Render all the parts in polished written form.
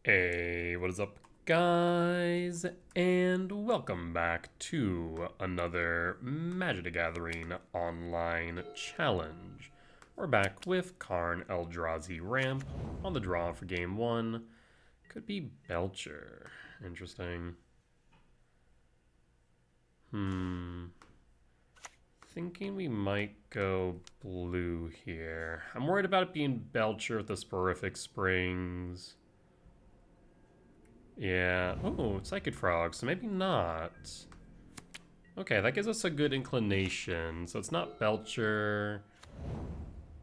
Hey, what is up, guys? And welcome back to another Magic the Gathering online challenge. We're back with Karn Eldrazi Ramp on the draw for game one. Could be Belcher. Interesting. Thinking we might go blue here. I'm worried about it being Belcher with the Sporific Springs. Yeah. Oh, Psychic Frog, so maybe not. Okay, that gives us a good inclination. So it's not Belcher.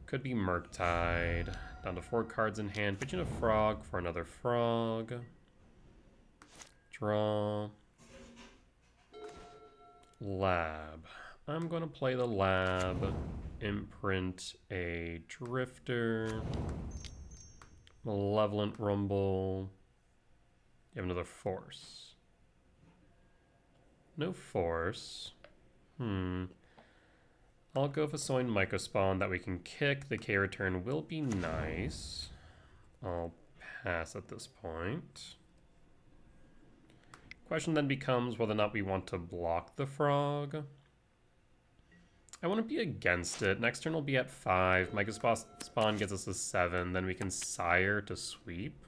Could be Murktide. Down to 4 cards in hand. Pitching a frog for another frog. Draw. Lab. I'm going to play the Lab. Imprint a Drifter. Malevolent Rumble. You have another Force. No Force. I'll go with a Soin Mycospawn that we can kick. The K return will be nice. I'll pass at this point. Question then becomes whether or not we want to block the frog. I want to be against it. Next turn will be at 5. Mycospawn gets us a 7. Then we can Sire to sweep.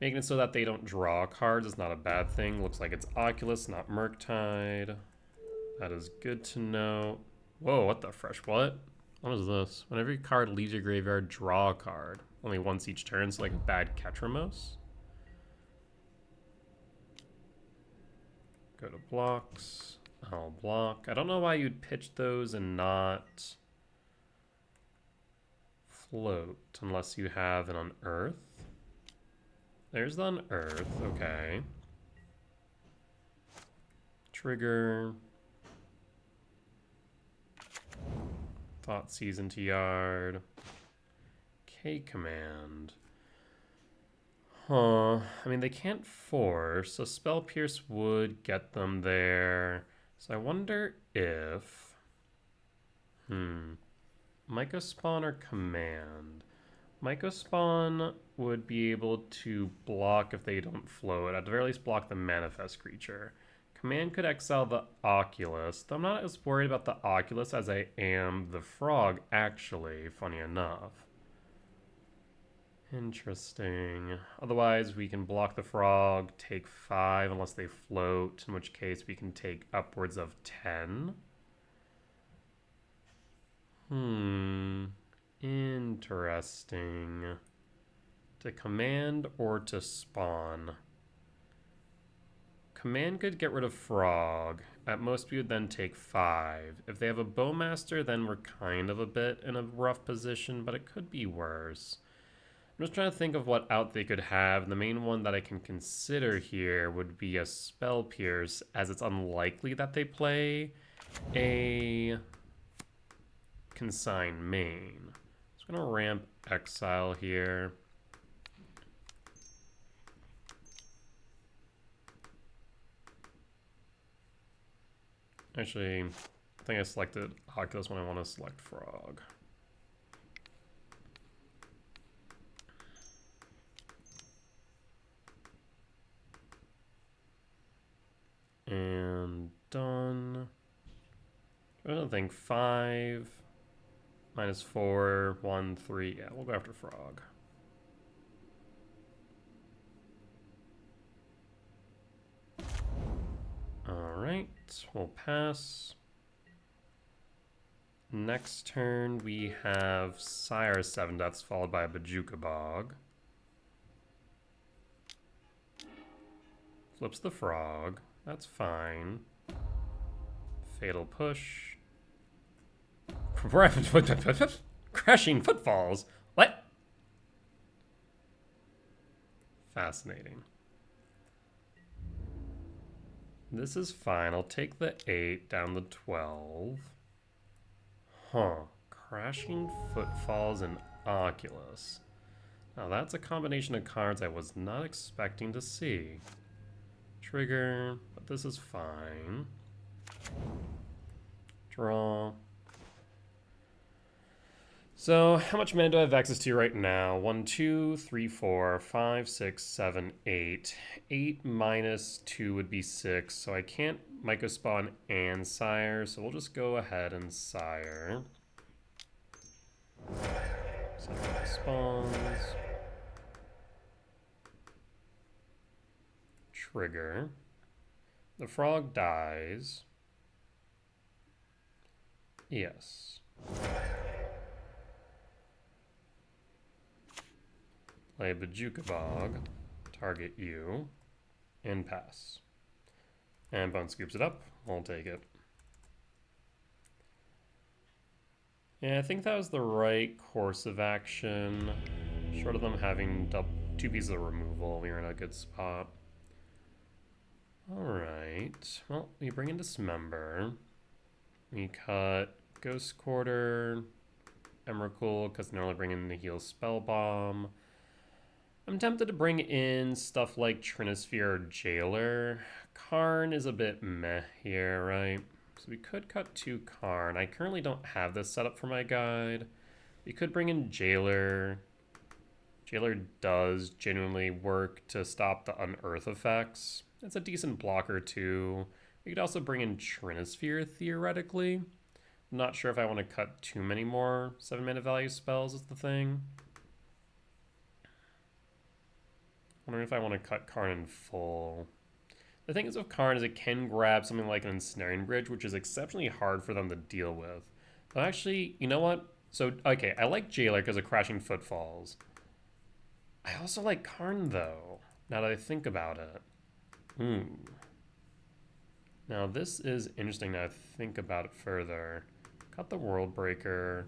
Making it so that they don't draw cards is not a bad thing. Looks like it's Oculus, not Murktide. That is good to know. Whoa, what the fresh what? What is this? Whenever your card leaves your graveyard, draw a card. Only once each turn, so like a bad Ketramos. Go to blocks. I'll block. I don't know why you'd pitch those and not float unless you have an Unearth. There's the Unearth, okay. Trigger. Thoughtseize into yard. K command. Huh. I mean, they can't force, so Spell Pierce would get them there. So I wonder if... Mycospawn or command? Mycospawn would be able to block if they don't float. At the very least, block the manifest creature. Command could exile the Oculus, though I'm not as worried about the Oculus as I am the frog, actually, funny enough. Interesting. Otherwise, we can block the frog, take 5 unless they float, in which case we can take upwards of 10. Interesting. To command or to spawn? Command could get rid of frog. At most, we would then take 5. If they have a Bowmaster, then we're kind of a bit in a rough position, but it could be worse. I'm just trying to think of what out they could have. The main one that I can consider here would be a Spell Pierce, as it's unlikely that they play a Consign main. So I'm going to ramp Exile here. Actually, I think I selected Oculus when I want to select Frog. And done. I don't think 5 minus 4, 1, 3. Yeah, we'll go after Frog. Alright, we'll pass. Next turn we have Sire 7 Deaths followed by a Bajuka Bog. Flips the frog. That's fine. Fatal Push. Crashing Footfalls. What? Fascinating. This is fine. I'll take the 8 down the 12. Huh. Crashing Footfalls and Oculus. Now that's a combination of cards I was not expecting to see. Trigger, but this is fine. Draw. So how much mana do I have access to right now? 1, 2, 3, 4, 5, 6, 7, 8. 8 minus 2 would be 6, so I can't Myco Spawn and Sire, so we'll just go ahead and Sire. So spawns. Trigger. The frog dies. Yes. Play Bajuka Bog. Target you. And pass. And Bone scoops it up. We'll take it. Yeah, I think that was the right course of action. Short of them having 2 pieces of removal, we were in a good spot. Alright. Well, we bring in Dismember. We cut Ghost Quarter, Emrakul, because they're only bringing the heal Spell Bomb. I'm tempted to bring in stuff like Trinisphere or Jailer. Karn is a bit meh here, right? So we could cut 2 Karn. I currently don't have this set up for my guide. We could bring in Jailer. Jailer does genuinely work to stop the Unearth effects. It's a decent blocker too. We could also bring in Trinisphere theoretically. I'm not sure if I want to cut too many more 7 mana value spells is the thing. Wondering if I want to cut Karn in full. The thing is with Karn is it can grab something like an Ensnaring Bridge, which is exceptionally hard for them to deal with. But actually, you know what? So, okay, I like Jailer because of Crashing Footfalls. I also like Karn, though, now that I think about it. Now, this is interesting now I think about it further. Cut the World Breaker.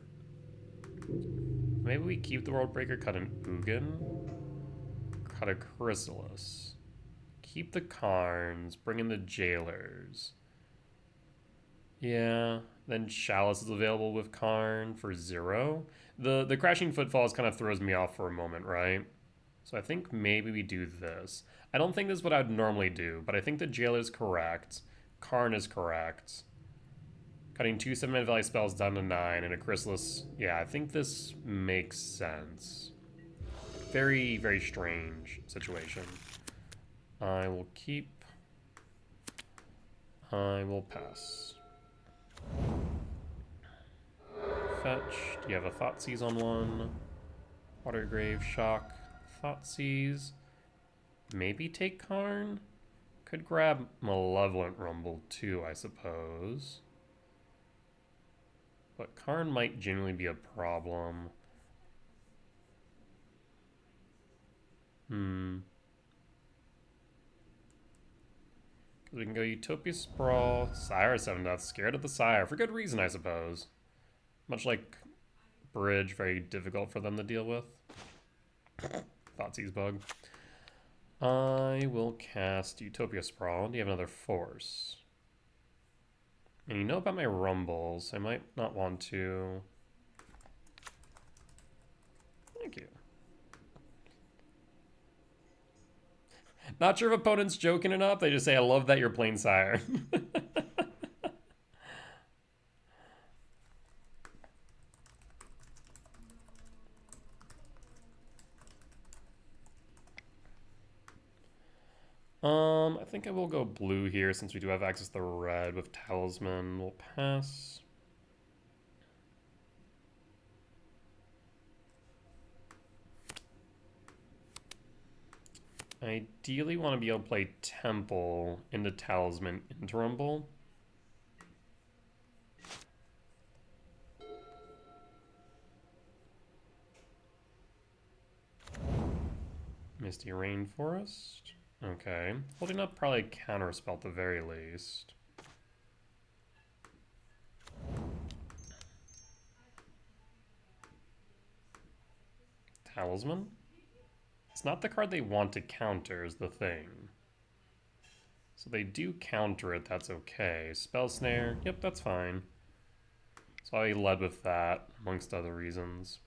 Maybe we keep the World Breaker, cut an Ugin. Cut a Chrysalis. Keep the Karns, bring in the Jailers. Yeah, then Chalice is available with Karn for 0. The Crashing Footfalls kind of throws me off for a moment, right? So I think maybe we do this. I don't think this is what I would normally do, but I think the Jailer is correct. Karn is correct. Cutting 2 7-mana value spells down to 9 and a Chrysalis. Yeah, I think this makes sense. Very, very strange situation. I will keep. I will pass. Fetch. Do you have a Thoughtseize on one? Watergrave, Shock, Thoughtseize. Maybe take Karn? Could grab Malevolent Rumble too, I suppose. But Karn might genuinely be a problem. Because we can go Utopia Sprawl, Sire 7 Deaths, scared of the Sire, for good reason, I suppose. Much like Bridge, very difficult for them to deal with. Thoughtseize bug. I will cast Utopia Sprawl. Do you have another Force? And you know about my Rumbles. I might not want to. Thank you. Not sure if opponent's joking or not. They just say, I love that you're playing Sire. I think I will go blue here since we do have access to the red with Talisman. We'll pass. Ideally want to be able to play Temple into Talisman into Rumble. Misty Rainforest. Okay. Holding up probably Counterspell at the very least. Talisman? It's not the card they want to counter is the thing. So they do counter it, that's okay. Spell Snare, yep, that's fine. So I led with that, amongst other reasons.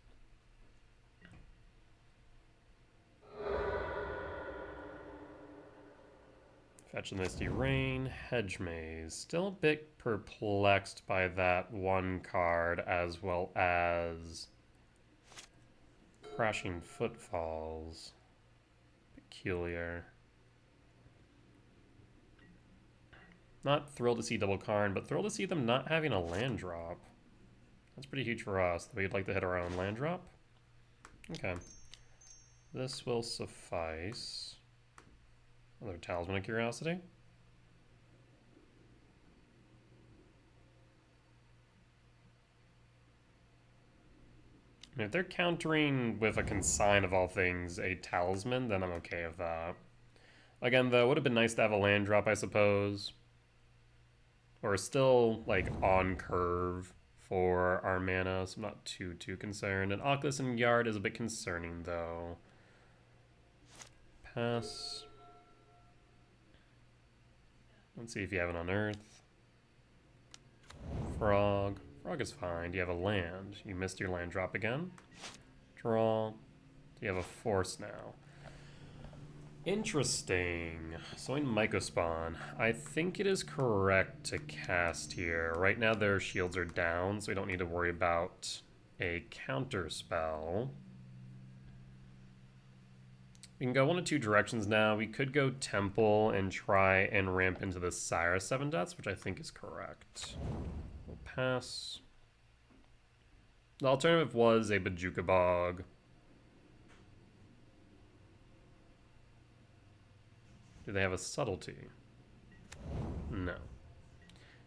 Fetch the Misty Rain, Hedge Maze. Still a bit perplexed by that one card, as well as Crashing Footfalls. Peculiar. Not thrilled to see double Karn, but thrilled to see them not having a land drop. That's pretty huge for us. We'd like to hit our own land drop. Okay. This will suffice. Another Talisman of Curiosity. I mean, if they're countering with a Consign of all things, a Talisman, then I'm okay with that. Again, though, it would have been nice to have a land drop, I suppose. Or still, like, on curve for our mana, so I'm not too concerned. And Oculus and Yard is a bit concerning, though. Pass. Let's see if you have an Unearth. Frog. Frog is fine. Do you have a land? You missed your land drop again. Draw. Do you have a Force now? Interesting. So in Mycospawn, I think it is correct to cast here. Right now their shields are down, so we don't need to worry about a counter spell. We can go one of two directions now. We could go Temple and try and ramp into the Sire 7 Deaths, which I think is correct. We'll pass. The alternative was a Bojuka Bog. Do they have a Subtlety? No.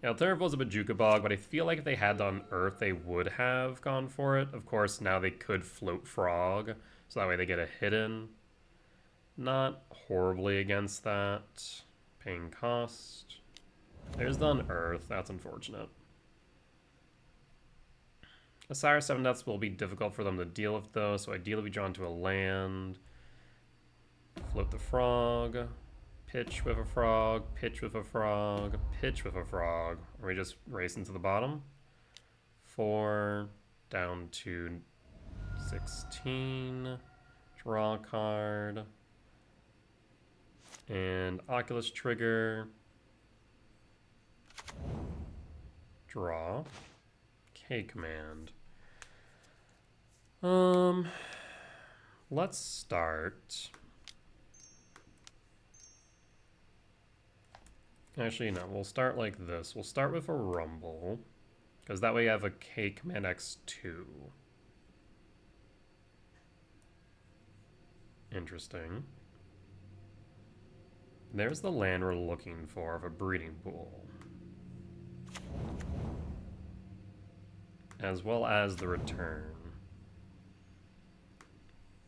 The alternative was a Bojuka Bog, but I feel like if they had on Earth, they would have gone for it. Of course, now they could float Frog, so that way they get a hidden. Not horribly against that. Paying cost. There's the Unearth. That's unfortunate. A Sire 7 Deaths will be difficult for them to deal with, though, so ideally we draw into a land. Float the Frog. Pitch with a Frog. Pitch with a Frog. Pitch with a Frog. Or we just race into the bottom. 4. Down to 16. Draw a card. And Oculus trigger. Draw. K command. Let's start. Actually, no, we'll start like this. We'll start with a Rumble, because that way you have a K command X2. Interesting. There's the land we're looking for of a breeding pool. As well as the return.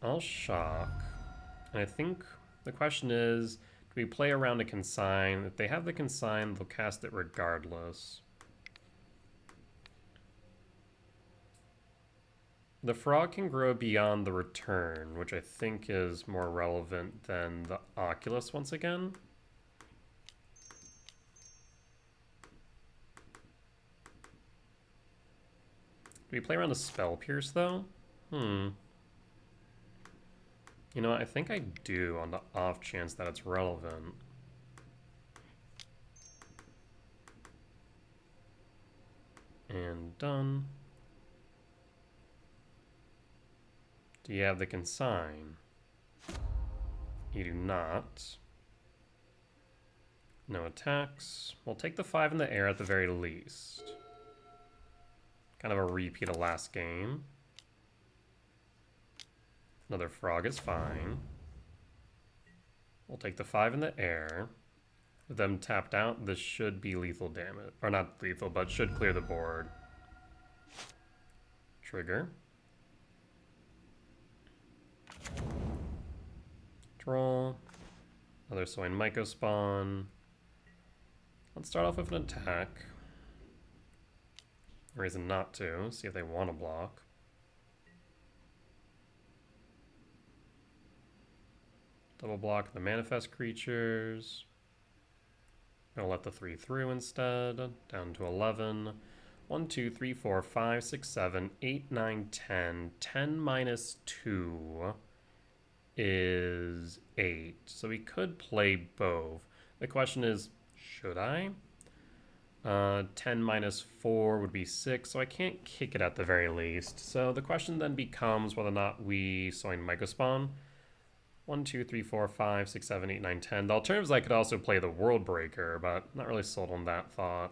I'll shock. And I think the question is, do we play around a Consign? If they have the Consign, they'll cast it regardless. The Frog can grow beyond the return, which I think is more relevant than the Oculus once again. Do we play around a Spell Pierce, though? You know what, I think I do on the off chance that it's relevant. And done. Do you have the Consign? You do not. No attacks. We'll take the 5 in the air at the very least. Kind of a repeat of last game. Another Frog is fine. We'll take the 5 in the air. With them tapped out, this should be lethal damage. Or not lethal, but should clear the board. Trigger. Draw. Another Soin Mycospawn. Let's start off with an attack. Reason not to. See if they want to block. Double block the manifest creatures. Gonna let the 3 through instead. Down to 11. 1, 2, 3, 4, 5, 6, 7, 8, 9, 10. 10 minus 2 is 8. So we could play both. The question is, should I? 10 minus 4 would be 6, so I can't kick it at the very least. So the question then becomes whether or not we Soin Microspawn. 1, 2, 3, 4, 5, 6, 7, 8, 9, 10. The alternative is I could also play the World Breaker, but not really sold on that thought.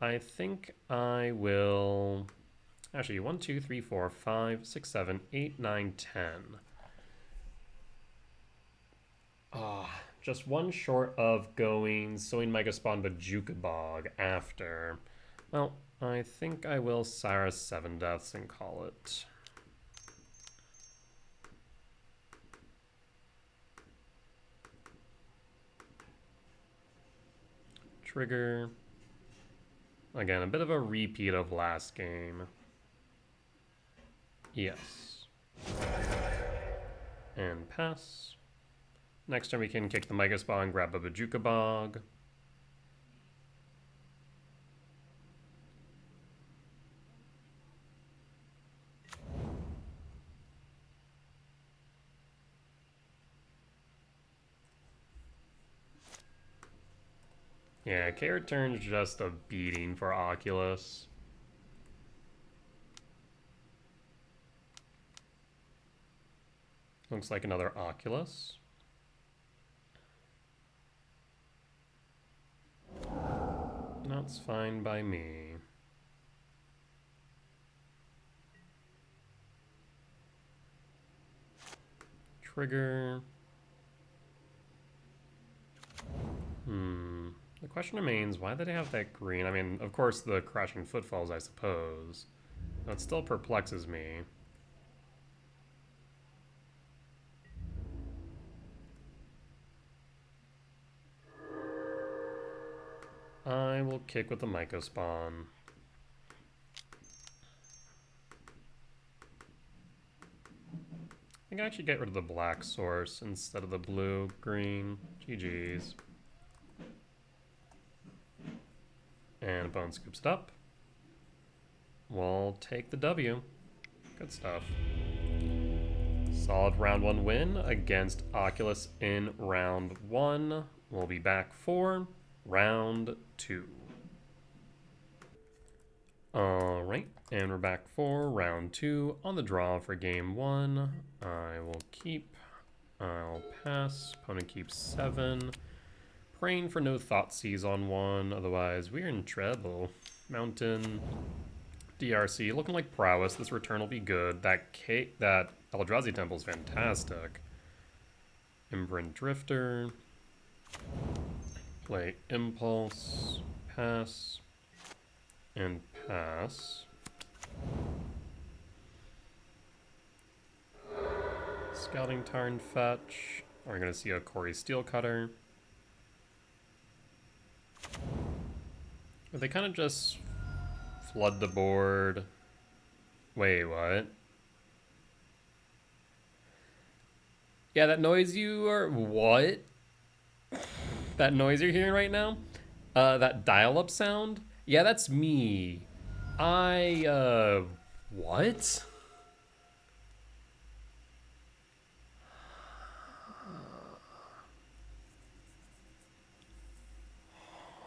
I think I will... Actually, 1, 2, 3, 4, 5, 6, 7, 8, 9, 10. Just one short of going Soin Megaspawn Bajuka Bog after. Well, I think I will Cyrus 7 Deaths and call it. Trigger. Again, a bit of a repeat of last game. Yes. And pass. Next turn we can kick the Megaspawn, grab a Bajuka Bog. Yeah, K return's just a beating for Oculus. Looks like another Oculus. That's fine by me. Trigger. The question remains, why did they have that green? I mean, of course the crashing footfalls, I suppose. But it still perplexes me. I will kick with the Mycospawn. I think I actually get rid of the black source instead of the blue-green. GG's. And Bone scoops it up. We'll take the W. Good stuff. Solid round 1 win against Oculus in round 1. We'll be back for round 2. Alright, and we're back for round 2 on the draw for game 1. I will keep. I'll pass. Opponent keeps 7. Praying for no Thoughtseize on 1, otherwise we're in trouble. Mountain, DRC, looking like prowess. This return will be good. That Eldrazi Temple is fantastic. Imbrant Drifter. Play Impulse. Pass. And pass. Scouting Tarn fetch. We're going to see a Corey Steelcutter. They kind of just flood the board. Wait, what? Yeah, that noise you are... What? That noise you're hearing right now? That dial-up sound? Yeah, that's me. What?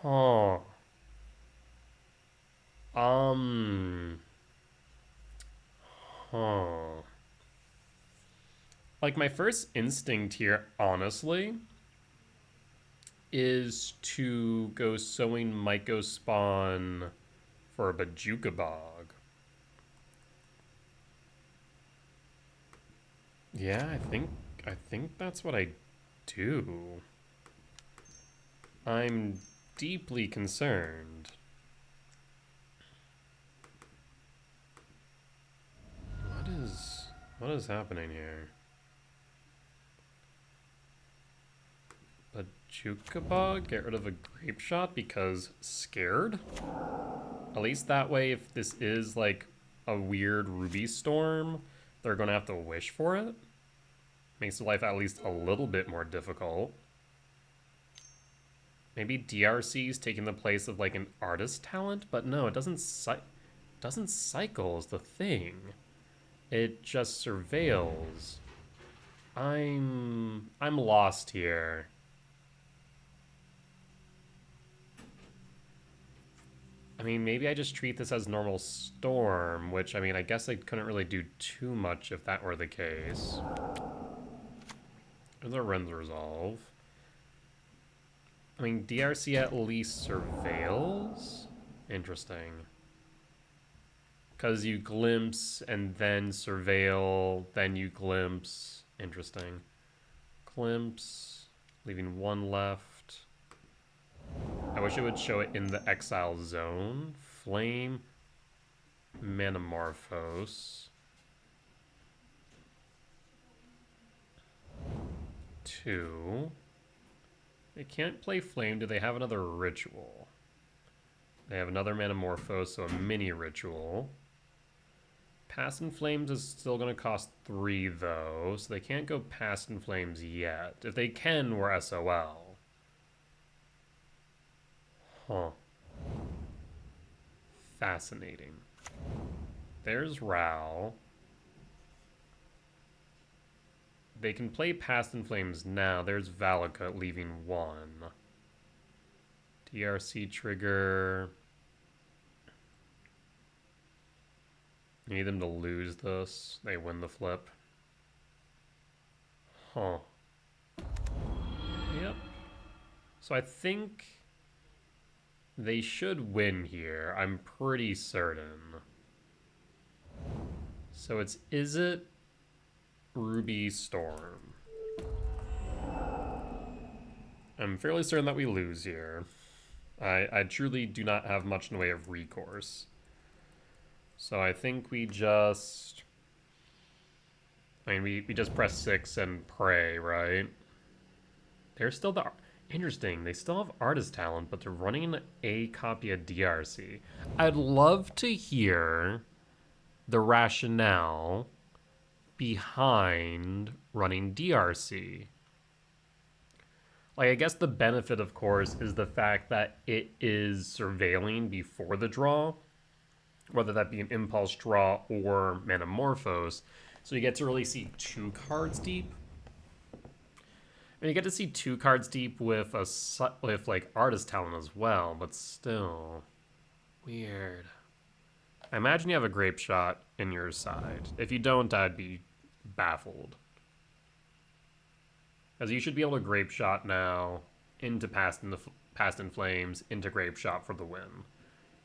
Huh. Huh. Like, my first instinct here, honestly, is to go Sowing Mycospawn for a Bajuka Bog. Yeah, I think that's what I do. I'm deeply concerned. What is happening here? Bajuka Bog? Get rid of a Grape Shot because scared? At least that way, if this is like a weird Ruby Storm, they're gonna have to wish for it. Makes life at least a little bit more difficult. Maybe DRC's taking the place of like an artist talent, but no, it doesn't cycle is the thing. It just surveils. I'm lost here. I mean, maybe I just treat this as normal Storm, which, I mean, I guess I couldn't really do too much if that were the case. There's a Ren's Resolve. I mean, DRC at least surveils? Interesting. Because you glimpse and then surveil, then you glimpse. Interesting. Glimpse, leaving one left. I wish it would show it in the exile zone. Flame, Manamorphose. 2. They can't play Flame. Do they have another ritual? They have another Manamorphose, so a mini ritual. Past in Flames is still going to cost 3, though, so they can't go Past in Flames yet. If they can, we're SOL. Huh. Fascinating. There's Ral. They can play Past in Flames now. There's Valakut leaving 1. DRC trigger. You need them to lose this. They win the flip. Huh. Yep. So I think they should win here. I'm pretty certain. So it's Izzet, Ruby, Storm. I'm fairly certain that we lose here. I truly do not have much in the way of recourse. So I think we just... I mean, we just press 6 and pray, right? They're still the... Interesting, they still have Artist Talent, but they're running a copy of DRC. I'd love to hear the rationale behind running DRC. Like, I guess the benefit, of course, is the fact that it is surveilling before the draw, whether that be an Impulse draw or Manamorphose. So you get to really see 2 cards deep. And you get to see 2 cards deep with like Artist Talent as well, but still weird. I imagine you have a Grape Shot in your side. If you don't, I'd be baffled. As you should be able to Grape Shot now into Past in Flames, into Grape Shot for the win.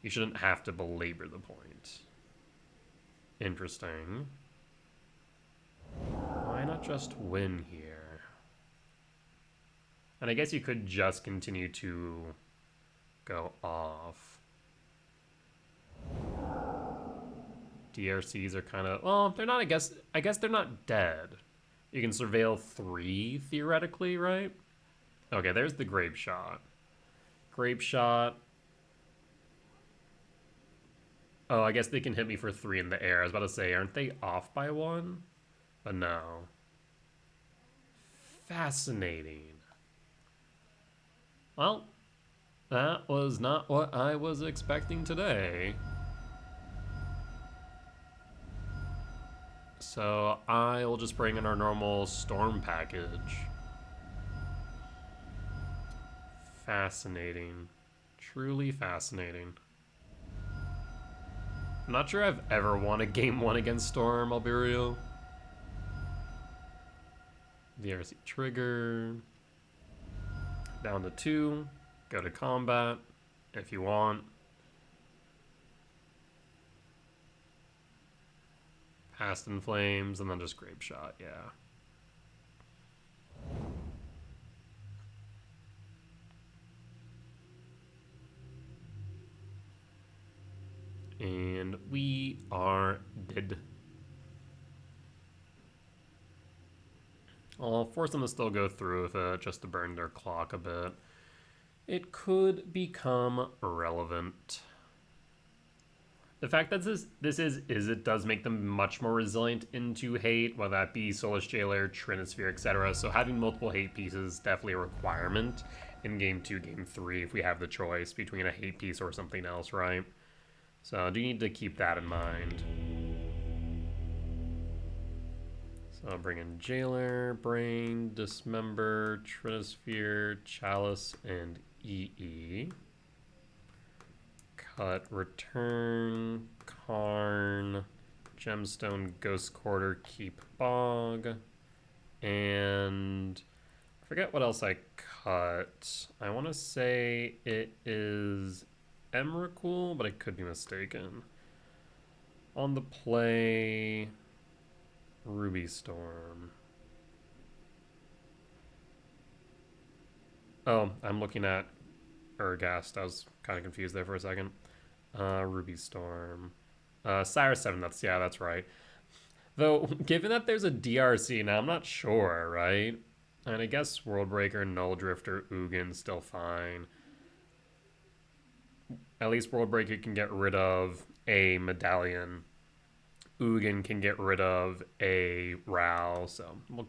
You shouldn't have to belabor the point. Interesting. Why not just win here? And I guess you could just continue to go off. DRCs are kind of... Well, they're not, I guess they're not dead. You can surveil 3, theoretically, right? Okay, there's the Grape Shot. Grape Shot. Oh, I guess they can hit me for 3 in the air. I was about to say, aren't they off by 1? But no. Fascinating. Well, that was not what I was expecting today. So I'll just bring in our normal Storm package. Fascinating. Truly fascinating. I'm not sure I've ever won a game 1 against Storm, I'll be real. DRC trigger. Down to 2. Go to combat if you want. Past in Flames, and then just Grape Shot, yeah. And we are dead. I'll force them to still go through with it just to burn their clock a bit. It could become irrelevant. The fact that this it does make them much more resilient into hate, whether that be Soulless Jailer, Trinisphere, etc. So having multiple hate pieces is definitely a requirement in Game 2, Game 3, if we have the choice between a hate piece or something else, right? So I do need to keep that in mind. So I'll bring in Jailer, Brain, Dismember, Trinisphere, Chalice, and EE. cut return, Karn, Gemstone, Ghost Quarter, keep Bog, and I forget what else I cut. I want to say it is Emrakul, but I could be mistaken. On the play, Ruby Storm. Oh, I'm looking at Urgast. I was kind of confused there for a second. Ruby Storm. Sire 7, that's right. Though, given that there's a DRC now, I'm not sure, right? And I guess Worldbreaker, Null Drifter, Ugin, still fine. At least Worldbreaker can get rid of a Medallion. Ugin can get rid of a Ral, so we'll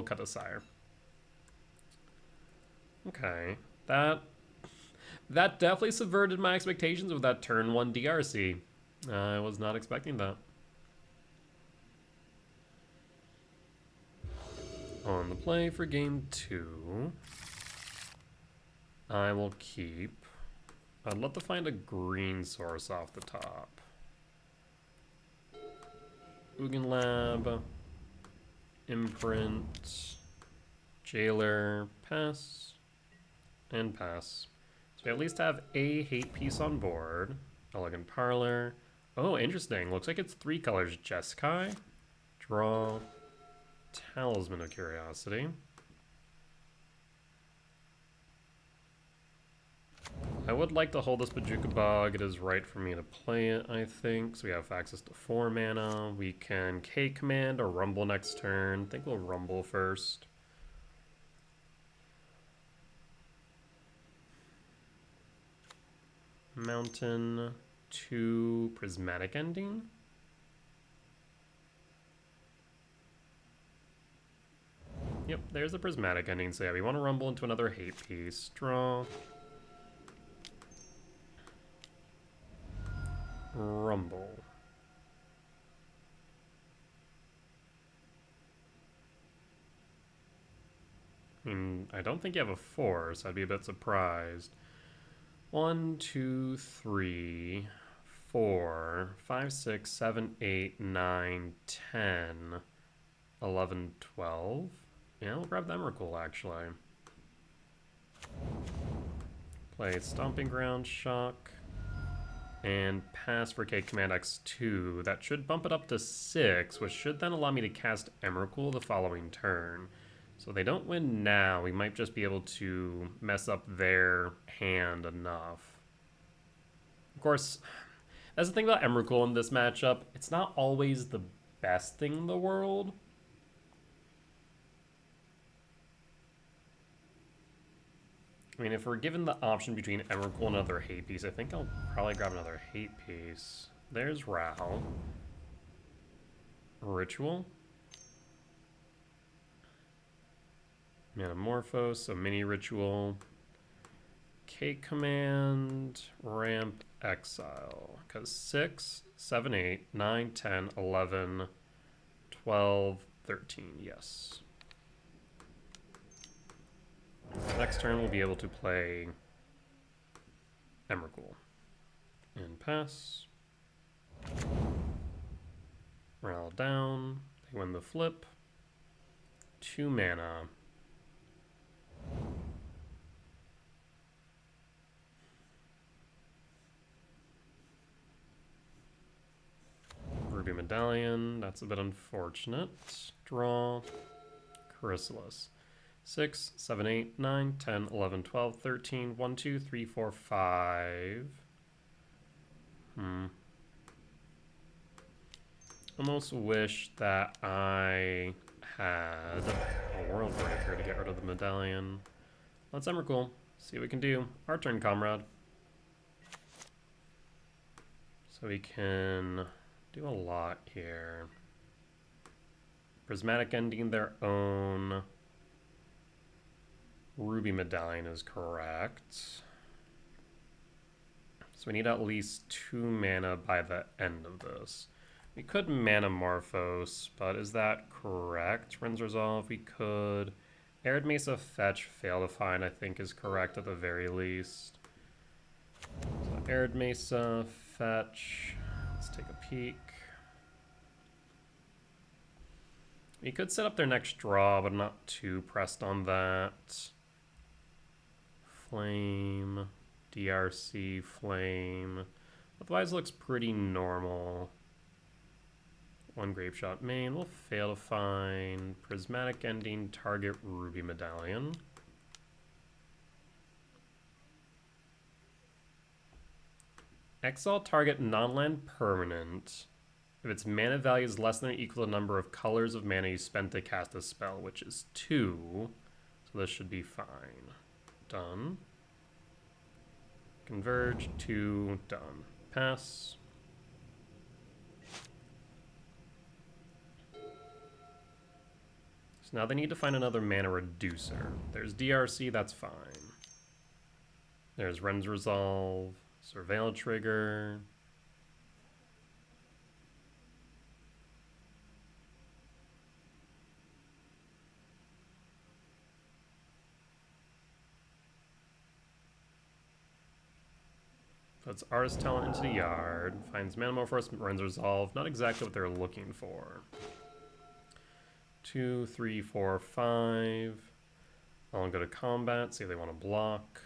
cut the Sire. Okay, that definitely subverted my expectations with that turn 1 DRC. I was not expecting that. On the play for game 2, I will keep. I'd love to find a green source off the top. Ugin Lab, Imprint, Jailer, pass, and pass. So we at least have a hate piece on board. Elegant Parlor. Oh, interesting. Looks like it's 3 colors. Jeskai, draw, Talisman of Curiosity. I would like to hold this Bojuka Bog. It is right for me to play it, I think. So we have access to 4 mana. We can K-Command or Rumble next turn. I think we'll Rumble first. Mountain, 2 Prismatic Ending. Yep, there's the Prismatic Ending. So yeah, we want to Rumble into another hate piece. Draw. Rumble. I mean, I don't think you have a 4, so I'd be a bit surprised. 1, 2, 3, 4, 5, 6, 7, 8, 9, 10, 11, 12. Yeah, we'll grab the Emrakul, actually. Play Stomping Ground, Shock, and pass for K Command X2. That should bump it up to 6, which should then allow me to cast Emrakul the following turn. So if they don't win now, we might just be able to mess up their hand enough. Of course, that's the thing about Emrakul in this matchup. It's not always the best thing in the world. I mean, if we're given the option between Emrakul and another hate piece, I think I'll probably grab another hate piece. There's Ral. Ritual. Metamorphose, so mini ritual. K-Command, Ramp, Exile. Because 6, 7, 8, 9, 10, 11, 12, 13, yes. Next turn we'll be able to play Emrakul. And pass. Ral down. They win the flip. 2 mana. Ruby Medallion, that's a bit unfortunate. Draw. Chrysalis. 6, 7, 8, 9, 10, 11, 12, 13, 1, 2, 3, 4, 5. Almost wish that I had a Worldbreaker to get rid of the Medallion. Let's Emrakul. See what we can do. Our turn, comrade. So we can do a lot here. Prismatic Ending their own. Ruby Medallion is correct. So we need at least 2 mana by the end of this. We could Manamorphose, but is that correct? Ren's Resolve, we could. Arid Mesa Fetch, Fail to Find, I think is correct at the very least. So Arid Mesa, fetch. Let's take a peek. We could set up their next draw, but I'm not too pressed on that. Flame, DRC, flame. Otherwise, looks pretty normal. One Grape Shot main. We'll fail to find Prismatic Ending, target Ruby Medallion. Exile target non-land permanent if its mana value is less than or equal to the number of colors of mana you spent to cast a spell, which is 2. So this should be fine. Done. Converge, 2, done. Pass. So now they need to find another mana reducer. There's DRC, that's fine. There's Ren's Resolve, Surveil Trigger. Puts Artist Talent into the yard. Finds Mana Force, Ren's Resolve. Not exactly what they're looking for. 2, 3, 4, 5. I'll go to combat, see if they want to block.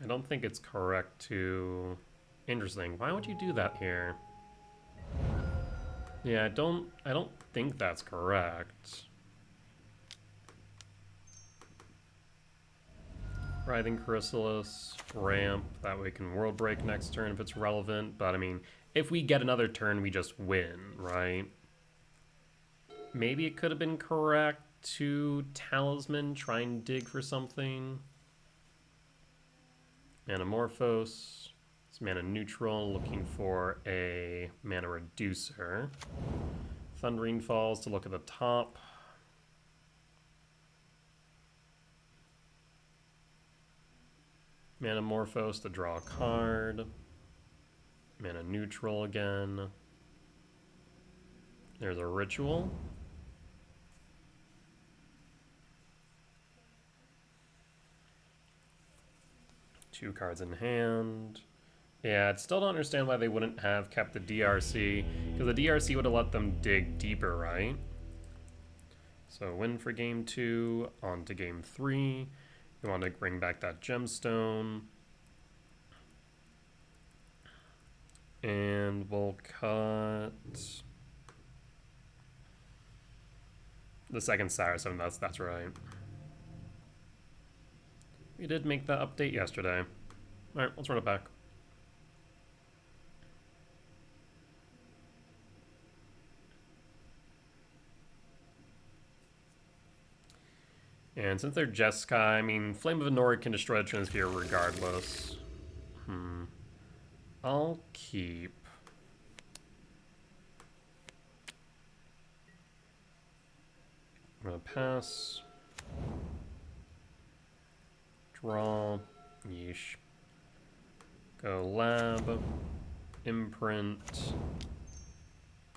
I don't think it's correct to... Interesting. Why would you do that here? Yeah, I don't think that's correct. Writhing Chrysalis, ramp, that way we can world break next turn if it's relevant, but I mean, if we get another turn, we just win, right? Maybe it could have been correct to Talisman, try and dig for something. Manamorphose, it's mana neutral, looking for a mana reducer. Thundering Falls to look at the top. Manamorphose to draw a card. Mana neutral again. There's a ritual. Two cards in hand. Yeah, I still don't understand why they wouldn't have kept the DRC, because the DRC would have let them dig deeper, right? So win for game 2, on to game 3. You want to bring back that gemstone. And we'll cut the second Saracen, that's right. We did make that update yesterday. Alright, let's run it back. And since they're Jeskai, I mean, Flame of Anori can destroy the Trinisphere regardless. I'll keep. I'm gonna pass. Draw. Yeesh. Go lab. Imprint.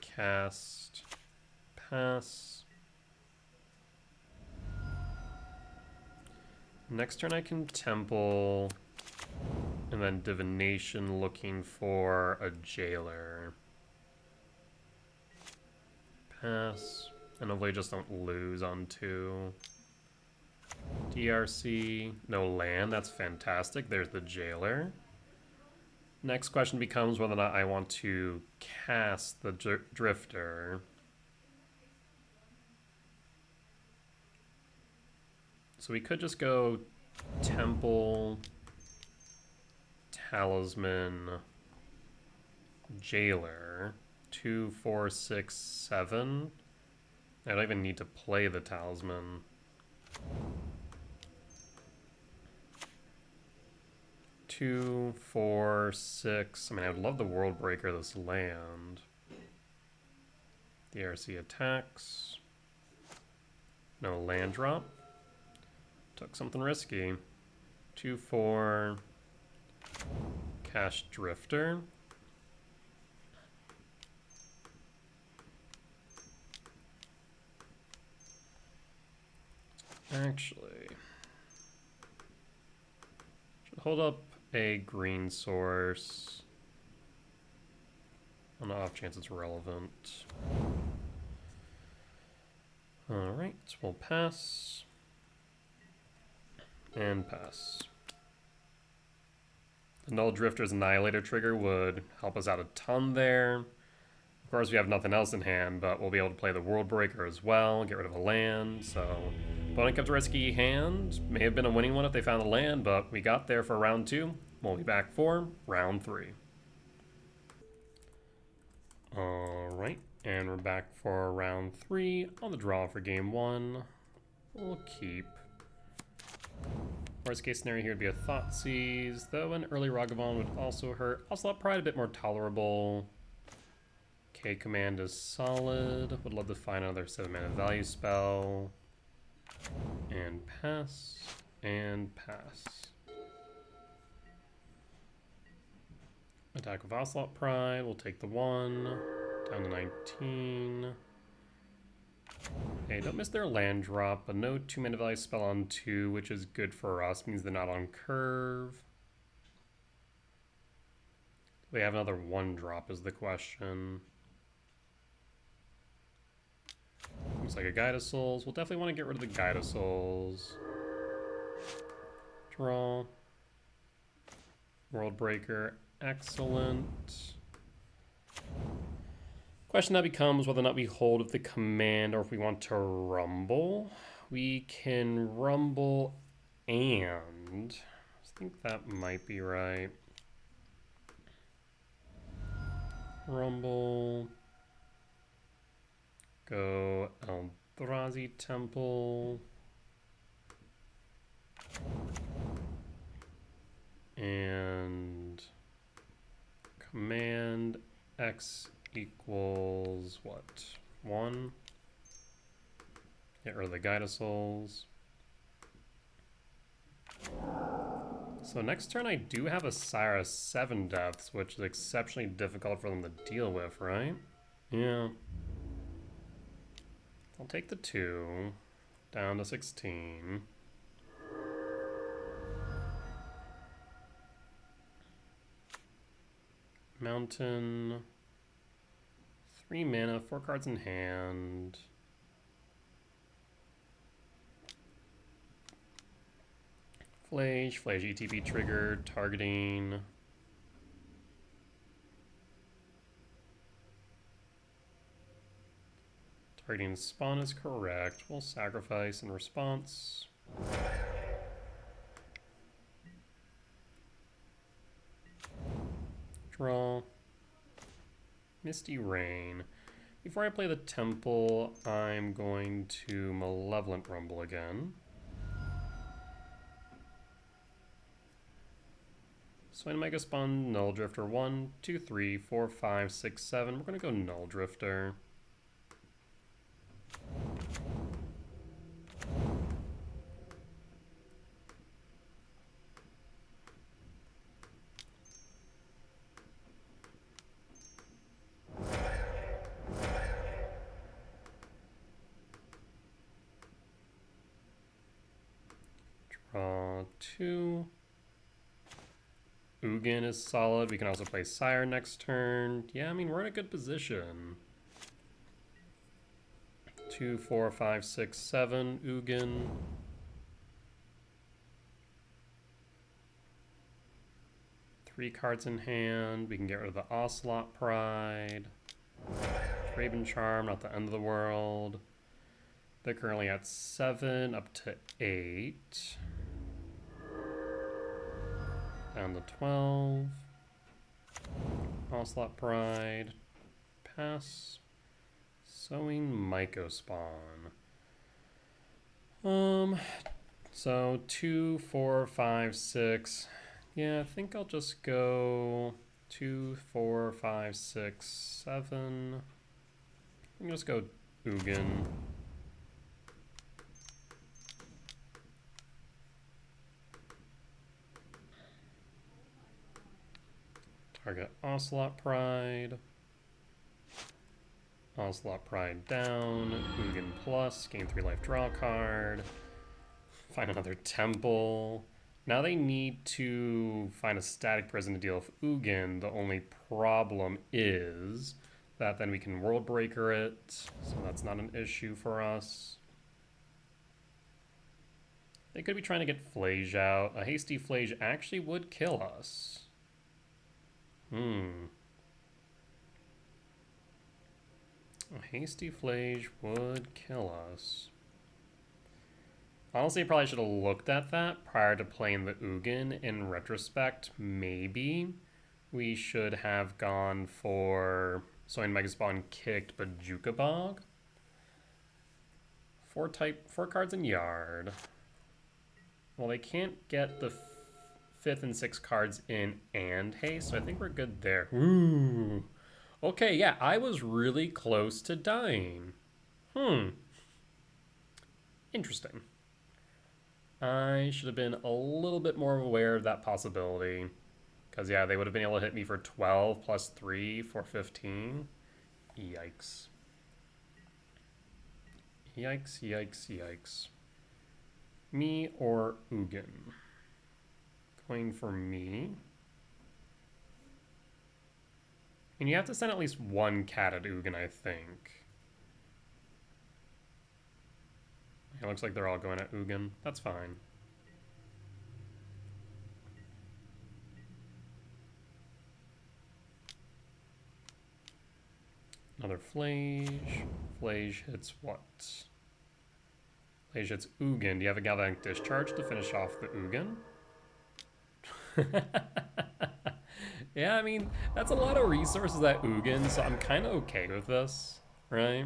Cast. Pass. Next turn I can Temple, and then Divination looking for a Jailer. Pass, and hopefully just don't lose on 2. DRC, no land, that's fantastic. There's the Jailer. Next question becomes whether or not I want to cast the Drifter. So we could just go Temple, Talisman, Jailer, 2, 4, 6, 7. I don't even need to play the Talisman. Two, 4, 6. I mean, I would love the World Breaker this land. The RC attacks. No land drop. Took something risky. 2, 4. Cash Drifter. Actually, should hold up a green source on the off chance it's relevant. Alright, so we'll pass. And pass. The Null Drifter's Annihilator trigger would help us out a ton there. Of course, we have nothing else in hand, but we'll be able to play the World Breaker as well, get rid of a land, so... Opponent kept a risky hand. May have been a winning one if they found a land, but we got there for round 2. We'll be back for round 3. Alright, and we're back for round 3 on the draw for game 1. We'll keep. Worst case scenario here would be a Thoughtseize, though an early Ragavan would also hurt. Ocelot Pride a bit more tolerable. K command is solid. Would love to find another 7-mana value spell. And pass. And pass. Attack with Ocelot Pride. We'll take the 1. Down to 19. Okay, don't miss their land drop, but no 2-mana value spell on 2, which is good for us. Means they're not on curve. They have another 1-drop is the question. Looks like a Guide of Souls. We'll definitely want to get rid of the Guide of Souls. Draw. World Breaker. Excellent. Question now becomes whether or not we hold with the command or if we want to rumble. We can rumble and... I think that might be right. Rumble. Go Eldrazi Temple. And command X equals what? 1. Get rid of the Guide of Souls. So next turn I do have a Sire 7 deaths, which is exceptionally difficult for them to deal with, right? Yeah. I'll take the 2. Down to 16. Mountain. 3 mana, 4 cards in hand. Flage ETB triggered, targeting. Targeting spawn is correct. We'll sacrifice in response. Draw. Misty Rain. Before I play the Temple, I'm going to Malevolent Rumble again. Swing Mega Spawn, Null Drifter 1, 2, 3, 4, 5, 6, 7. We're going to go Null Drifter. Draw 2. Ugin is solid. We can also play Sire next turn. Yeah, I mean, we're in a good position. 2, 4, 5, 6, 7. Ugin. Three cards in hand. We can get rid of the Ocelot Pride. Raven Charm, not the end of the world. They're currently at 7, up to 8. Down to 12. Ocelot Pride. Pass. Sowing Mycospawn. So 2, 4, 5, 6. Yeah, I think I'll just go 2, 4, 5, 6, 7. I'm gonna just go Ugin. Target Ocelot Pride. Ocelot Pride down. Ugin plus. Gain 3 life, draw a card. Find another temple. Now they need to find a static prison to deal with Ugin. The only problem is that then we can World Breaker it, so that's not an issue for us. They could be trying to get Flage out. A hasty Flage actually would kill us. A hasty Flage would kill us. Honestly, I probably should have looked at that prior to playing the Ugin. In retrospect, maybe we should have gone for Soin Megaspawn kicked Bajuka Bog. 4 cards in Yard. Well, they can't get the 5th and 6th cards in and haste, so I think we're good there. Ooh. Okay, yeah, I was really close to dying. Interesting. I should have been a little bit more aware of that possibility. Because, yeah, they would have been able to hit me for 12 plus 3 for 15. Yikes. Yikes, yikes, yikes. Me or Ugin? Going for me. And you have to send at least one cat at Ugin, I think. It looks like they're all going at Ugin. That's fine. Another Flage. Flage hits what? Flage hits Ugin. Do you have a Galvanic Discharge to finish off the Ugin? Yeah, I mean, that's a lot of resources at Ugin, so I'm kind of okay with this, right?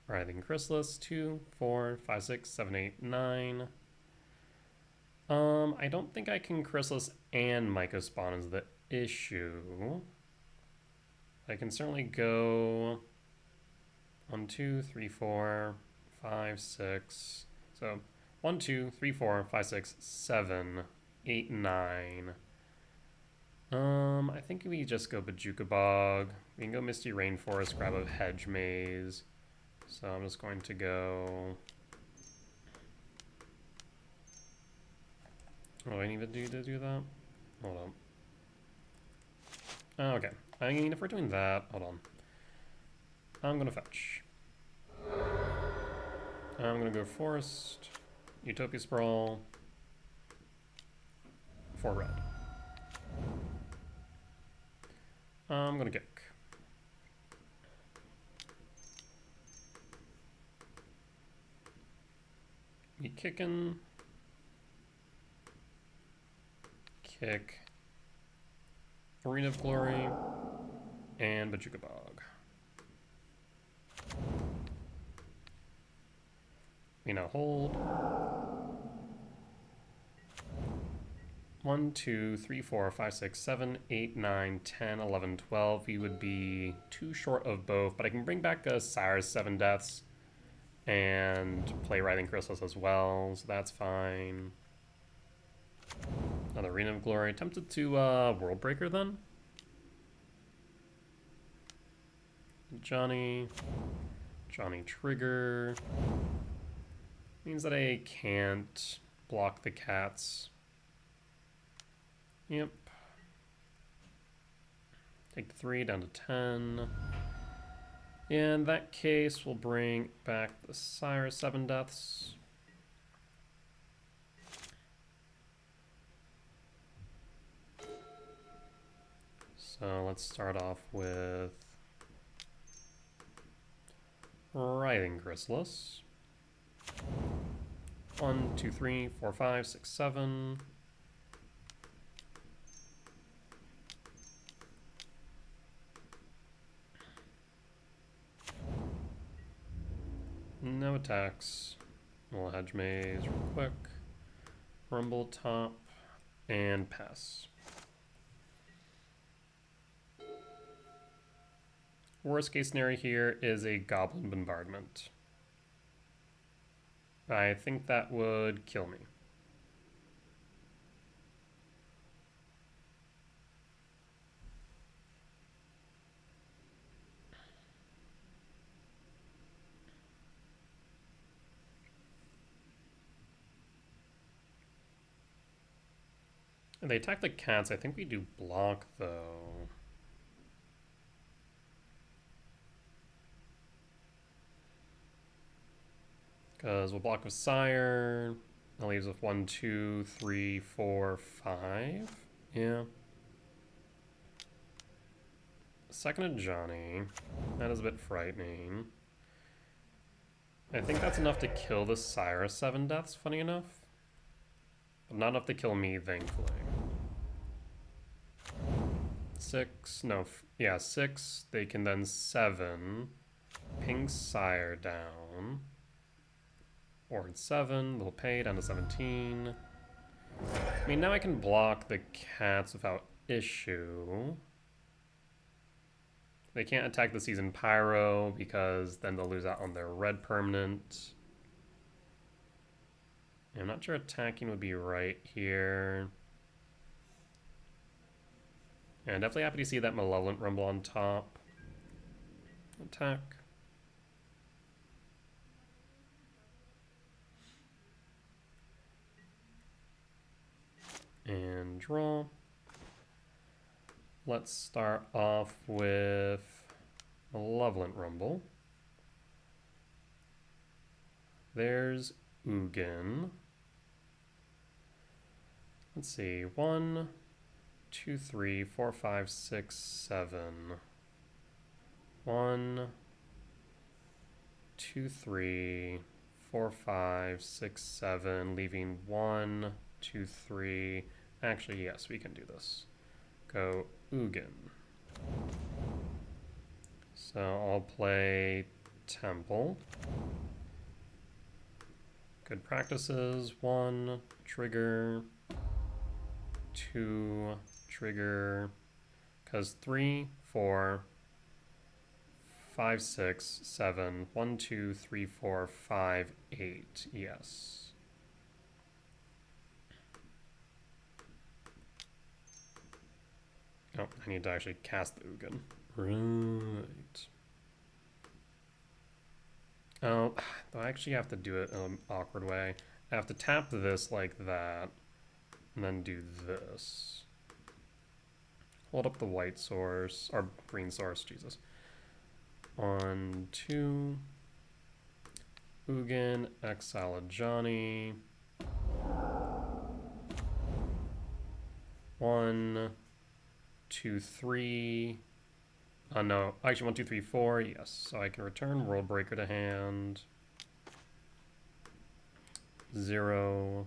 Writhing Chrysalis, 2, 4, 5, 6, 7, 8, 9. I don't think I can Chrysalis and Mycospawn is the issue. I can certainly go 1, 2, 3, 4, 5, 6. So 1, 2, 3, 4, 5, 6, 7, 8, 9. I think we just go Bajuka Bog. We can go Misty Rainforest, grab a Hedge Maze. So I'm just going to go... What do I need to do that? Hold on. Oh, okay. I mean, if we're doing that, hold on. I'm gonna fetch. I'm gonna go Forest, Utopia Sprawl, 4 red. I'm gonna kick. Me kicking. Kick. Arena of Glory. And Bajuka Bog. We now hold. 1, 2, 3, 4, 5, 6, 7, 8, 9, 10, 11, 12. We would be too short of both, but I can bring back a Sire's 7 Deaths and play Writhing Chrysalis as well, so that's fine. Another Arena of Glory. Tempted to World Breaker then? Johnny Trigger. Means that I can't block the cats. Yep. Take the 3 down to 10. In that case, we'll bring back the Sire 7 Deaths. So let's start off with Writhing Chrysalis. 1, 2, 3, 4, 5, 6, 7. No attacks. We'll Hedge Maze real quick. Rumble top and pass. Worst case scenario here is a Goblin Bombardment. I think that would kill me. And they attack the cats. I think we do block, though. Because we'll block with Sire. That leaves with 1, 2, 3, 4, 5. Yeah. Second of Johnny. That is a bit frightening. I think that's enough to kill the Sire 7 deaths, funny enough. But not enough to kill me, thankfully. 6, no, yeah, 6. They can then 7. Ping Sire down. Board 7, little pay down to 17. I mean, now I can block the cats without issue. They can't attack the Season Pyro because then they'll lose out on their red permanent. I'm not sure attacking would be right here. And definitely happy to see that Malevolent Rumble on top. Attack. And draw. Let's start off with Malevolent Rumble. There's Ugin. Let's see, 1, 2, 3, 4, 5, 6, 7. 1, 2, 3, 4, 5, 6, 7, leaving 1, 2, 3. Actually, yes, we can do this. Go Ugin. So I'll play Temple. Good practices. 1, trigger. 2, trigger. Because 3, 4, 5, 6, 7. 1, 2, 3, 4, 5, 8. Yes. Oh, I need to actually cast the Ugin. Right. Oh, I actually have to do it in an awkward way. I have to tap this like that, and then do this. Hold up the white source, or green source, Jesus. 1, 2. Ugin, exile a Johnny. 1, 2, 3. No, actually 1, 2, 3, 4. Yes, so I can return World Breaker to hand. 0.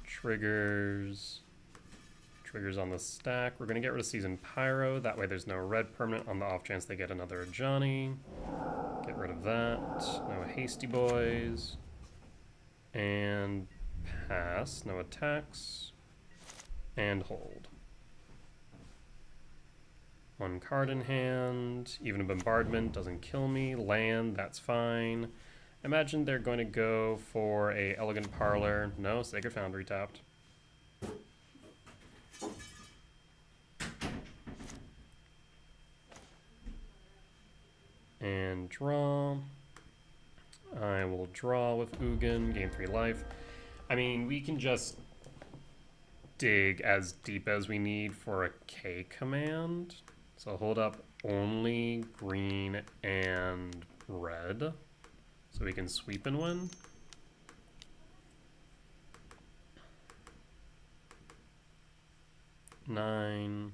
Triggers. Triggers on the stack. We're going to get rid of Season Pyro. That way there's no red permanent on the off chance they get another Johnny. Get rid of that. No Hasty Boys. And pass. No attacks. And hold. 1 card in hand. Even a bombardment doesn't kill me. Land, that's fine. Imagine they're going to go for a Elegant Parlor. No, Sacred Foundry tapped. And draw. I will draw with Ugin, gain 3 life. I mean, we can just dig as deep as we need for a K command. So hold up only green and red, so we can sweep and win. Nine.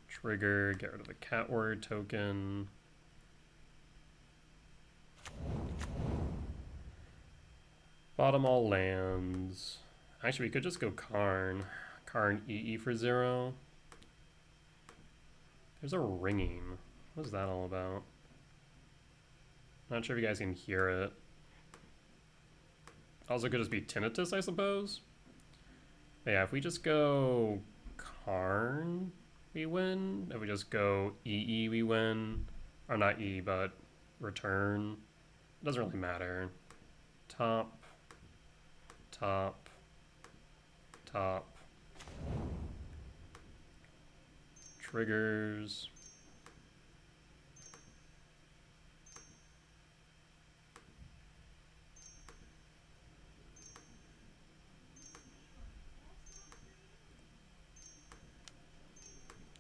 Trigger, get rid of the cat warrior token. Bottom all lands. Actually, we could just go Karn. Karn EE for 0. There's a ringing. What is that all about? Not sure if you guys can hear it. Also could just be tinnitus, I suppose. But yeah, if we just go Karn, we win. If we just go EE, we win. Or not E, but return. It doesn't really matter. Top. Top. Top. Triggers.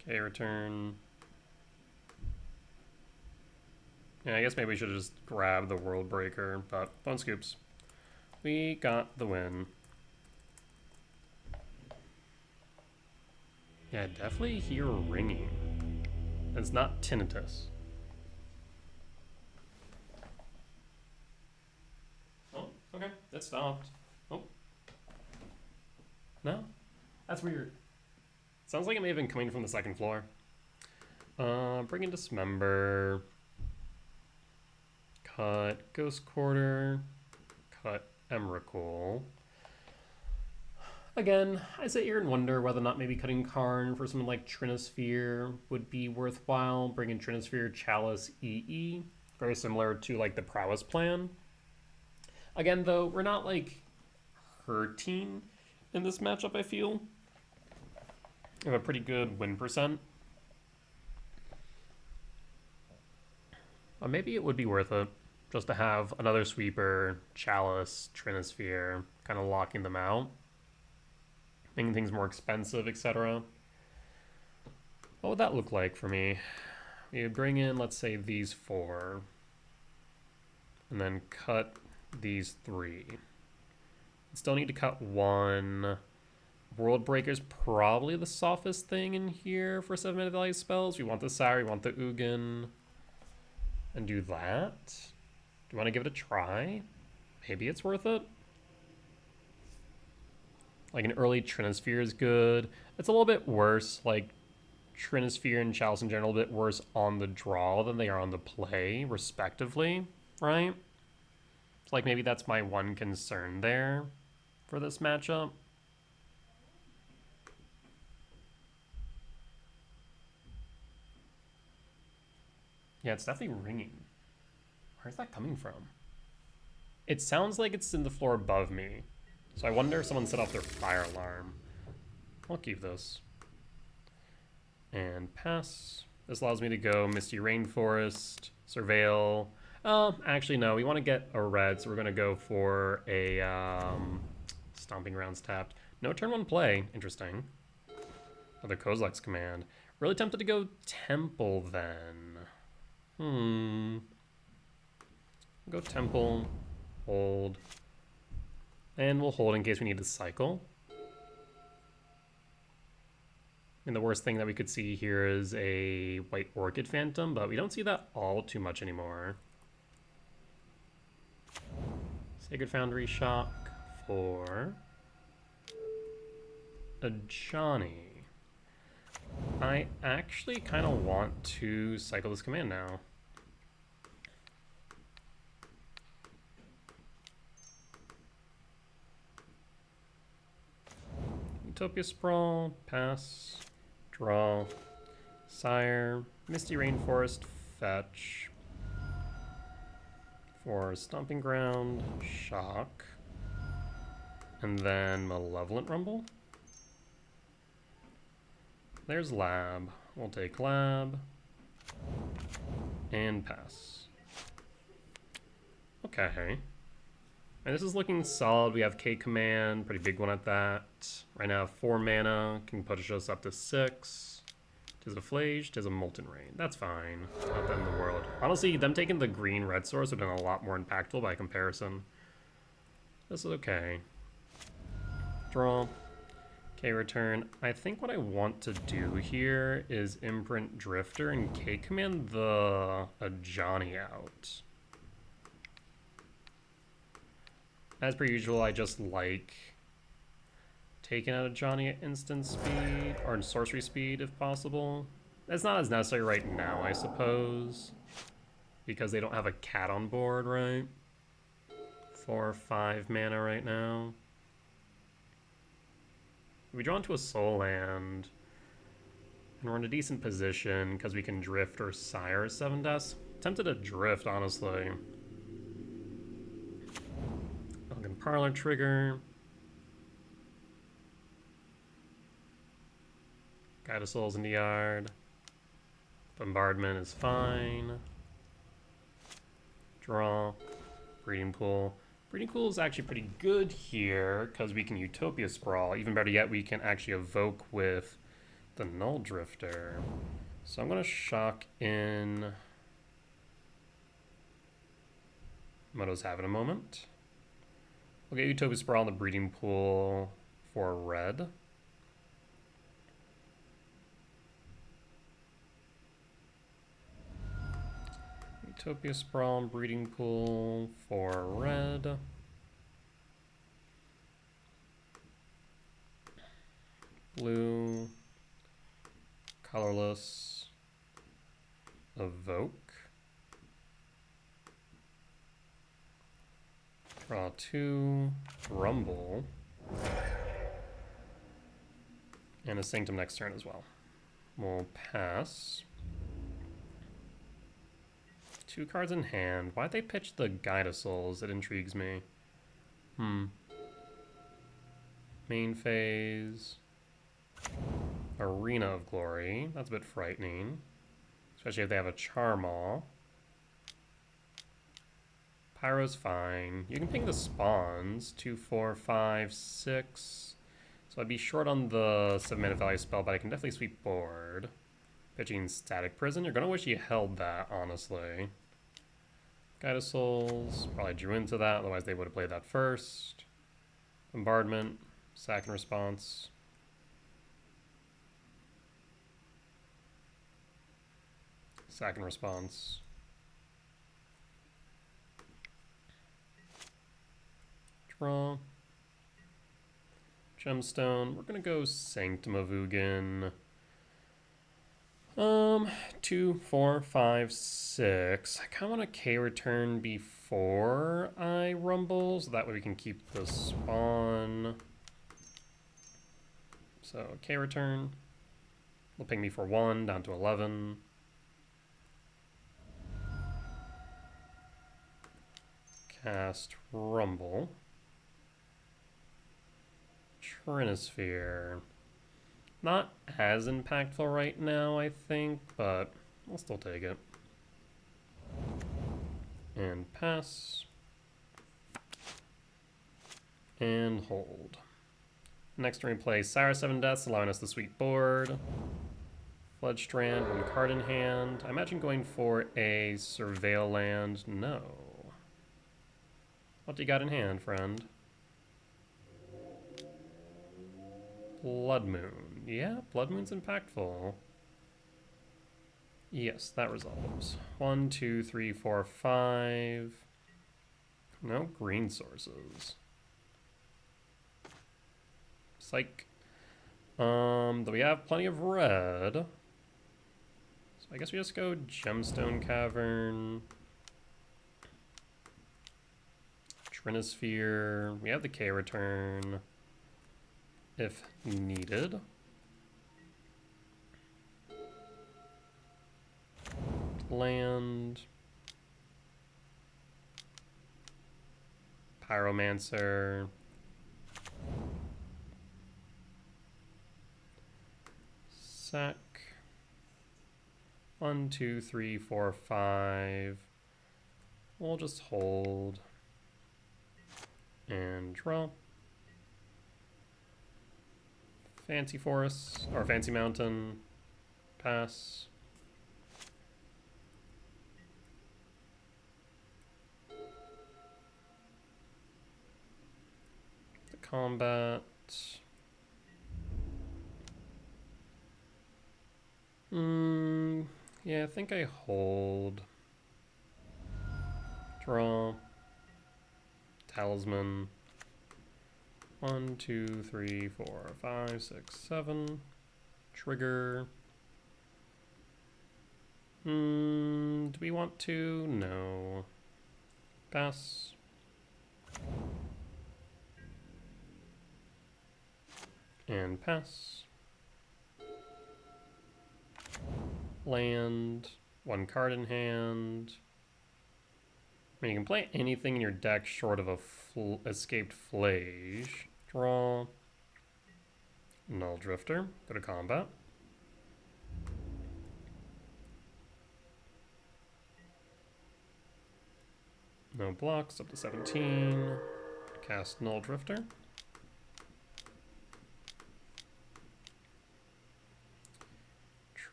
Okay, return. Yeah, I guess maybe we should just grab the World Breaker, but phone scoops. We got the win. Yeah, I definitely hear ringing. It's not tinnitus. Oh, okay, it stopped. Oh. No? That's weird. Sounds like it may have been coming from the second floor. Bring in Dismember. Cut Ghost Quarter. Cut Emrakul. Again, I sit here and wonder whether or not maybe cutting Karn for something like Trinisphere would be worthwhile. Bring in Trinisphere, Chalice, EE. Very similar to like the Prowess plan. Again, though, we're not like hurting in this matchup, I feel. We have a pretty good win percent. But maybe it would be worth it just to have another sweeper, Chalice, Trinisphere, kind of locking them out. Making things more expensive, etc. What would that look like for me? We would bring in, let's say, these 4. And then cut these 3. Still need to cut 1. World Breaker's probably the softest thing in here for 7-mana value spells. We want the Sire, we want the Ugin. And do that? Do you want to give it a try? Maybe it's worth it. Like an early Trinisphere is good. It's a little bit worse, like Trinisphere and Chalice in general, a bit worse on the draw than they are on the play, respectively, right? It's like maybe that's my one concern there for this matchup. Yeah, it's definitely ringing. Where's that coming from? It sounds like it's in the floor above me. So I wonder if someone set off their fire alarm. I'll keep this. And pass. This allows me to go Misty Rainforest, Surveil. Actually no, we want to get a red, so we're going to go for a Stomping Grounds tapped. No turn 1 play. Interesting. Another Kozilek's Command. Really tempted to go Temple then. Go Temple, hold. And we'll hold in case we need to cycle. And the worst thing that we could see here is a White Orchid Phantom, but we don't see that all too much anymore. Sacred Foundry Shock for a Johnny. I actually kind of want to cycle this command now. Utopia Sprawl, pass, draw, Sire, Misty Rainforest, fetch, for Stomping Ground, shock, and then Malevolent Rumble. There's Lab. We'll take Lab, and pass. Okay. And this is looking solid. We have K command, pretty big one at that. Right now, 4 mana can push us up to 6. Tis a Flage, tis a Molten Rain. That's fine. Not the end of the world. Honestly, them taking the green red source would have been a lot more impactful by comparison. This is okay. Draw. K return. I think what I want to do here is imprint Drifter and K command the Ajani out. As per usual, I just like taking out Ajani at instant speed, or in sorcery speed if possible. That's not as necessary right now, I suppose, because they don't have a cat on board, right? 4 or 5 mana right now. We draw into a soul land, and we're in a decent position because we can drift or Sire 7 deaths. Tempted to drift, honestly. Elgin Parlor trigger. Guide of Souls in the yard. Bombardment is fine. Draw. Breeding Pool. Breeding Pool is actually pretty good here because we can Utopia Sprawl. Even better yet, we can actually evoke with the Null Drifter. So I'm going to shock in Moto's Having a Moment. We'll get Utopia Sprawl in the breeding pool for red. Utopia Sprawl and breeding pool for red. Blue. Colorless. Evoke. Draw 2. Rumble. And a Sanctum next turn as well. We'll pass. 2 cards in hand. Why'd they pitch the Guide of Souls? It intrigues me. Main phase. Arena of Glory. That's a bit frightening. Especially if they have a Charmaw. Pyro's fine. You can ping the spawns. 2, 4, 5, 6. So I'd be short on the 7-mana value spell, but I can definitely sweep board. Pitching Static Prison. You're going to wish you held that, honestly. Guide of Souls. Probably drew into that, otherwise they would have played that first. Bombardment. Sack and Response. Sack and Response. Draw. Gemstone. We're going to go Sanctum of Ugin. 2, 4, 5, 6. I kind of want a K return before I rumble, so that way we can keep the spawn. So K return. Will ping me for 1, down to 11. Cast Rumble. Trinisphere. Not as impactful right now, I think, but I'll still take it. And pass. And hold. Next turn we play Sire 7 Deaths, allowing us to sweep board. Flood Strand, 1 card in hand. I imagine going for a Surveil land. No. What do you got in hand, friend? Blood Moon. Yeah, Blood Moon's impactful. Yes, that resolves. 1, 2, 3, 4, 5. No green sources. Psych. Though we have plenty of red. So I guess we just go Gemstone Cavern. Trinisphere. We have the K return. If needed. Land. Pyromancer. Sack. 1, 2, 3, 4, 5. We'll just hold. And draw. Fancy Forest, or Fancy Mountain, pass. The combat. Yeah, I think I hold. Draw. Talisman. 1, 2, 3, 4, 5, 6, 7. Trigger. Do we want to? No. Pass. And pass. Land. 1 card in hand. I mean, you can play anything in your deck short of a escaped Flage. Draw. Null Drifter. Go to combat. No blocks, up to 17. Cast Null Drifter.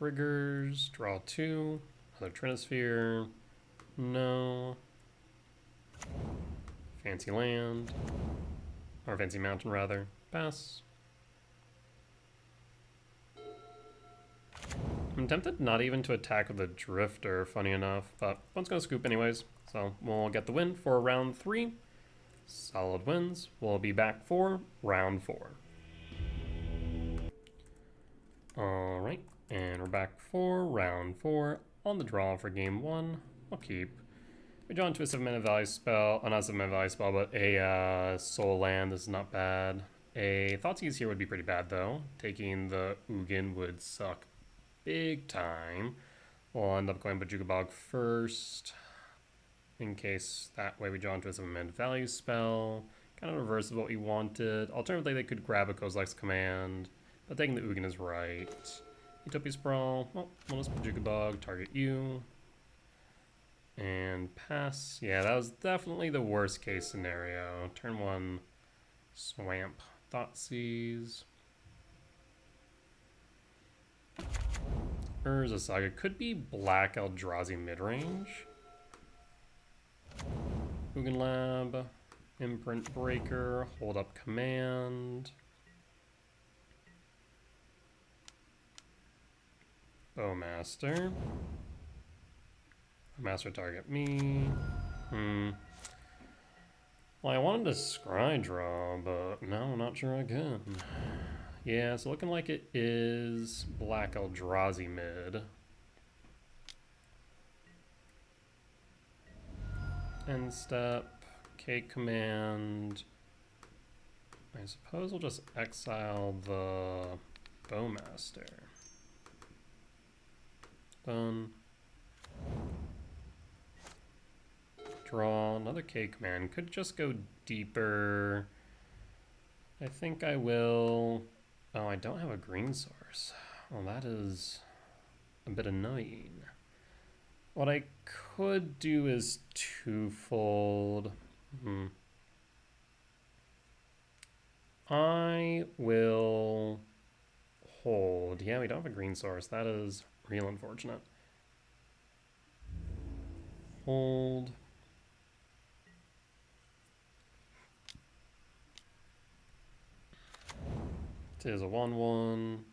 triggers, draw 2, another Trinisphere, no. Fancy land, or fancy mountain rather, pass. I'm tempted not even to attack with a Drifter, funny enough, but one's gonna scoop anyways, so we'll get the win for round 3. Solid wins. We'll be back for round 4. Alright, and we're back for round 4. On the draw for game 1, I'll keep. We draw into a 7-mana value spell, not a 7-mana value spell, but a soul land. This is not bad. A Thoughtseize here would be pretty bad though. Taking the Ugin would suck big time. We'll end up going Bojuka Bog first, in case that way we draw into a 7-mana value spell. Kind of reverse of what we wanted. Alternatively, they could grab a Kozilek's Command, but taking the Ugin is right. Utopia Sprawl, well, we'll just Bojuka Bog, target you. And pass. Yeah, that was definitely the worst case scenario. Turn 1, Swamp, Thoughtseize. Urza Saga could be black Eldrazi Midrange. Ugin Lab, Imprint Breaker, hold up command. Bowmaster. Master target me. Well, I wanted to scry draw, but no, I'm not sure I can. Yeah, it's looking like it is black Eldrazi mid. End step, K command. I suppose we'll just exile the Bowmaster. Done. Draw another K command. Could just go deeper. I think I will. Oh, I don't have a green source. Well, that is a bit annoying. What I could do is twofold. I will hold. Yeah, we don't have a green source. That is real unfortunate. Hold. It is a 1/1.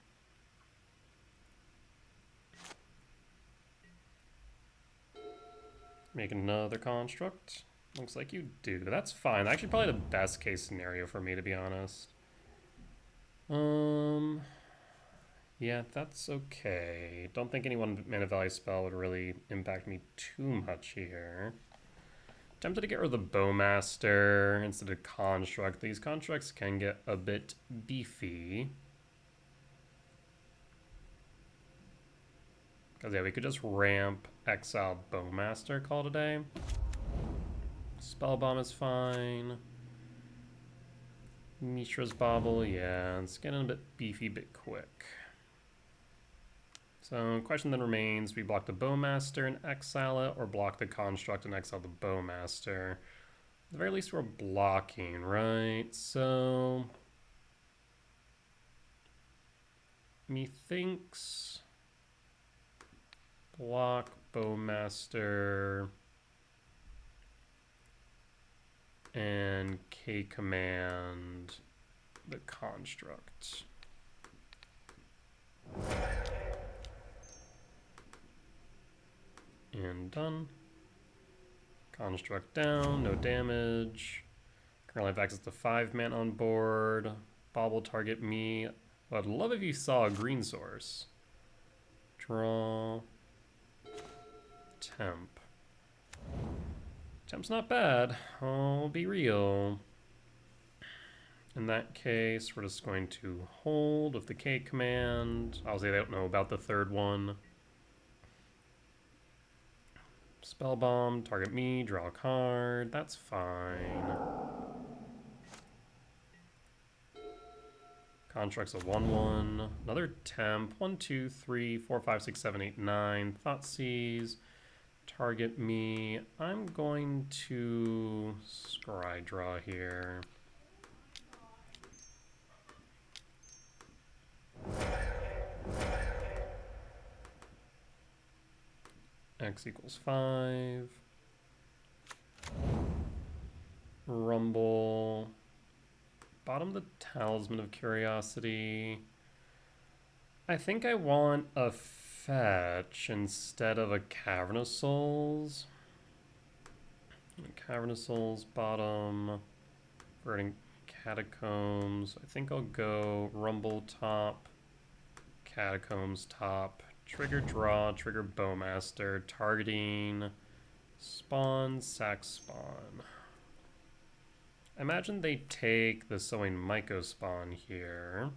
Make another construct. Looks like you do. That's fine. Actually, probably the best case scenario for me, to be honest. Yeah, that's okay. Don't think any 1-mana value spell would really impact me too much here. Tempted to get rid of the Bowmaster instead of Construct. These constructs can get a bit beefy. Because yeah, we could just ramp, exile Bowmaster, call it a day. Spell Bomb is fine. Mishra's Bauble, yeah, it's getting a bit beefy, bit quick. So question then remains, we block the Bowmaster and exile it, or block the Construct and exile the Bowmaster. At the very least we're blocking, right? So methinks block Bowmaster and K command the Construct. And done. Construct down, no damage. Currently have access to 5 mana on board. Bauble target me. Well, I'd love if you saw a green source. Draw. Temp. Temp's not bad. I'll be real. In that case, we're just going to hold with the K command. Obviously, I don't know about the third one. Spell Bomb, target me, draw a card. That's fine. Construct's a 1/1. Another temp. 1, 2, 3, 4, 5, 6, 7, 8, 9. Thoughtseize. Target me. I'm going to scry draw here. X equals 5. Rumble. Bottom the Talisman of Curiosity. I think I want a fetch instead of a Cavernous Souls. Cavernous Souls bottom. Verdant Catacombs. I think I'll go Rumble top. Catacombs top. Trigger draw. Trigger Bowmaster. Targeting. Spawn. Sack spawn. I imagine they take the Sowing Myco spawn here.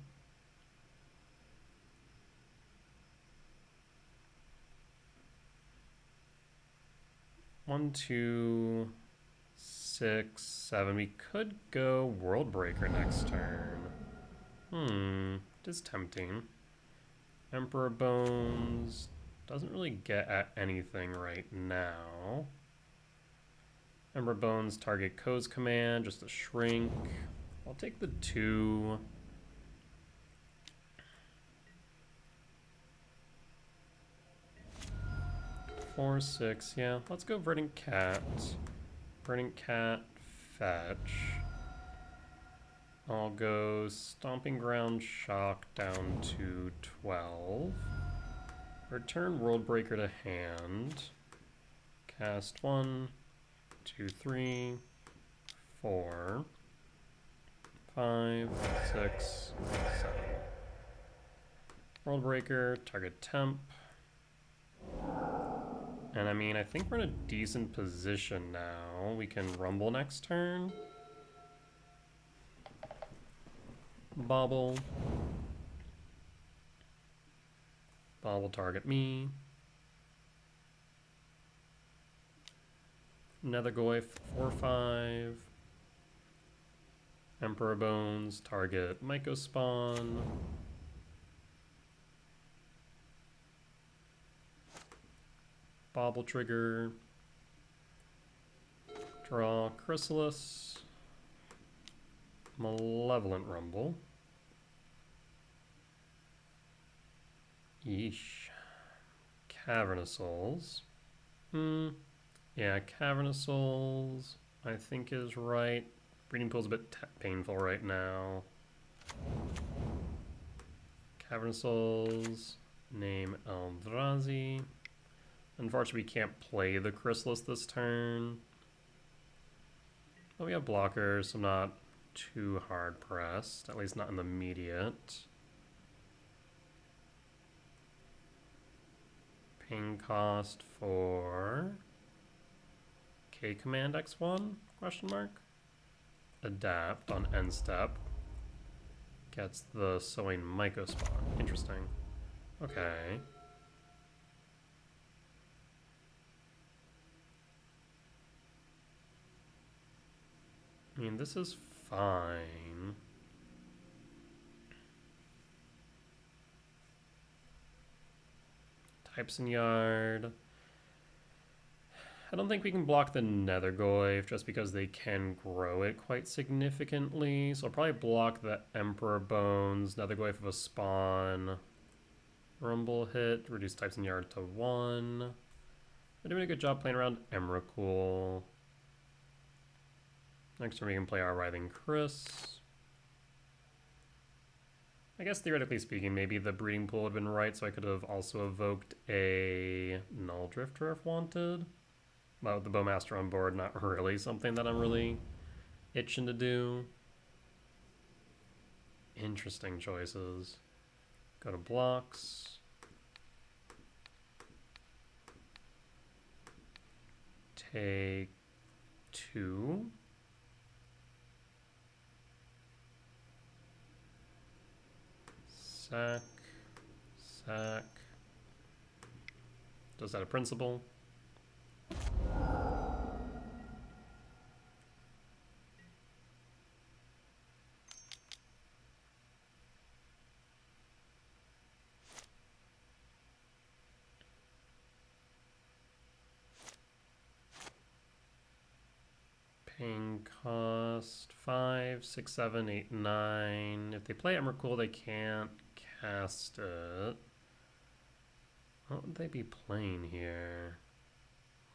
One, 2, 6, 7. We could go World Breaker next turn. It is tempting. Emperor Bones doesn't really get at anything right now. Emperor Bones target Ko's command, just a shrink. I'll take the 2. Four, 6, yeah. Let's go Verdant Cat. Verdant Cat, fetch. I'll go Stomping Ground Shock down to 12. Return World Breaker to hand. Cast 1, 2, 3, 4, 5, 6, 7. World Breaker, target temp. And I mean, I think we're in a decent position now. We can Rumble next turn. Bobble. Bobble target me. Nethergoyf 4/5. Emperor Bones target Myco spawn. Bobble trigger. Draw Chrysalis. Malevolent Rumble. Yeesh. Cavernous Souls. Yeah, Cavernous Souls, I think is right. Breeding Pool's a bit painful right now. Cavernous Souls. Name Eldrazi. Unfortunately, we can't play the Chrysalis this turn. But we have blockers, so I'm not too hard pressed, at least not in the immediate. Ping cost for K command X1 question mark. Adapt on end step. Gets the Sowing Myco spawn. Interesting. Okay. I mean, this is fine. Types in Yard. I don't think we can block the Nethergoyf just because they can grow it quite significantly. So I'll probably block the Emperor Bones, Nethergoyf of a spawn. Rumble hit, reduce Types in Yard to 1. We're doing a good job playing around Emrakul. Next turn we can play our Writhing Chris. I guess theoretically speaking, maybe the Breeding Pool would have been right, so I could have also evoked a Null Drifter if wanted. But with the Bowmaster on board, not really something that I'm really itching to do. Interesting choices. Go to blocks. Take 2. Sack, sack. Does that a principle? Paying cost 5, 6, 7, 8, 9. If they play Emrakul, they can't cast it. What would they be playing here?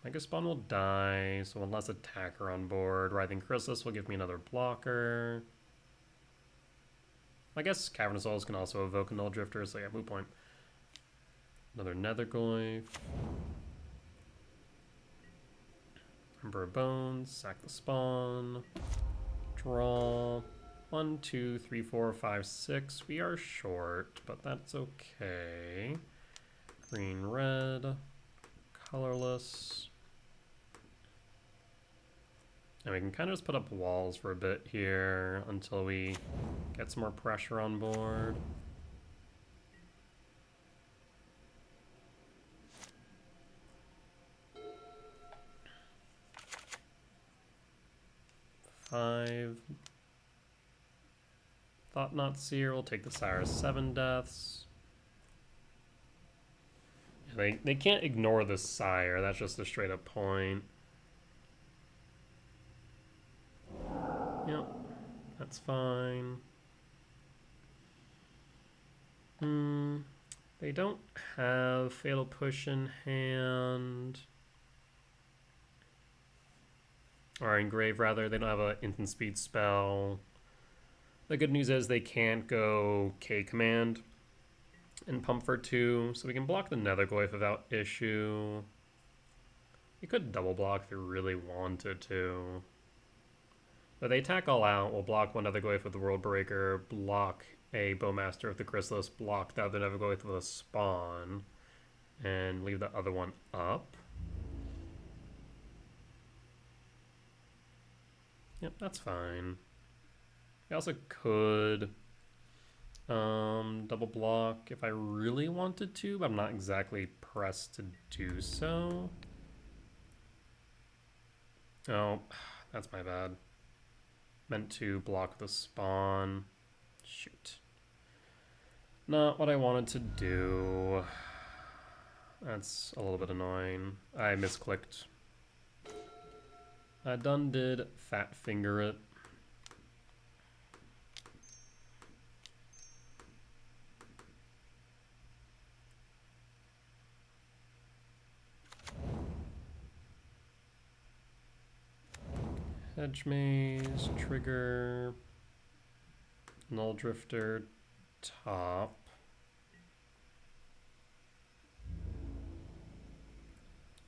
Mega Spawn will die, so one less attacker on board. Writhing Chrysalis will give me another blocker. I guess Cavernous Souls can also evoke a Null Drifter, so yeah, moot point. Another Nethergoyf. Emperor Bones, sack the spawn. Draw. 1, 2, 3, 4, 5, 6. We are short, but that's okay. Green, red. Colorless. And we can kind of just put up walls for a bit here until we get some more pressure on board. Five. Thought Not Seer will take the Sire's 7 deaths. They can't ignore the Sire, that's just a straight up point. Yep, that's fine. They don't have Fatal Push in hand. Or Engrave, rather. They don't have an instant speed spell. The good news is they can't go K command and pump for 2, so we can block the Nethergoyf without issue. We could double block if we really wanted to. But they attack all out. We'll block one Nethergoyf with the World Breaker, block a Bowmaster with the Chrysalis, block the other Nethergoyf with a Spawn, and leave the other one up. Yep, that's fine. I also could double block if I really wanted to, but I'm not exactly pressed to do so. Oh, that's my bad. Meant to block the spawn. Shoot. Not what I wanted to do. That's a little bit annoying. I misclicked. I done did fat finger it. Hedge Maze, trigger, Null Drifter, top.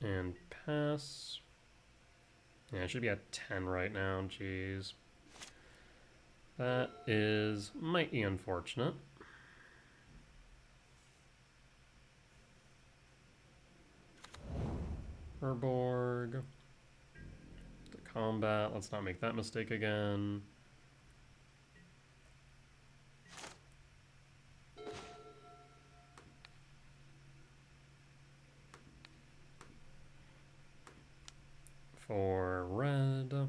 And pass. Yeah, it should be at 10 right now, jeez. That is mighty unfortunate. Urborg. Combat, let's not make that mistake again. For red.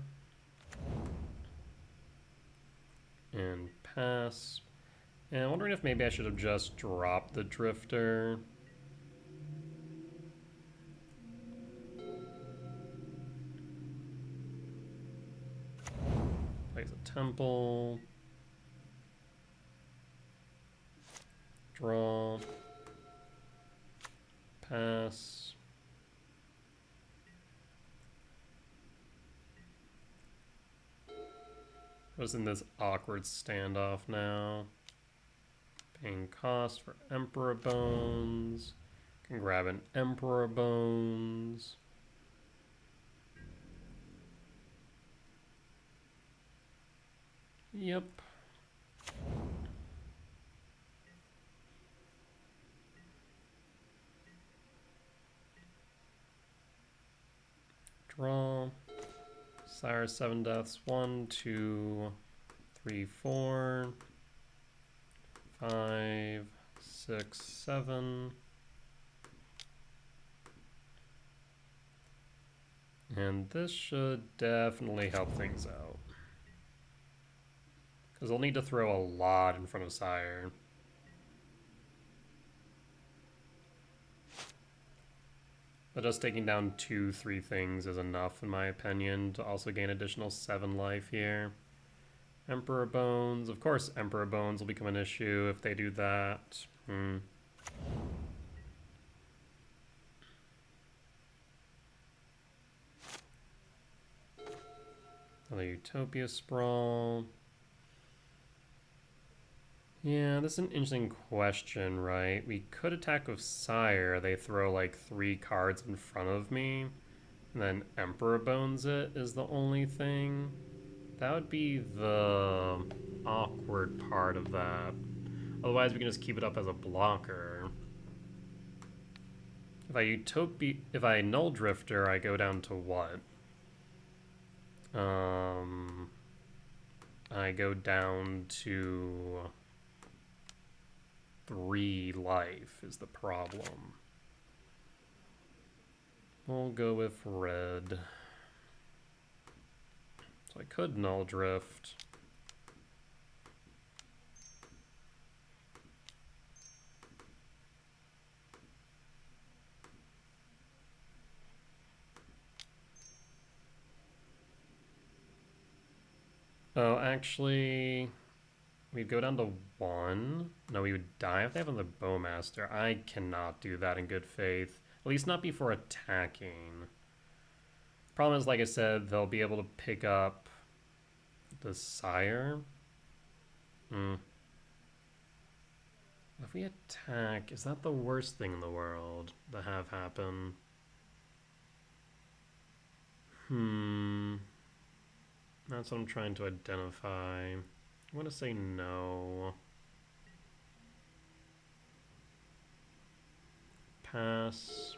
And pass. And I'm wondering if maybe I should have just dropped the Drifter. Plays a temple. Draw. Pass. I was in this awkward standoff now. Paying cost for Emperor Bones. Can grab an Emperor Bones. Yep. Draw. Sire 7 deaths. 1, 2, 3, 4, 5, 6, 7. And this should definitely help things out. Because they'll need to throw a lot in front of Sire. But just taking down 2, 3 things is enough, in my opinion, to also gain additional 7 life here. Emperor Bones. Of course, Emperor Bones will become an issue if they do that. Another Utopia Sprawl. Yeah, this is an interesting question, right? We could attack with Sire. They throw like 3 cards in front of me. And then Emperor Bones it is the only thing. That would be the awkward part of that. Otherwise, we can just keep it up as a blocker. If I Null Drifter, I go down to what? I go down to 3 life is the problem. We'll go with red. So I could Null Drift. Oh, actually, we'd go down to 1. No, we would die if they have another Bowmaster. I cannot do that in good faith. At least not before attacking. Problem is, like I said, they'll be able to pick up the Sire. If we attack, is that the worst thing in the world to have happen? That's what I'm trying to identify. I'm going to say no. Pass.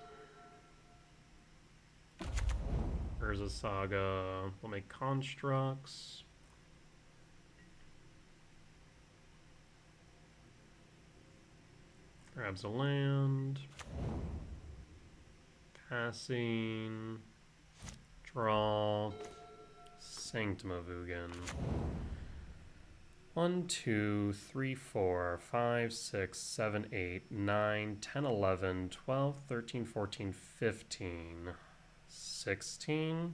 Urza Saga. We'll make constructs. Grabs a land. Passing. Draw. Sanctum of Ugin. 1, 2, 3, 4, 5, 6, 7, 8, 9, 10, 11, 12, 13, 14, 15, 16.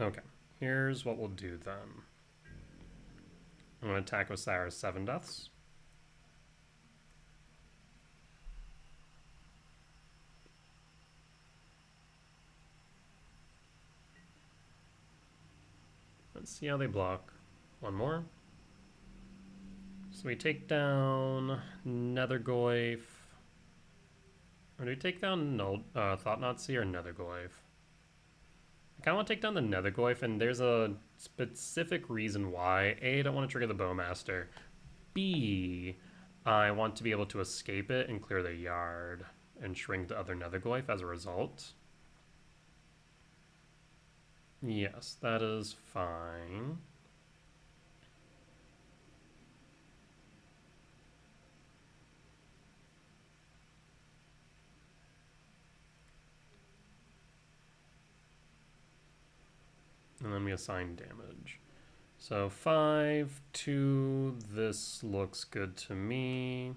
Okay, here's what we'll do then. I'm going to attack with Sire's 7 deaths. Let's see how they block. 1 more. So we take down Nethergoyf. Or do we take down Thought-Knot-Seer or Nethergoyf? I kind of want to take down the Nethergoyf, and there's a specific reason why. A, I don't want to trigger the Bowmaster. B, I want to be able to escape it and clear the yard and shrink the other Nethergoyf as a result. Yes, that is fine. And then we assign damage. So 5, 2, this looks good to me.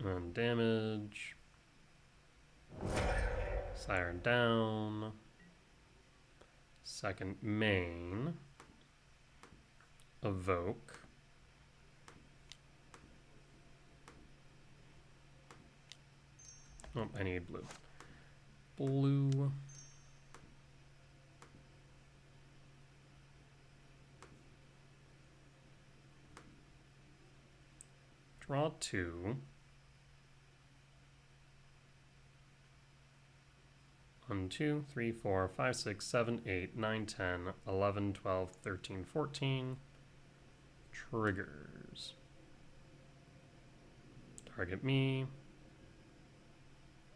And damage. Sire down. Second main. Evoke. Oh, I need blue. Blue. Draw 2. 1, 2, 3, 4, 5, 6, 7, 8, 9, 10, 11, 12, 13, 14. Triggers. Target me.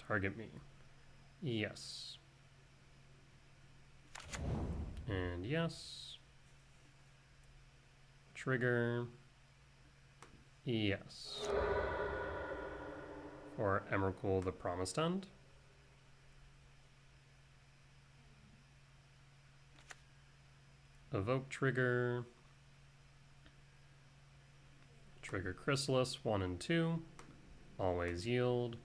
Target me. Yes. And yes. Trigger. Yes. For Emrakul the Promised End. Evoke trigger. Trigger Chrysalis 1 and 2. Always yield.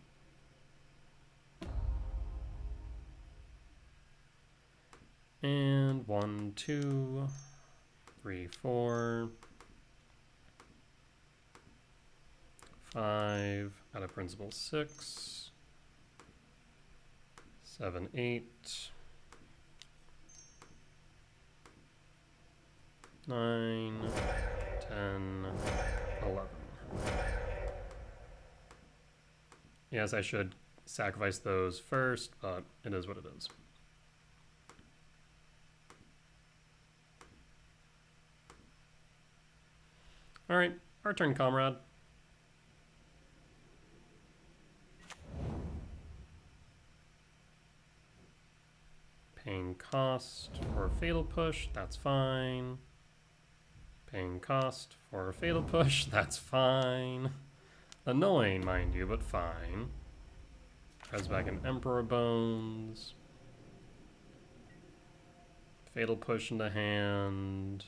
And 1, 2, 3, 4, 5, out of principle 6, 7, 8, 9, 10, 11. Yes, I should sacrifice those first, but it is what it is. All right, our turn, comrade. Paying cost for a fatal push, that's fine. Paying cost for a fatal push, that's fine. Annoying, mind you, but fine. Tries back an Emperor Bones. Fatal push into hand.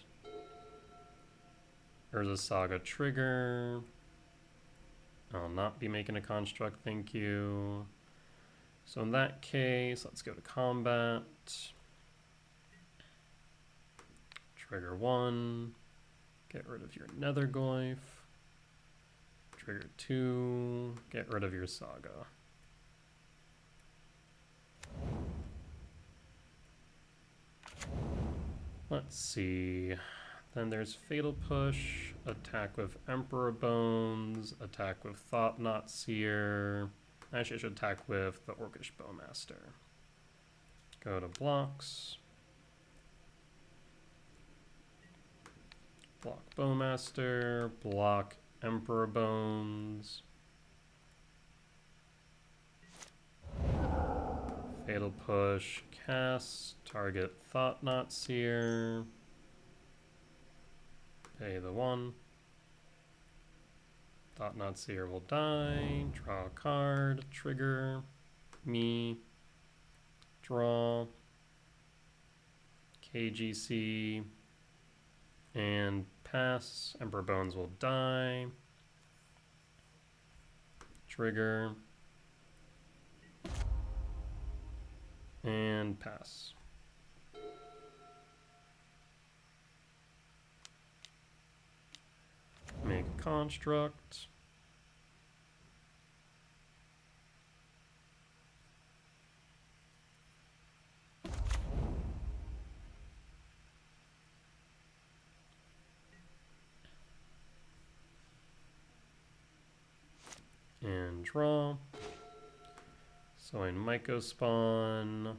Urza Saga trigger. I'll not be making a construct, thank you. So in that case, let's go to combat. Trigger 1. Get rid of your Netherglyph. Trigger 2. Get rid of your Saga. Let's see. Then there's Fatal Push, attack with Emperor Bones, attack with Thought-Knot Seer. Actually, I should attack with the Orcish Bowmaster. Go to blocks. Block Bowmaster, block Emperor Bones. Fatal Push, cast, target Thought-Knot Seer. Pay the 1. Thought-Knot Seer will die. Draw a card. Trigger. Me. Draw. KGC. And pass. Emperor Bones will die. Trigger. And pass. Make a construct. And draw. So in Mycospawn,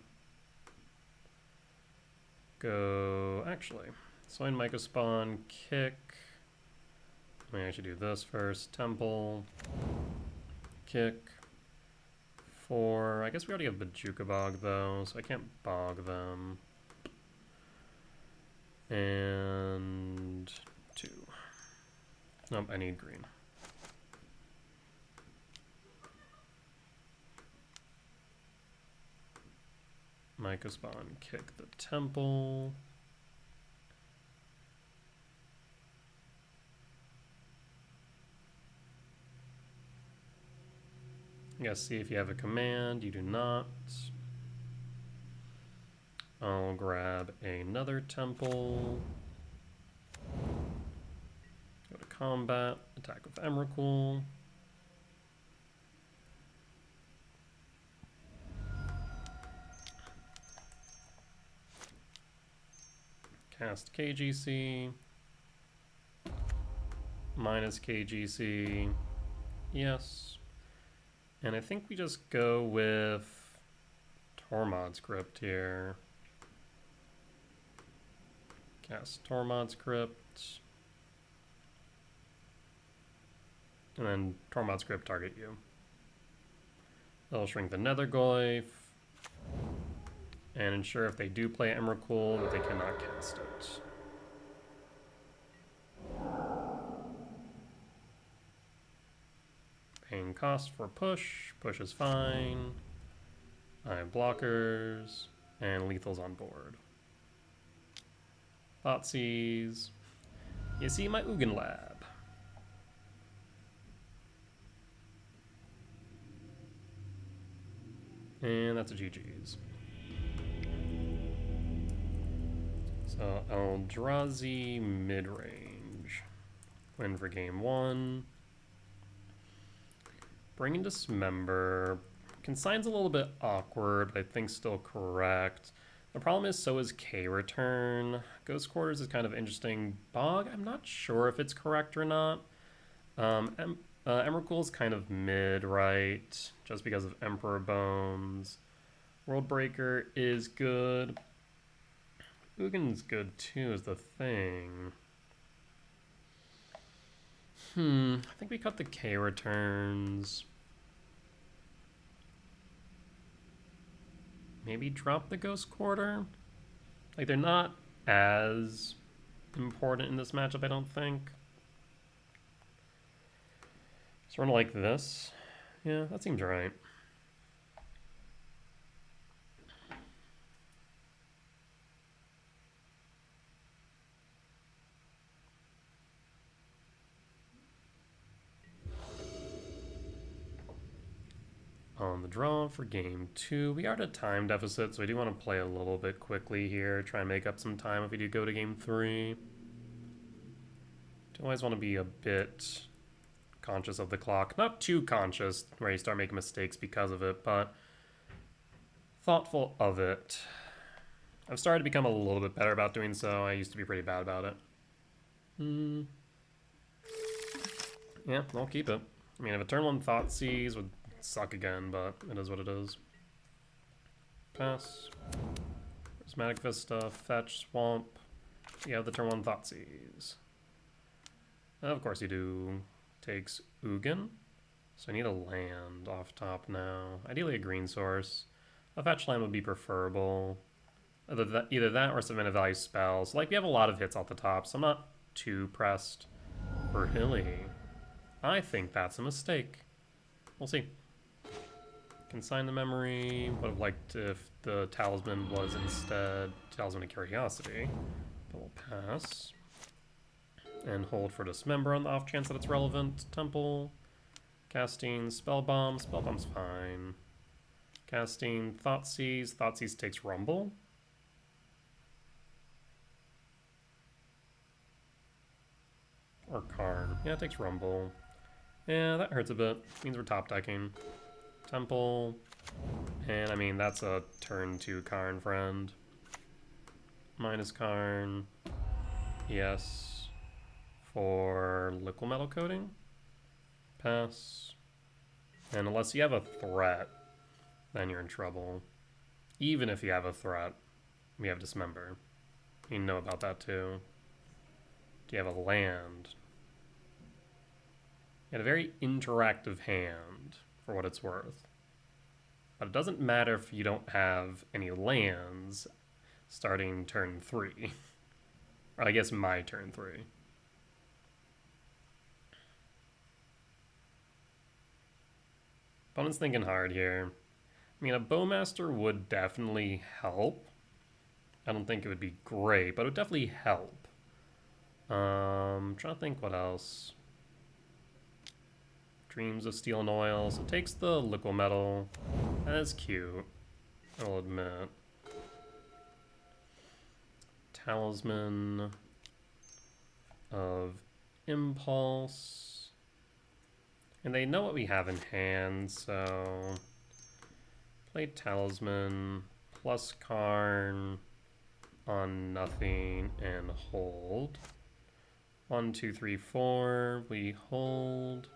go, actually, so in Mycospawn, kick. Let me actually do this first. Temple, kick, 4. I guess we already have Bajuka Bog though, so I can't bog them. And 2. Nope, I need green. Mycospawn, kick the temple. I guess see if you have a command. You do not. I'll grab another temple. Go to combat. Attack with Emrakul. Cast KGC. Minus KGC. Yes. And I think we just go with Tormod's Crypt here. Cast Tormod's Crypt. And then Tormod's Crypt target you. They'll shrink the Netherglyph. And ensure if they do play Emrakul that they cannot cast it. Paying cost for push. Push is fine. I have blockers. And lethal's on board. Thoughtseize. You see my Ugin Lab. And that's a GG's. So Eldrazi Midrange. Win for game 1. Bring and Dismember. Consign's a little bit awkward, but I think still correct. The problem is, so is K-Return. Ghost Quarters is kind of interesting. Bog, I'm not sure if it's correct or not. Emrakul is kind of mid, right? Just because of Emperor Bones. Worldbreaker is good. Ugin's good too, is the thing. I think we cut the K-Returns. Maybe drop the Ghost Quarter? Like, they're not as important in this matchup, I don't think. Sort of like this. Yeah, that seems right. On the draw for game 2. We are at a time deficit, so I do want to play a little bit quickly here. Try and make up some time if we do go to game 3. Do always want to be a bit conscious of the clock. Not too conscious where you start making mistakes because of it, but thoughtful of it. I've started to become a little bit better about doing so. I used to be pretty bad about it. Yeah, I'll keep it. I mean, if a turn 1 Thoughtseize would suck again, but it is what it is. Pass. Prismatic Vista, Fetch, Swamp. You have the turn 1 Thoughtseize. Of course you do. Takes Ugin. So I need a land off top now. Ideally a green source. A fetch land would be preferable. Either that or some value spells. Like, we have a lot of hits off the top, so I'm not too pressed. For Hilly. I think that's a mistake. We'll see. Consign the memory. Would have liked if the talisman was instead Talisman of Curiosity. But we'll pass. And hold for Dismember on the off chance that it's relevant. Temple. Casting Spellbomb. Spellbomb's fine. Casting Thoughtseize. Thoughtseize takes Rumble. Or Karn. Yeah, it takes Rumble. Yeah, that hurts a bit. Means we're top decking. Temple. And I mean, that's a turn 2 Karn friend. Minus Karn. Yes. For Liquid Metal Coating. Pass. And unless you have a threat, then you're in trouble. Even if you have a threat, we have Dismember. You know about that too. Do you have a land? You had a very interactive hand, for what it's worth. But it doesn't matter if you don't have any lands starting turn 3. Or I guess my turn 3. Opponent's thinking hard here. I mean, a Bowmaster would definitely help. I don't think it would be great, but it would definitely help. Trying to think what else. Dreams of Steel and Oil. So it takes the Liquid Metal. That is cute, I'll admit. Talisman of Impulse. And they know what we have in hand, so play Talisman plus Karn on nothing and hold. 1, 2, 3, 4. We hold.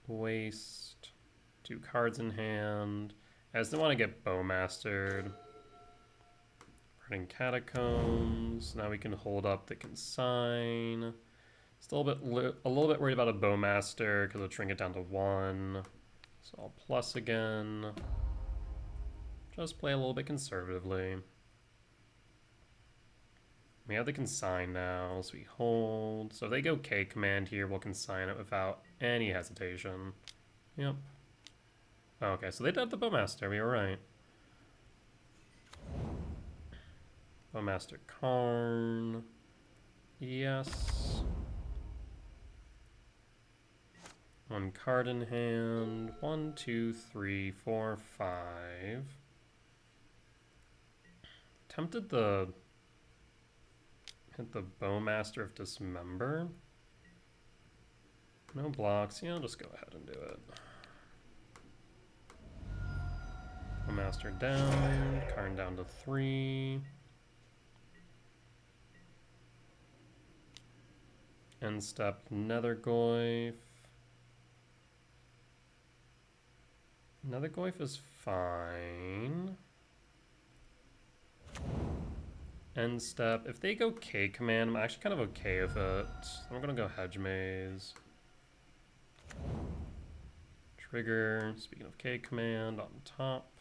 Waste. 2 cards in hand. I just don't want to get Bowmastered. Burning Catacombs. Now we can hold up the Consign. Still a little bit worried about a Bowmaster because it'll shrink it down to 1. So I'll plus again. Just play a little bit conservatively. We have the Consign now, so we hold. So if they go K command here, we'll consign it without any hesitation. Yep. Okay, so they did the Bowmaster, we were right. Bowmaster Karn. Yes. 1 card in hand. 1, 2, 3, 4, 5. Tempted the hit the Bowmaster of Dismember. No blocks. Yeah, I'll just go ahead and do it. Master down, Karn down to 3. End step Nethergoyf. Nethergoyf is fine. End step. If they go K command, I'm actually kind of okay with it. I'm gonna go Hedge Maze. Trigger. Speaking of K command on top.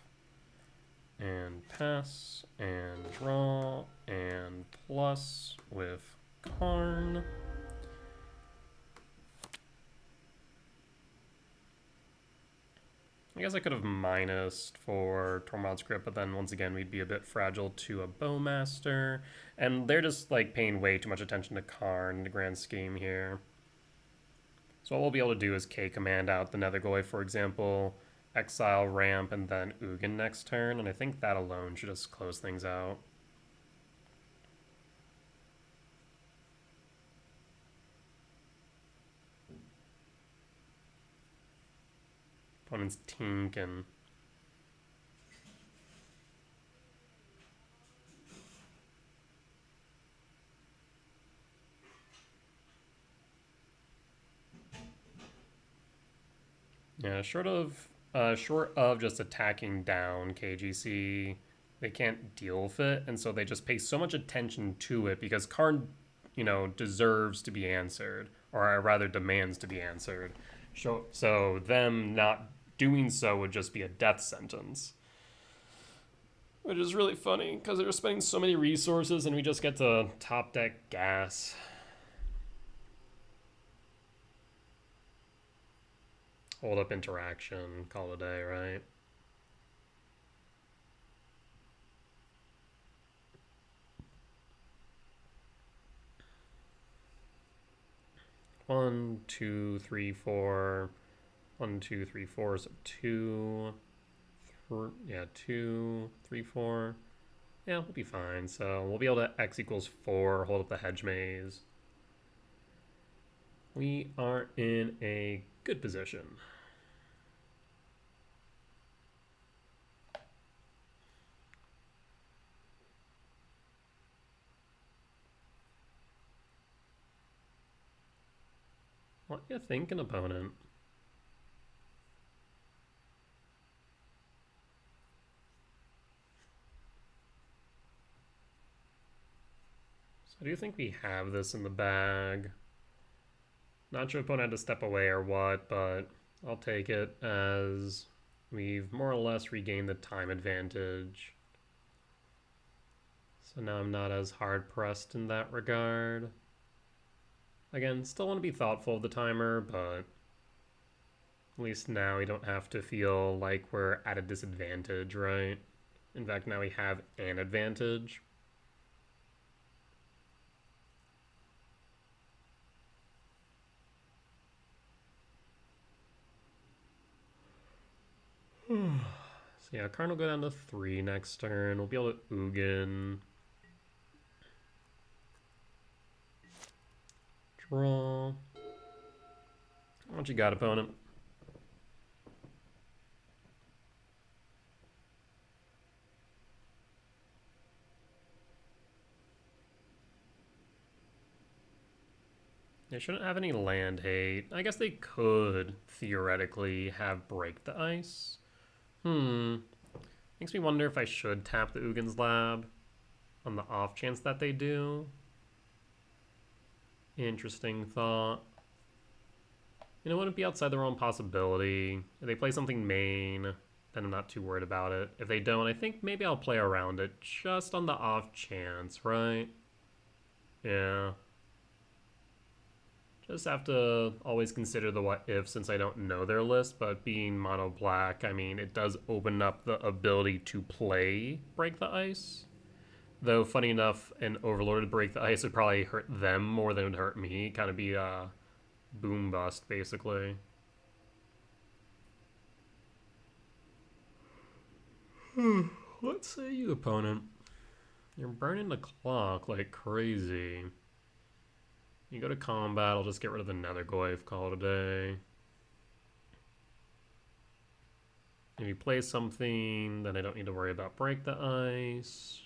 And pass. And draw. And plus with Karn. I guess I could have minused for Tormod's Grip, but then once again we'd be a bit fragile to a Bowmaster. And they're just like paying way too much attention to Karn in the grand scheme here. So what we'll be able to do is K command out the Nethergoyf, for example, exile Ramp, and then Ugin next turn, and I think that alone should just close things out. Opponent's Tinkin. Yeah, short of just attacking down KGC, they can't deal with it, and so they just pay so much attention to it because Karn, deserves to be answered, or rather demands to be answered. So them not doing so would just be a death sentence. Which is really funny, because they're spending so many resources and we just get to top deck gas. Hold up interaction, call it a day, right? One, two, three, four. 1, 2, 3, 4, so 2. Yeah, 2, 3, 4. Yeah, we'll be fine. So we'll be able to X equals 4, hold up the Hedge Maze. We are in a good position. What do you think, an opponent? So do you think we have this in the bag? Not sure if opponent had to step away or what, but I'll take it as we've more or less regained the time advantage. So now I'm not as hard pressed in that regard. Again, still want to be thoughtful of the timer, but at least now we don't have to feel like we're at a disadvantage, right? In fact, now we have an advantage. So yeah, Karn will go down to 3 next turn. We'll be able to Ugin. Draw. What you got, opponent? They shouldn't have any land hate. I guess they could theoretically have Break the Ice. Makes me wonder if I should tap the Ugin's Lab on the off chance that they do. Interesting thought. It wouldn't be outside the realm possibility. If they play something main, then I'm not too worried about it. If they don't, I think maybe I'll play around it just on the off chance, right? Yeah. Just have to always consider the what if since I don't know their list, but being mono black, I mean, it does open up the ability to play Break the Ice. Though, funny enough, an Overlord to Break the Ice would probably hurt them more than it would hurt me. Kind of be a boom bust, basically. What say you, opponent? You're burning the clock like crazy. You go to combat, I'll just get rid of the Nethergoyf, call it a day. If you play something, then I don't need to worry about break the ice.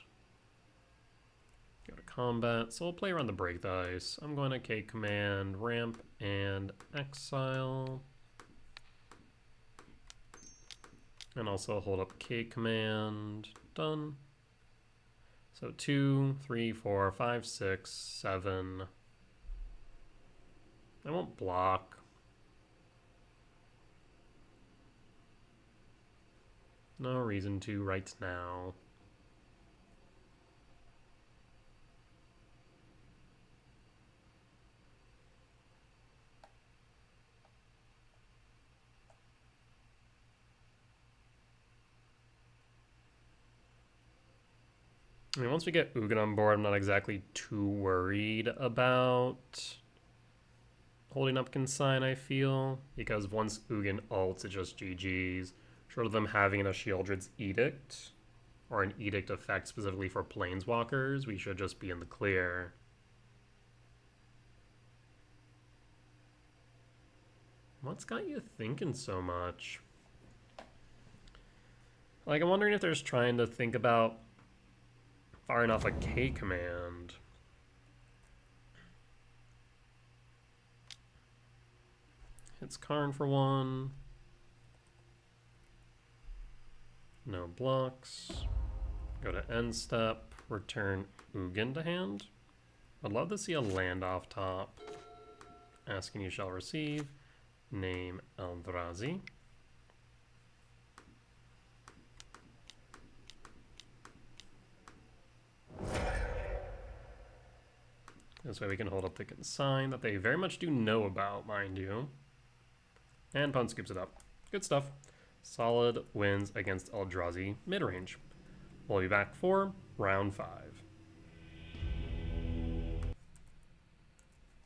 Go to combat, so we'll play around the break the ice. I'm going to K command, ramp, and exile. And also hold up K command, done. So 2, 3, 4, 5, 6, 7. I won't block. No reason to right now. I mean, once we get Ugin on board, I'm not exactly too worried about holding up Consign, I feel. Because once Ugin ults, it's just GG's. Short of them having a Sheoldred's Edict, or an Edict effect specifically for Planeswalkers, we should just be in the clear. What's got you thinking so much? Like, I'm wondering if there's trying to think about firing off a K command. Hits Karn for 1. No blocks. Go to end step. Return Ugin to hand. I'd love to see a land off top. Asking you shall receive. Name Eldrazi. This way we can hold up the consign that they very much do know about, mind you. And Pun scoops it up. Good stuff. Solid wins against Eldrazi Midrange. We'll be back for round 5.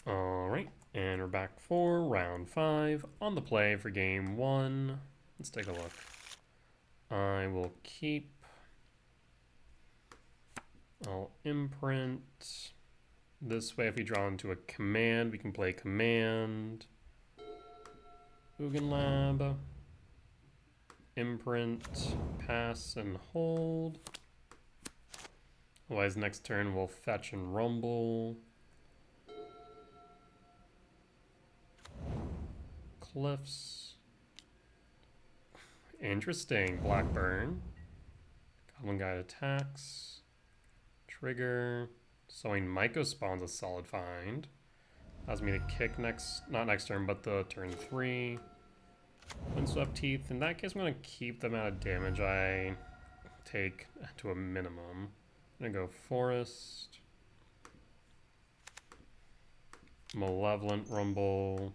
Alright, and we're back for round 5 on the play for game 1. Let's take a look. I will keep. I'll imprint. This way, if we draw into a command, we can play command. Ugin Lab. Imprint. Pass and hold. Otherwise, next turn we'll fetch and rumble. Cliffs. Interesting. Blackburn. Goblin Guide attacks. Trigger. Sowing Mycospawn's a solid find. Allows me to kick not next turn, but the turn 3. Windswept Teeth. In that case, I'm going to keep the amount of damage I take to a minimum. I'm going to go Forest. Malevolent Rumble.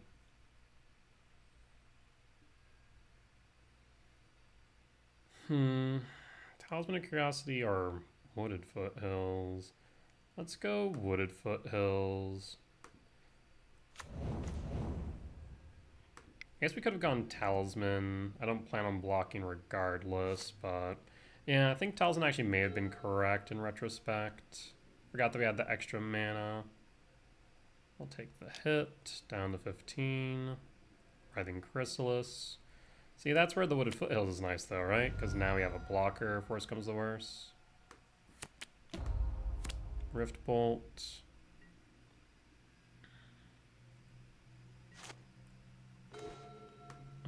Talisman of Curiosity or Wooded Foothills. Let's go Wooded Foothills. I guess we could have gone Talisman. I don't plan on blocking regardless, but yeah, I think Talisman actually may have been correct in retrospect. Forgot that we had the extra mana. I'll take the hit, down to 15. Writhing Chrysalis. See, that's where the Wooded Foothills is nice though, right? Because now we have a blocker if worse comes to worse. Rift Bolt.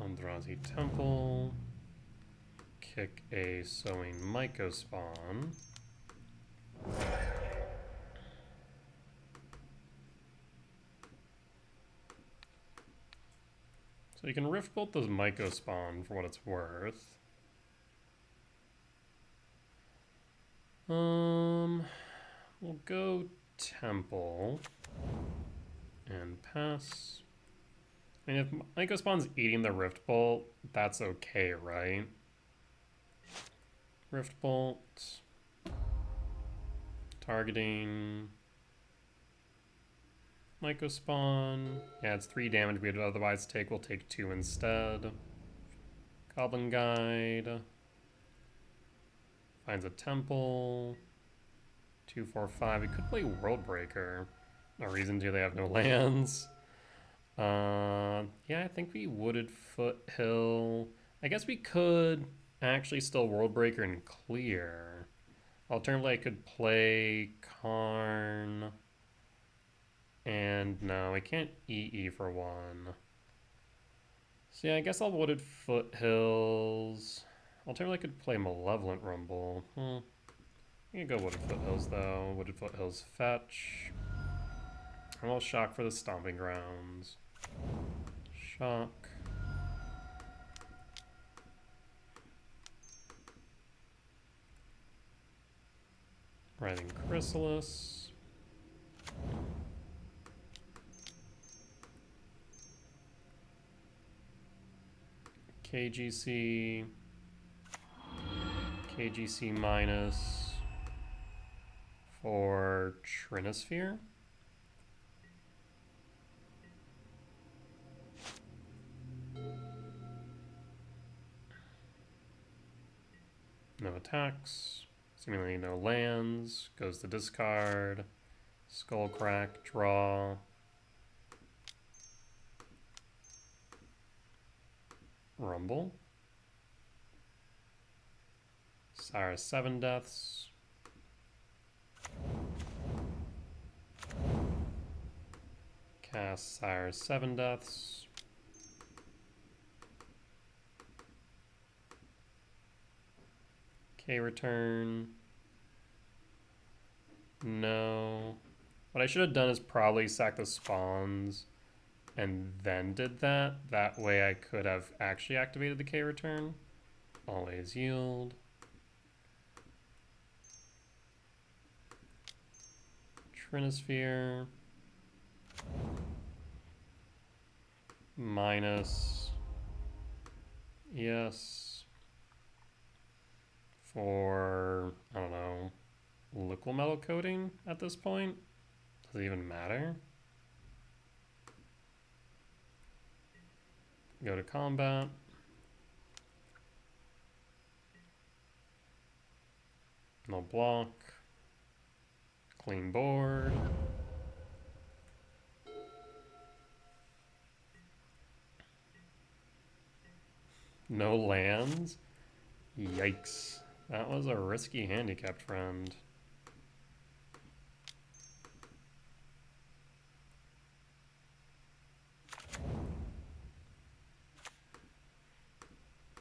Eldrazi Temple. Kick a Sowing Mycospawn. So you can Rift Bolt those Mycospawn for what it's worth. We'll go Temple and pass. I mean, if Mycospawn's eating the Rift Bolt, that's okay, right? Rift Bolt. Targeting Mycospawn. Yeah, it's 3 damage we would otherwise take. We'll take 2 instead. Goblin Guide. Finds a temple. 2, 4, 5. We could play World Breaker. No reason to. They have no lands. Yeah, I think we Wooded Foothill. I guess we could actually still World Breaker and clear. Alternatively, I could play Karn. And no, I can't EE for one. So yeah, I guess I'll Wooded Foothills. Alternatively, I could play Malevolent Rumble. I can go Wooded Foothills though. Wooded Foothills fetch. And I'll shock for the Stomping Grounds. Shock. Writhing Chrysalis. KGC. KGC minus for Trinisphere. No attacks. Seemingly no lands. Goes to discard. Skullcrack, draw. Rumble. Sire 7 deaths. Cast Sire 7 deaths. K return. No. What I should have done is probably sack the spawns and then did that. That way I could have actually activated the K return. Always yield. Trinisphere. Minus. Yes. For, I don't know, liquid metal coating at this point? Does it even matter? Go to combat. No block. Clean board. No lands? Yikes. That was a risky handicapped friend.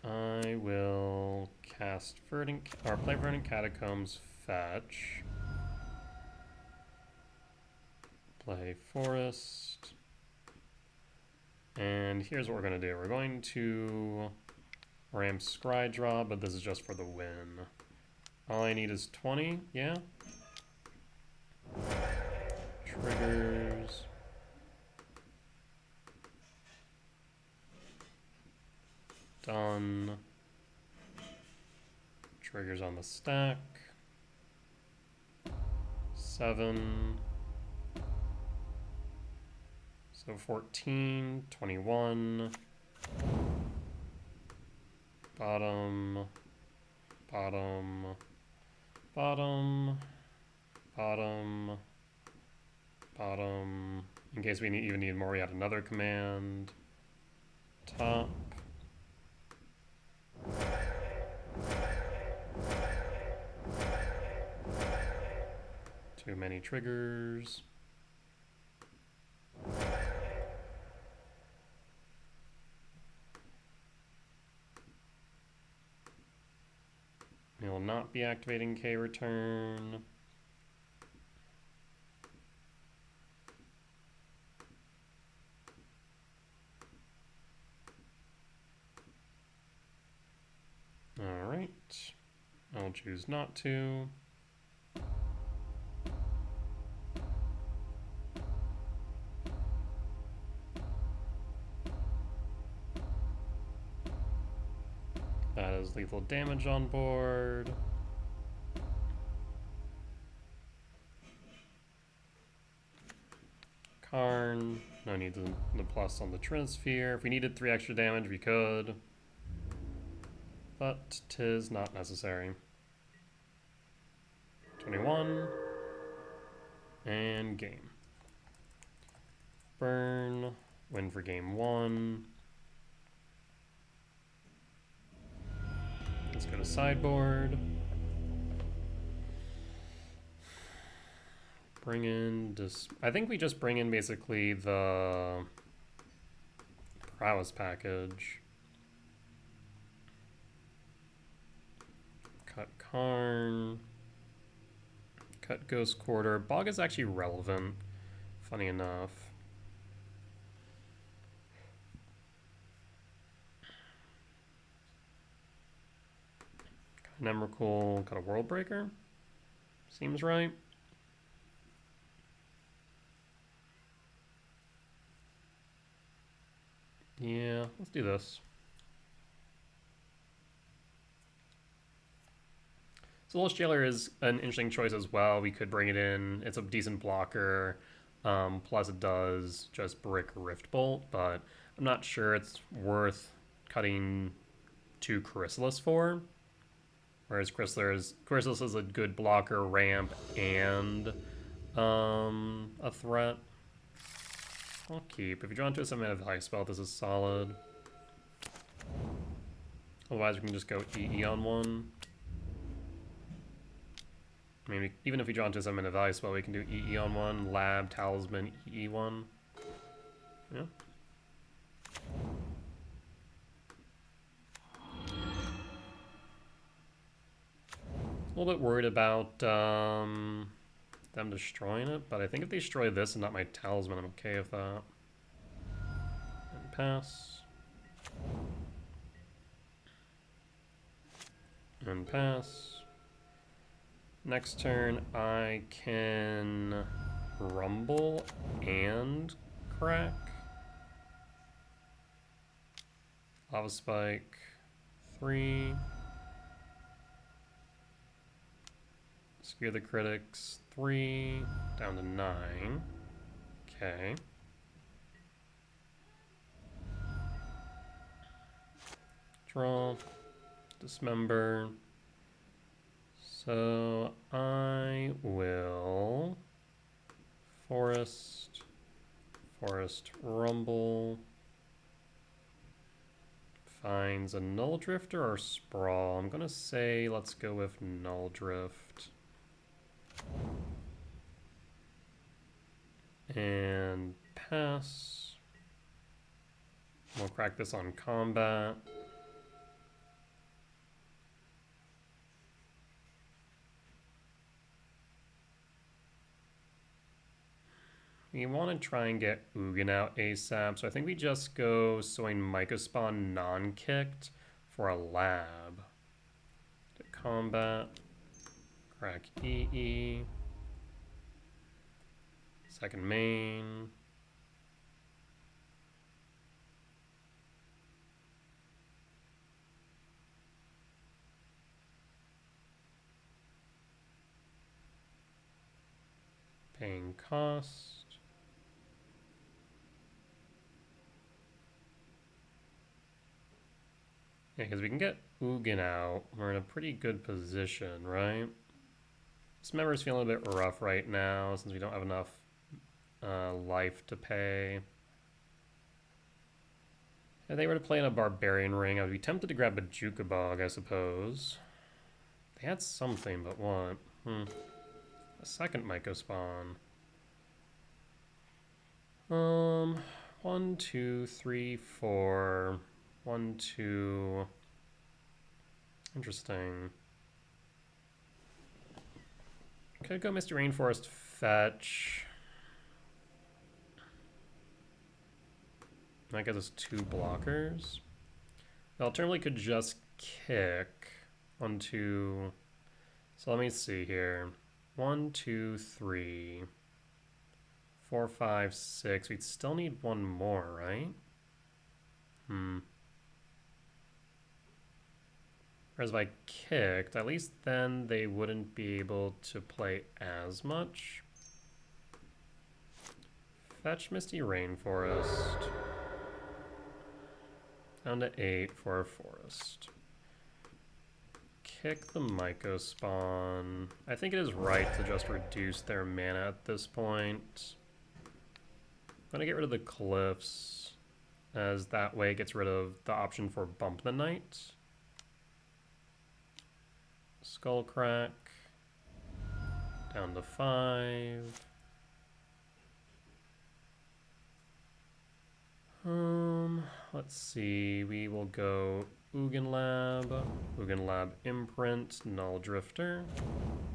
I will cast Verdant, or play Verdant Catacombs, fetch. Play Forest. And here's what we're going to do. We're going to ramp Scry Draw, but this is just for the win. All I need is 20, yeah? Triggers. Done. Triggers on the stack. 7. So 14, 21. Bottom. Bottom. Bottom. Bottom. Bottom. In case we even need more, we add another command. Top. Too many triggers. We will not be activating K return. All right. I'll choose not to. That is lethal damage on board. Karn. No need the plus on the Trinisphere. If we needed 3 extra damage, we could. But 'tis not necessary. 21. And game. Burn. Win for game 1. Let's go to sideboard. Bring in I think we just bring in basically the prowess package. Cut Karn. Cut Ghost Quarter. Bog is actually relevant, funny enough. Cut an Emrakul, cut a World Breaker. Seems right. Yeah, let's do this. So Lost Jailer is an interesting choice as well. We could bring it in. It's a decent blocker. Plus it does just brick Rift Bolt, but I'm not sure it's worth cutting 2 Chrysalis for. Whereas Chrysalis is a good blocker, ramp, and a threat. I'll keep. If you draw into a 7-mana value spell, this is solid. Otherwise, we can just go EE on one. I mean, even if we draw into a 7-mana value spell, we can do EE on one, Lab, Talisman, EE one. Yeah. A little bit worried about them destroying it, but I think if they destroy this and not my Talisman, I'm okay with that. And pass. And pass. Next turn, I can rumble and crack. Lava Spike, 3. Skewer the Critics, 3. Down to 9. Okay. Draw. Dismember. So I will Forest Rumble, finds a Null Drifter or Sprawl. I'm gonna say let's go with Null Drift. And pass. We'll crack this on combat. We want to try and get Ugin out ASAP, so I think we just go Soin Mycospawn non-kicked for a lab. To combat, crack EE, second main. Paying cost. Yeah, because we can get Ugin out. We're in a pretty good position, right? This member's feeling a bit rough right now since we don't have enough life to pay. If they were to play in a Barbarian Ring, I would be tempted to grab a Jukabog, I suppose. They had something, but what? A second Mycospawn. 1, 2, 3, 4... 1, 2. Interesting. Could go Misty Rainforest, fetch. That gives us 2 blockers. The alternatively could just kick. 1, 2. So let me see here. 1, 2, 3. 4, 5, 6. We'd still need 1 more, right? Whereas if I kicked, at least then they wouldn't be able to play as much. Fetch Misty Rainforest. Down to 8 for a forest. Kick the Mycospawn. I think it is right to just reduce their mana at this point. I'm going to get rid of the Cliffs, as that way it gets rid of the option for Bump the Night. Skullcrack. Down to 5. Let's see. We will go Ugin Lab Imprint, Null Drifter.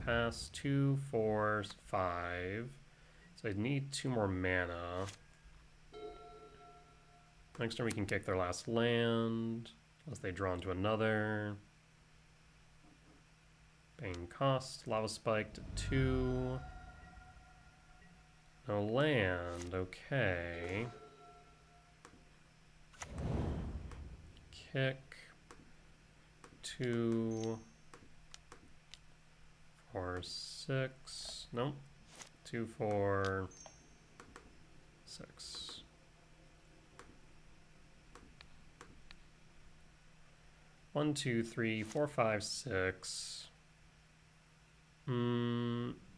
Pass 2, 4, 5. So I need 2 more mana. Next turn we can kick their last land, unless they draw into another. Bane cost, Lava Spike to 2. No land, okay. Kick. 2, 4, 6. Nope. 2, 4, 6. 1, 2, 3, 4, 5, 6.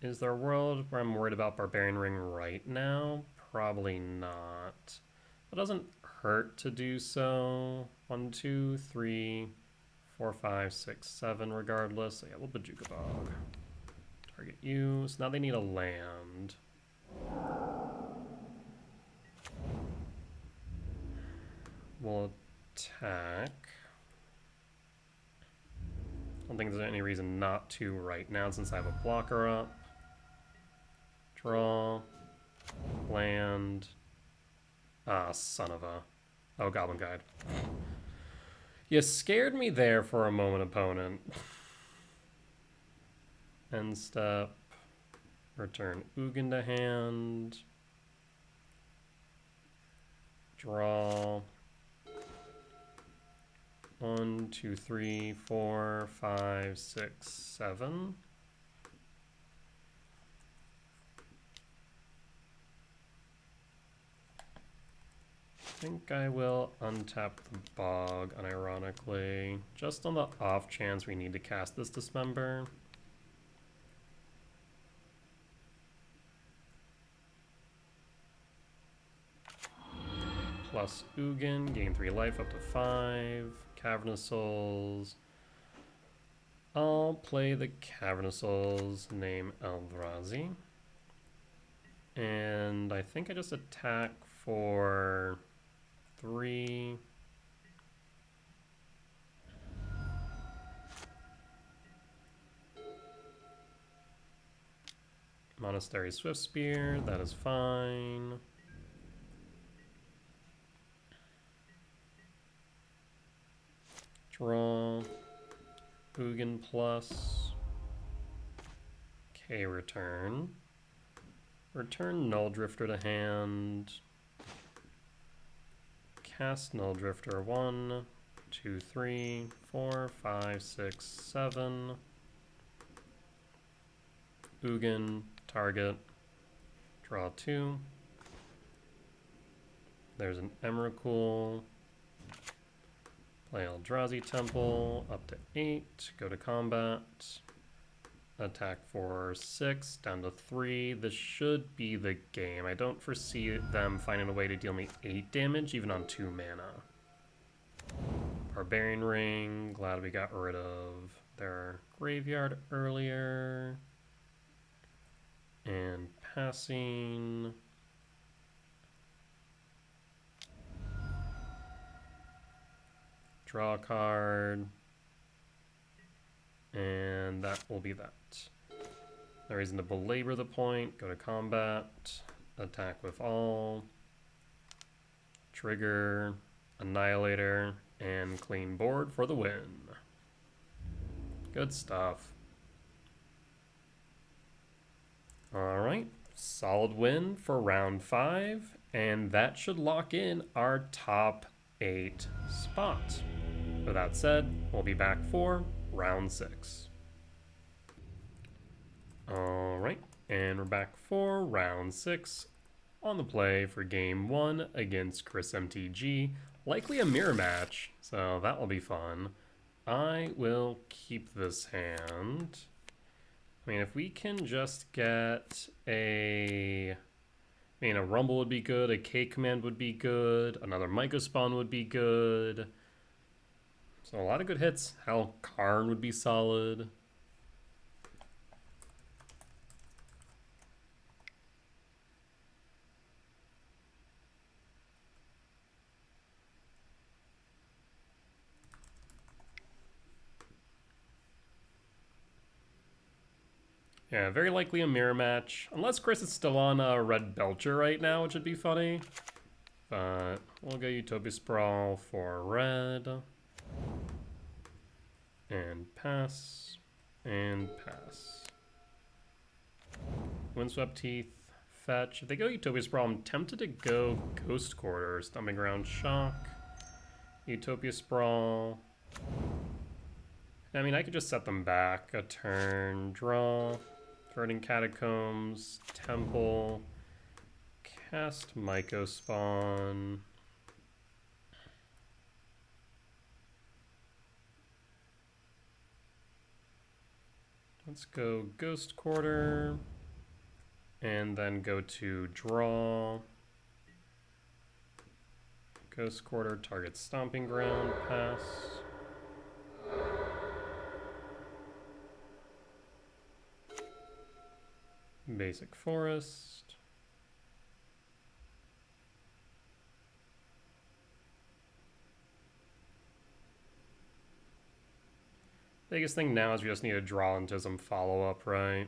Is there a world where I'm worried about Barbarian Ring right now? Probably not. It doesn't hurt to do so. 1, 2, 3, 4, 5, 6, 7 regardless. So yeah, we'll Bojuka Bog. Target you. So now they need a land. We'll attack. I don't think there's any reason not to right now since I have a blocker up. Draw. Land. Ah, son of a... Oh, Goblin Guide. You scared me there for a moment, opponent. End step. Return Ugin to hand. Draw. 1, 2, 3, 4, 5, 6, 7. I think I will untap the Bog, unironically, just on the off chance we need to cast this Dismember. Plus Ugin, gain 3 life up to 5. Cavernous Souls. I'll play the Cavernous Souls, name Eldrazi. And I think I just attack for 3. Monastery Swiftspear, that is fine. Draw. Ugin plus. Okay, return. Return Null Drifter to hand. Cast Null Drifter 1, 2, 3, 4, 5, 6, 7. Ugin, target. Draw 2. There's an Emrakul. Play Eldrazi Temple, up to 8, go to combat, attack for 6, down to 3. This should be the game. I don't foresee them finding a way to deal me 8 damage, even on 2 mana. Barbarian Ring, glad we got rid of their graveyard earlier. And passing... Draw a card, and that will be that. No reason to belabor the point, go to combat, attack with all, trigger, annihilator, and clean board for the win. Good stuff. Alright, solid win for round 5, and that should lock in our top 8 spot. With that said, we'll be back for round 6. Alright, and we're back for round 6 on the play for game 1 against Chris MTG. Likely a mirror match, so that will be fun. I will keep this hand. I mean, if we can just get a Rumble would be good, a K command would be good, another Myco Spawn would be good. So a lot of good hits. Hell, Karn would be solid. Yeah, very likely a mirror match. Unless Chris is still on a Red Belcher right now, which would be funny. But we'll go Utopia Sprawl for red. And pass. And pass. Windswept Teeth. Fetch. If they go Utopia Sprawl, I'm tempted to go Ghost Quarter. Stomping Ground Shock. Utopia Sprawl. I mean, I could just set them back a turn. Draw. Verdant Catacombs. Temple. Cast Myco Spawn. Let's go Ghost Quarter. And then go to draw. Ghost Quarter, target Stomping Ground, pass. Basic Forest. Biggest thing now is we just need to draw into some follow-up, right?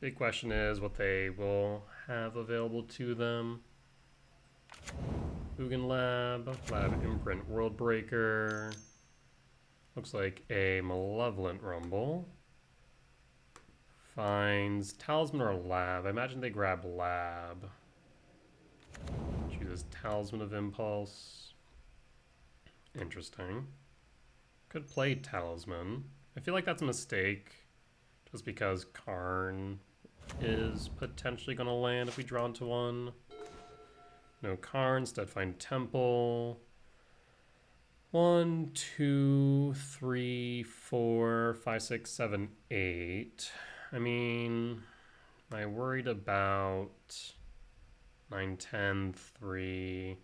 Big question is what they will have available to them. Ugin Lab Imprint Worldbreaker. Looks like a Malevolent Rumble. Finds Talisman or Lab. I imagine they grab Lab. Chooses Talisman of Impulse. Interesting. Could play Talisman. I feel like that's a mistake. Just because Karn is potentially going to land if we draw into one. No Karn, instead find Temple. 1, 2, 3, 4, 5, 6, 7, 8. I mean, am I worried about 9, 10, 3?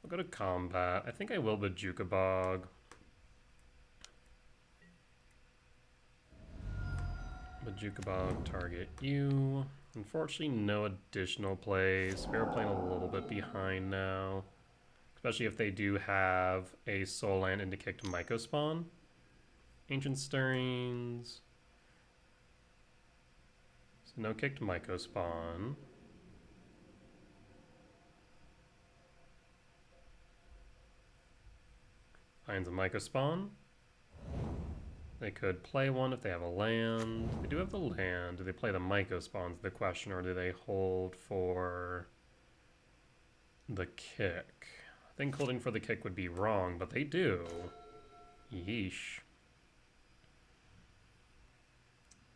I'll go to combat. I think I will Bajuka Bog. Bajuka Bog, target you. Unfortunately, no additional plays. We're playing a little bit behind now. Especially if they do have a soul land into kicked Myco Spawn. Ancient Stirrings. So no kicked Myco Spawn. Finds a Myco Spawn. They could play one if they have a land. They do have the land. Do they play the Myco Spawns, the question, or do they hold for the kick? I think holding for the kick would be wrong, but they do. Yeesh.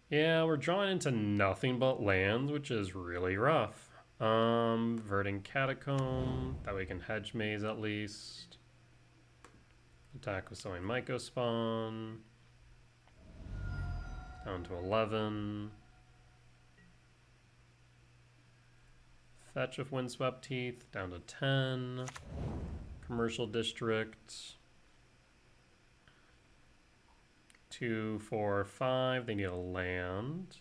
Yeah, we're drawing into nothing but lands, which is really rough. Verdant Catacomb. That way we can hedge maze at least. Attack with Sowing Myco Spawn. Down to 11. Fetch of Windswept Teeth, down to 10. Commercial District. 2, 4, 5. They need a land.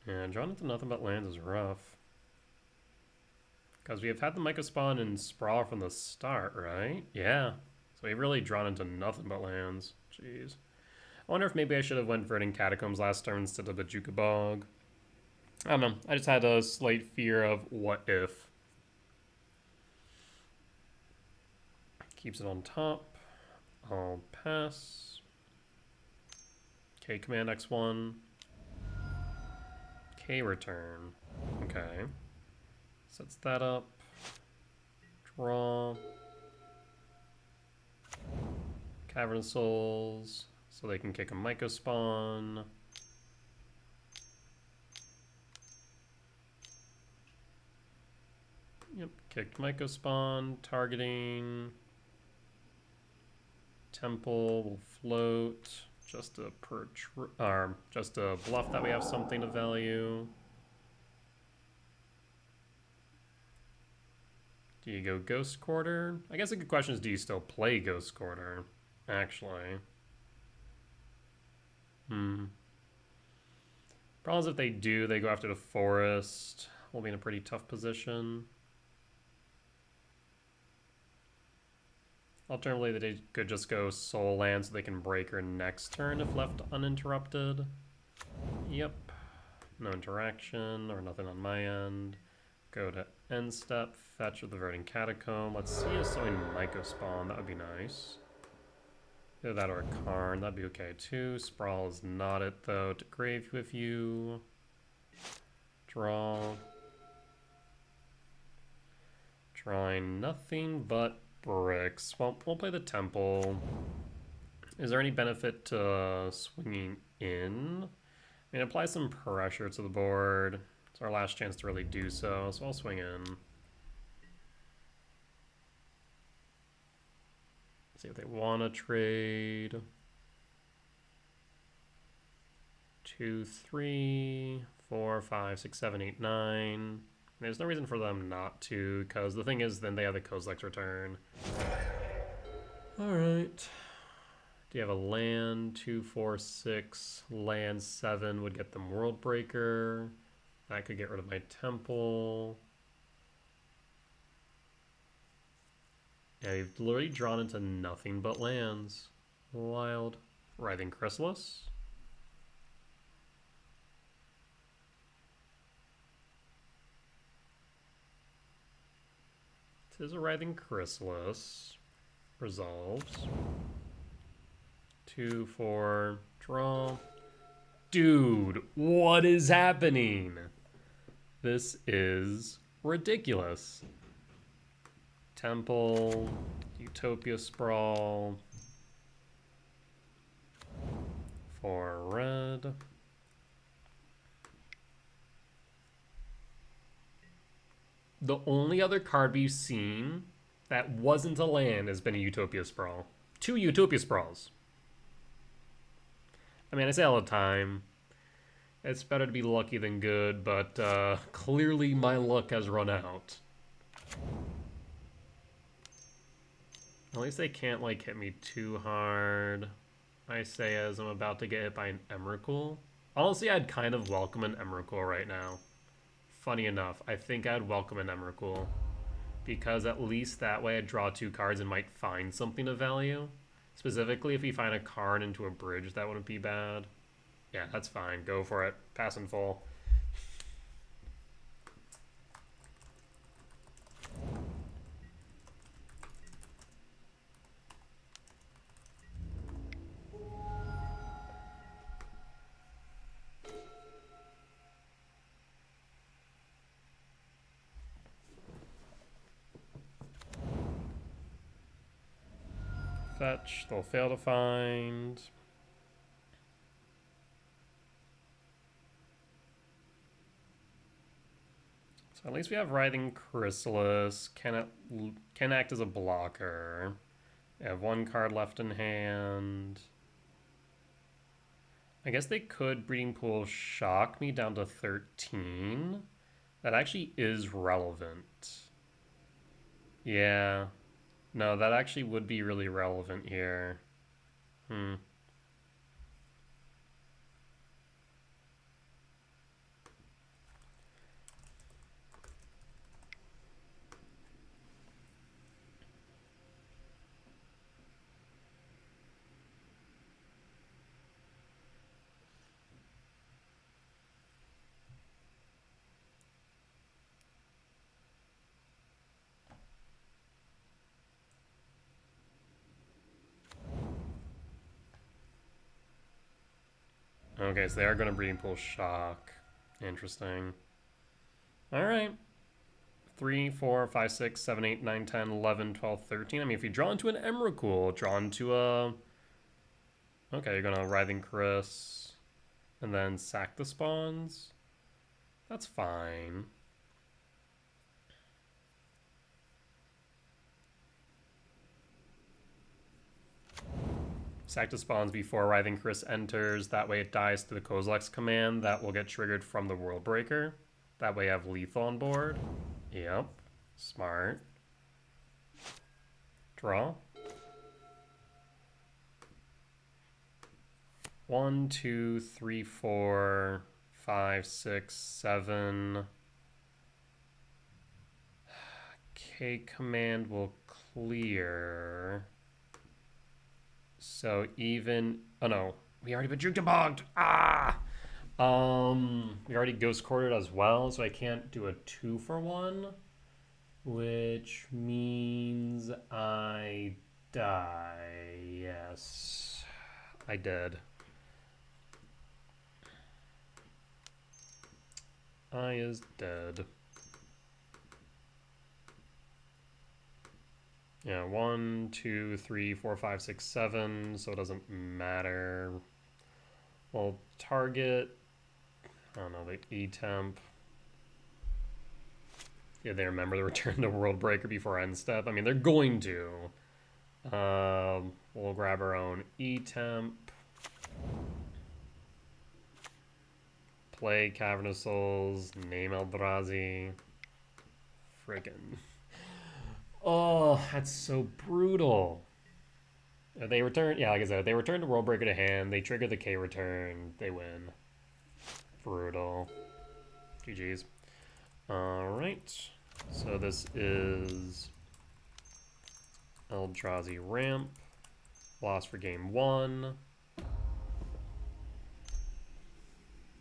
Yeah, drawing into nothing but lands is rough. Because we have had the Myco Spawn and Sprawl from the start, right? Yeah. So we've really drawn into nothing but lands. Jeez. I wonder if maybe I should have went Verdant Catacombs last turn instead of Bajuka Bog. I don't know. I just had a slight fear of what if. Keeps it on top. I'll pass. Okay, Command X1. K return. Okay. Sets that up. Draw. Cavern Souls. So they can kick a Myco Spawn. Yep, kicked Myco Spawn. Targeting. Temple will float. Just to just to bluff that we have something of value. Do you go Ghost Quarter? I guess a good question is, do you still play Ghost Quarter? Actually. Problem is, if they do, they go after the forest. We'll be in a pretty tough position. Alternatively, they could just go Soul Land so they can break her next turn if left uninterrupted. Yep. No interaction or nothing on my end. Go to end step, fetch with the Verdant Catacomb. Let's see a Sowing Myco spawn. That would be nice. Either that or a Karn. That'd be okay too. Sprawl is not it though. To grave with you. Draw. Drawing nothing but bricks. Well, we'll play the temple. Is there any benefit to swinging in? I mean, apply some pressure to the board. It's our last chance to really do so, so I'll swing in. See if they want to trade. 2, 3, 4, 5, 6, 7, 8, 9. There's no reason for them not to, because the thing is, then they have the Kozilek's return. Alright. Do you have a land? 2, 4, 6. Land 7 would get them World Breaker. That could get rid of my temple. Yeah, you've literally drawn into nothing but lands. Wild. Writhing Chrysalis. It is a Writhing Chrysalis. Resolves. 2, 4, draw. Dude, what is happening? This is ridiculous. Temple, Utopia Sprawl. 4 red. The only other card we've seen that wasn't a land has been a Utopia Sprawl. 2 Utopia Sprawls. I mean, I say all the time, it's better to be lucky than good, but clearly my luck has run out. At least they can't, like, hit me too hard. I say as I'm about to get hit by an Emrakul. Honestly, I'd kind of welcome an Emrakul right now. Funny enough, I think I'd welcome an Emrakul. Because at least that way I'd draw 2 cards and might find something of value. Specifically, if you find a Karn into a bridge, that wouldn't be bad. Yeah, that's fine. Go for it. Pass in full. Fetch, they'll fail to find. So at least we have Writhing Chrysalis. Can act as a blocker. They have 1 card left in hand. I guess they could Breeding Pool shock me down to 13. That actually is relevant. Yeah. No, that actually would be really relevant here. Okay, so they are going to Breeding Pool shock. Interesting. Alright. 3, 4, 5, 6, 7, 8, 9, 10, 11, 12, 13. I mean, if you draw into an Emrakul, draw into a... Okay, you're going to Writhing Chris. And then sack the spawns. That's fine. Sack the spawns before Writhing Chris enters. That way it dies to the Kozilek's command. That will get triggered from the World Breaker. That way I have lethal on board. Yep. Smart. Draw. 1, 2, 3, 4, 5, 6, 7. K command will clear. So even, oh no, we already been juked and bogged. We already ghost courted as well, so I can't do a 2-for-1, which means I die. Yes, I did. I is dead. Yeah, 1, 2, 3, 4, 5, 6, 7, so it doesn't matter. Well, target, I don't know, the E-temp. Yeah, they remember the return to World Breaker before end step. I mean, they're going to. We'll grab our own E-temp. Play Cavernous Souls, name Eldrazi. Friggin'. Oh, that's so brutal. They return, yeah, like I said, they return the World Breaker to hand, they trigger the K return, they win. Brutal. GG's. Alright, so this is Eldrazi Ramp. Lost for game 1. I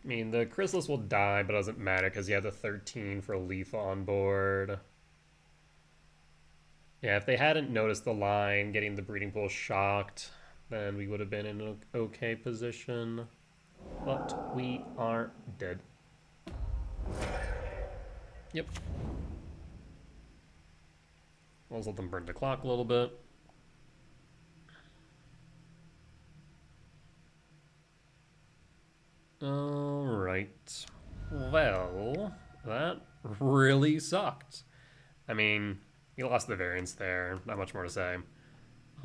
mean, the Chrysalis will die, but it doesn't matter because you have the 13 for lethal on board. Yeah, if they hadn't noticed the line, getting the breeding pool shocked, then we would have been in an okay position. But we are dead. Yep. Let's let them burn the clock a little bit. Alright. Well, that really sucked. I mean, you lost the variance there. Not much more to say.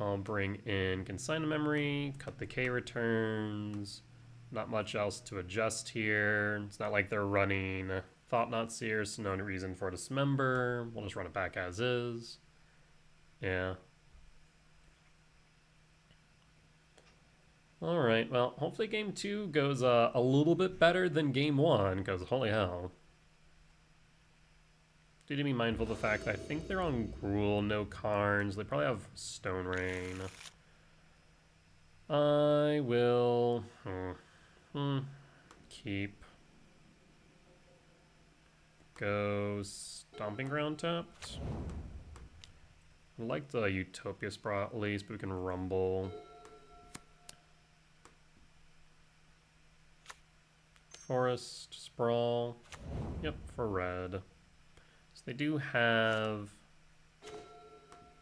I'll bring in consignment memory, cut the K returns. Not much else to adjust here. It's not like they're running Thought Not Seer, so no reason for Dismember. We'll just run it back as is. Yeah. Alright, well, hopefully game 2 goes a little bit better than game 1, because holy hell. Do to be mindful of the fact that I think they're on Gruul, no Karns. They probably have Stone Rain. I will keep. Go Stomping Ground tapped. I like the Utopia Sprawl at least, but we can Rumble. Forest Sprawl. Yep, for red. So they do have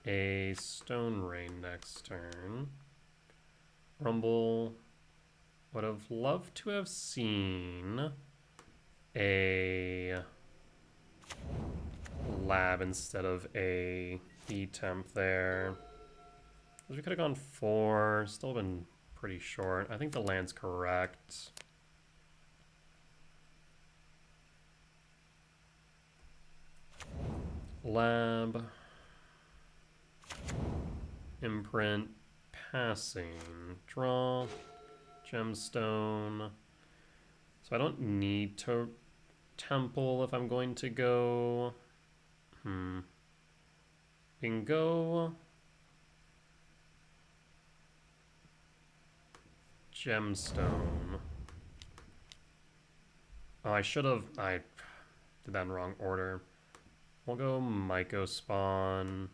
a Stone Rain next turn. Rumble. Would have loved to have seen a lab instead of a E-temp there. We could have gone 4, still been pretty short. I think the land's correct. Lab. Imprint. Passing. Draw. Gemstone. So I don't need to temple if I'm going to go. Bingo. Gemstone. Oh, I did that in the wrong order. We'll go Myco Spawn.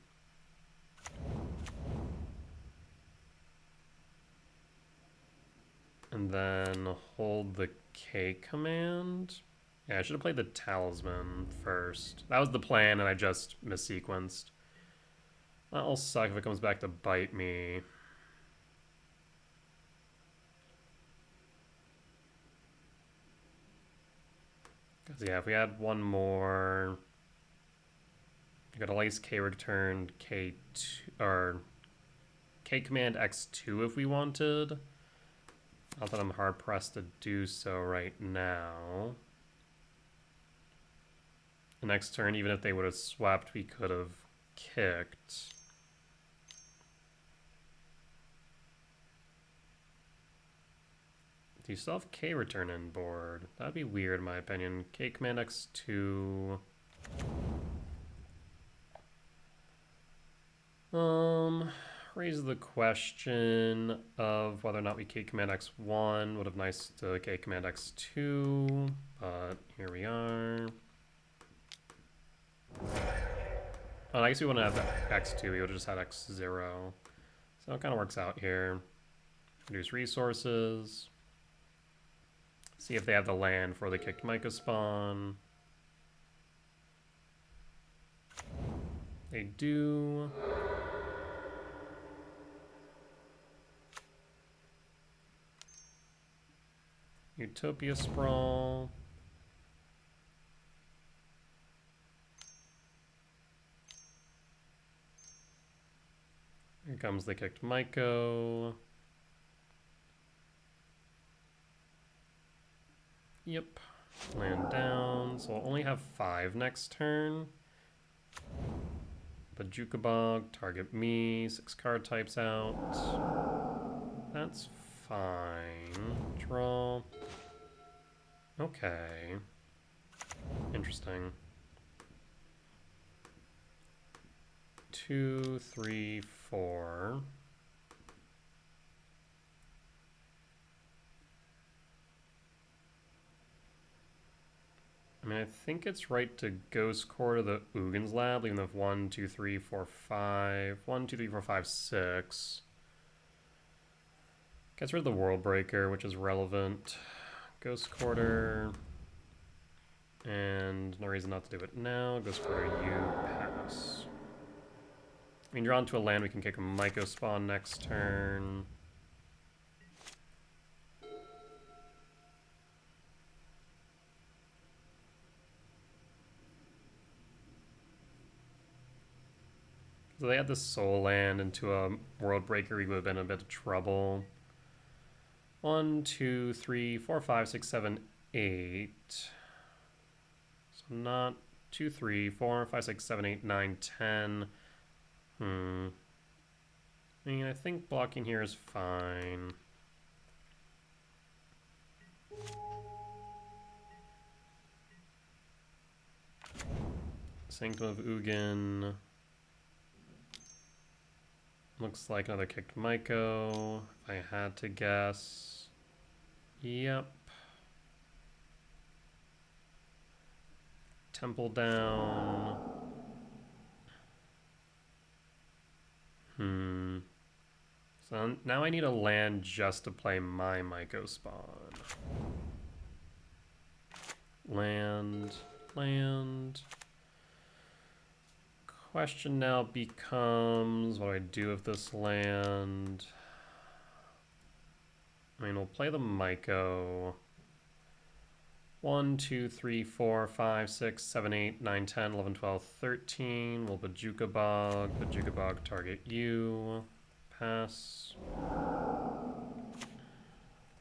And then hold the K command. Yeah, I should have played the Talisman first. That was the plan, and I just missequenced. That'll suck if it comes back to bite me. Because, yeah, if we had one more... You got a Lace K returned K2, or K command X2 if we wanted. Not that I'm hard pressed to do so right now. The next turn, even if they would have swept, we could have kicked. Do you still have K return in board? That'd be weird in my opinion. K command X2. Raise the question of whether or not we K command X1. Would have nice to K command X2, but here we are. Oh, I guess we wouldn't have X2, we would have just had X0. So it kind of works out here. Reduce resources. See if they have the land for the kicked Myco spawn. They do. Utopia Sprawl. Here comes the kicked Myco. Yep. Land down. So we'll only have 5 next turn. Bajuka Bog, target me, 6 card types out. That's fine. Draw. Okay. Interesting. 2, 3, 4. I mean, I think it's right to Ghost Core to the Ugins Lab, leaving them with 1, 2, 3, 4, 5. 1, 2, 3, 4, 5, 6. Gets rid of the World Breaker, which is relevant. Ghost Quarter. And no reason not to do it now. Ghost Quarter, you pass. I mean, draw onto a land, we can kick a Myco spawn next turn. So they had the Soul Land into a World Breaker, we would have been in a bit of trouble. 1, 2, 3, 4, 5, 6, 7, 8. So not 2, 3, 4, 5, 6, 7, 8, 9, 10. I mean, I think blocking here is fine. Sanctum of Ugin. Looks like another kicked Myco, if I had to guess. Yep. Temple down. So now I need a land just to play my Myco spawn. Land. Question now becomes, what do I do with this land? I mean, we'll play the Myco. 1, 2, 3, 4, 5, 6, 7, 8, 9, 10, 11, 12, 13. We'll Bajuka Bog, target you. Pass.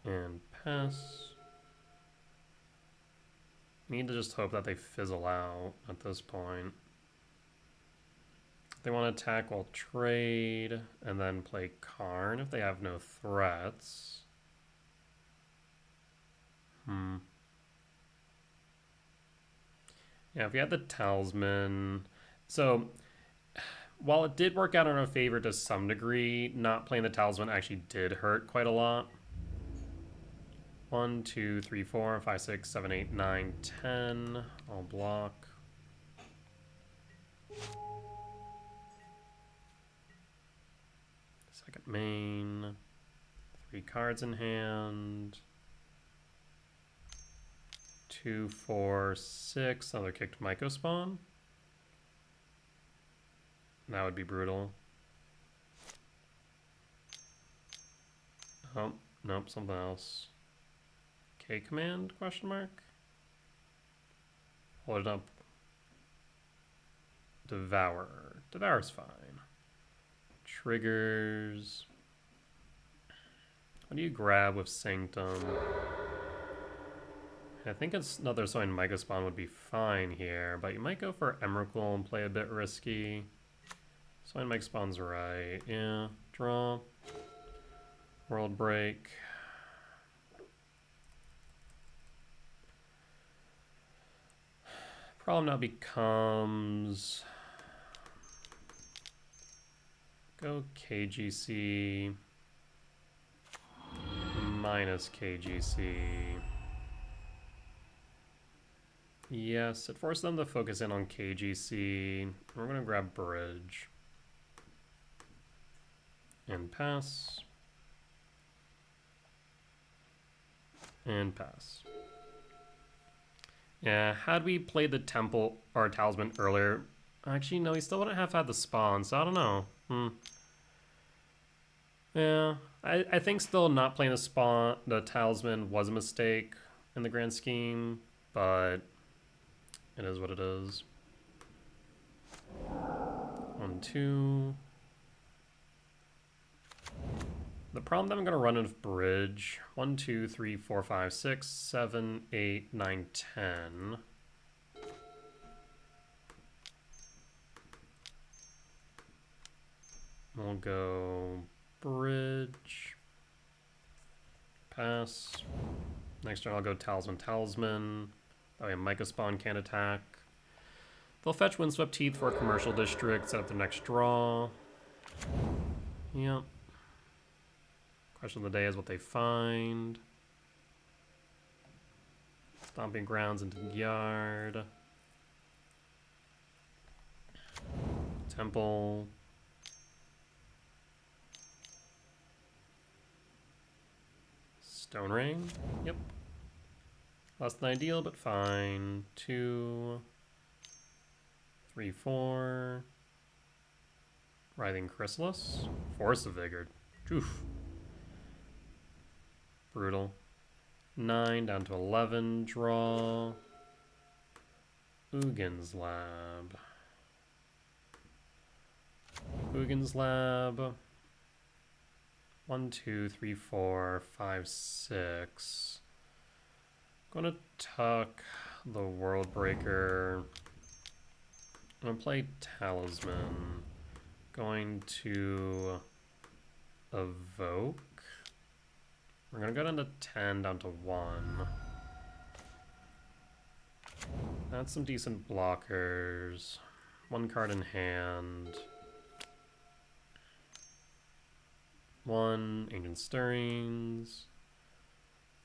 And pass. Need to just hope that they fizzle out at this point. They want to attack, we'll trade, and then play Karn if they have no threats. Yeah, if we had the Talisman. So, while it did work out in our favor to some degree, not playing the Talisman actually did hurt quite a lot. 1, 2, 3, 4, 5, 6, 7, 8, 9, 10. I'll block. Second main. 3 cards in hand. 2, 4, 6. Another kicked Myco spawn. That would be brutal. Oh, nope, something else. K command, question mark? Hold it up. Devour. Devour's fine. Triggers. What do you grab with Sanctum? I think it's another Soin Myco spawn would be fine here, but you might go for Emrakul and play a bit risky. Soin Myco spawn's right. Yeah. Draw. World Break. Problem now becomes go KGC minus KGC. Yes, it forces them to focus in on KGC. We're going to grab bridge. And pass. And pass. Yeah, had we played the temple or talisman earlier, actually no, he still wouldn't have had the spawn, so I don't know. Yeah, I think still not playing the talisman was a mistake in the grand scheme, but it is what it is. 1, 2. The problem that I'm going to run with bridge, 1, 2, 3, 4, 5, 6, 7, 8, 9, 10. We'll go bridge, pass. Next turn I'll go talisman. That way Myco Spawn can't attack. They'll fetch Windswept Teeth for a commercial district, set up the next draw. Yep. Question of the day is what they find. Stomping Grounds into the yard. Temple. Stone Ring. Yep. Less than ideal, but fine. 2, 3, 4. Writhing Chrysalis. Force of Vigor. Oof. Brutal. 9 down to 11. Draw. Uggin's Lab. Uggin's Lab. 1, 2, 3, 4, 5, 6. Gonna tuck the World Breaker. I'm gonna play Talisman. Going to evoke. We're gonna go down to 10, down to 1. That's some decent blockers. 1 card in hand. 1 Ancient Stirrings.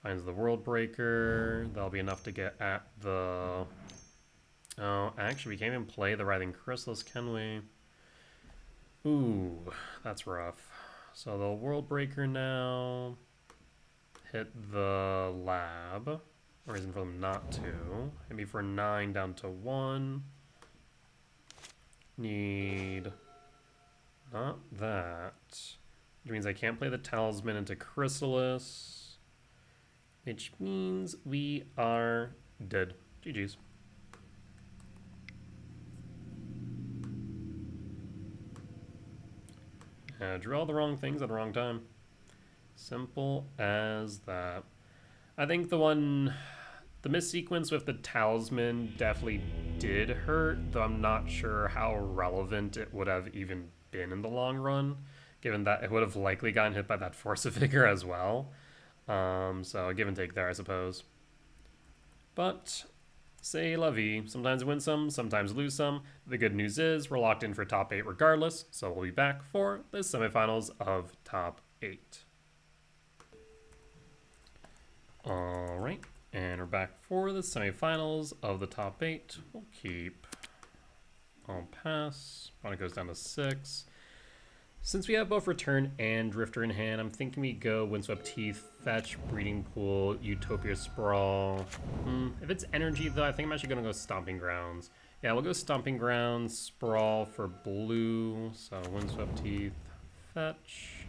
Finds the World Breaker. That'll be enough to get at the... Oh, actually, we can't even play the Writhing Chrysalis, can we? Ooh, that's rough. So the World Breaker now. Hit the lab. No reason for them not to. Maybe for 9 down to 1. Need... Not that. Which means I can't play the Talisman into Chrysalis. Which means we are dead. GG's. Drew all the wrong things at the wrong time. Simple as that. I think the missequence with the Talisman definitely did hurt, though I'm not sure how relevant it would have even been in the long run, given that it would have likely gotten hit by that Force of Vigor as well. So give and take there, I suppose. But c'est la vie. Sometimes win some, sometimes lose some. The good news is we're locked in for top 8 regardless, so we'll be back for the semifinals of top 8. All right, and we're back for the semifinals of the top 8. We'll keep. I'll pass. When it goes down to 6. Since we have both Return and Drifter in hand, I'm thinking we go Windswept Teeth, Fetch, Breeding Pool, Utopia Sprawl. If it's energy, though, I think I'm actually going to go Stomping Grounds. Yeah, we'll go Stomping Grounds, Sprawl for blue. So Windswept Teeth, Fetch.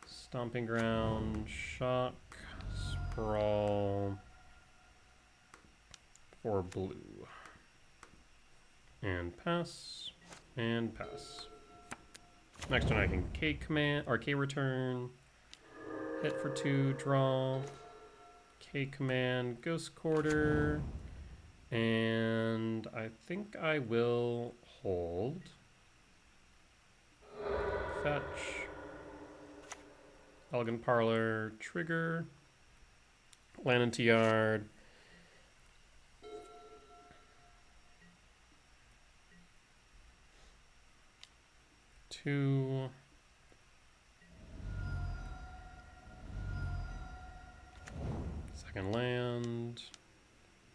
Stomping Ground, Shock, Sprawl for blue. And pass, and pass. Next turn I can K command or K return, hit for 2, draw, K command, Ghost Quarter, and I think I will hold, fetch, Elegant Parlor, trigger, land into yard, 2. Second land.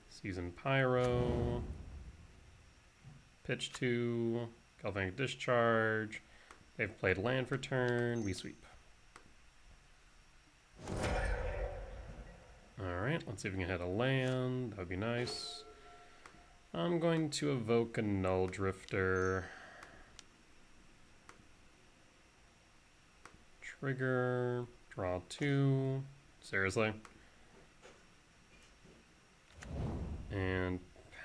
Season Pyro. Pitch 2. Galvanic Discharge. They've played land for turn. We sweep. Alright, let's see if we can hit a land. That would be nice. I'm going to evoke a Null Drifter. Trigger. Draw 2. Seriously? And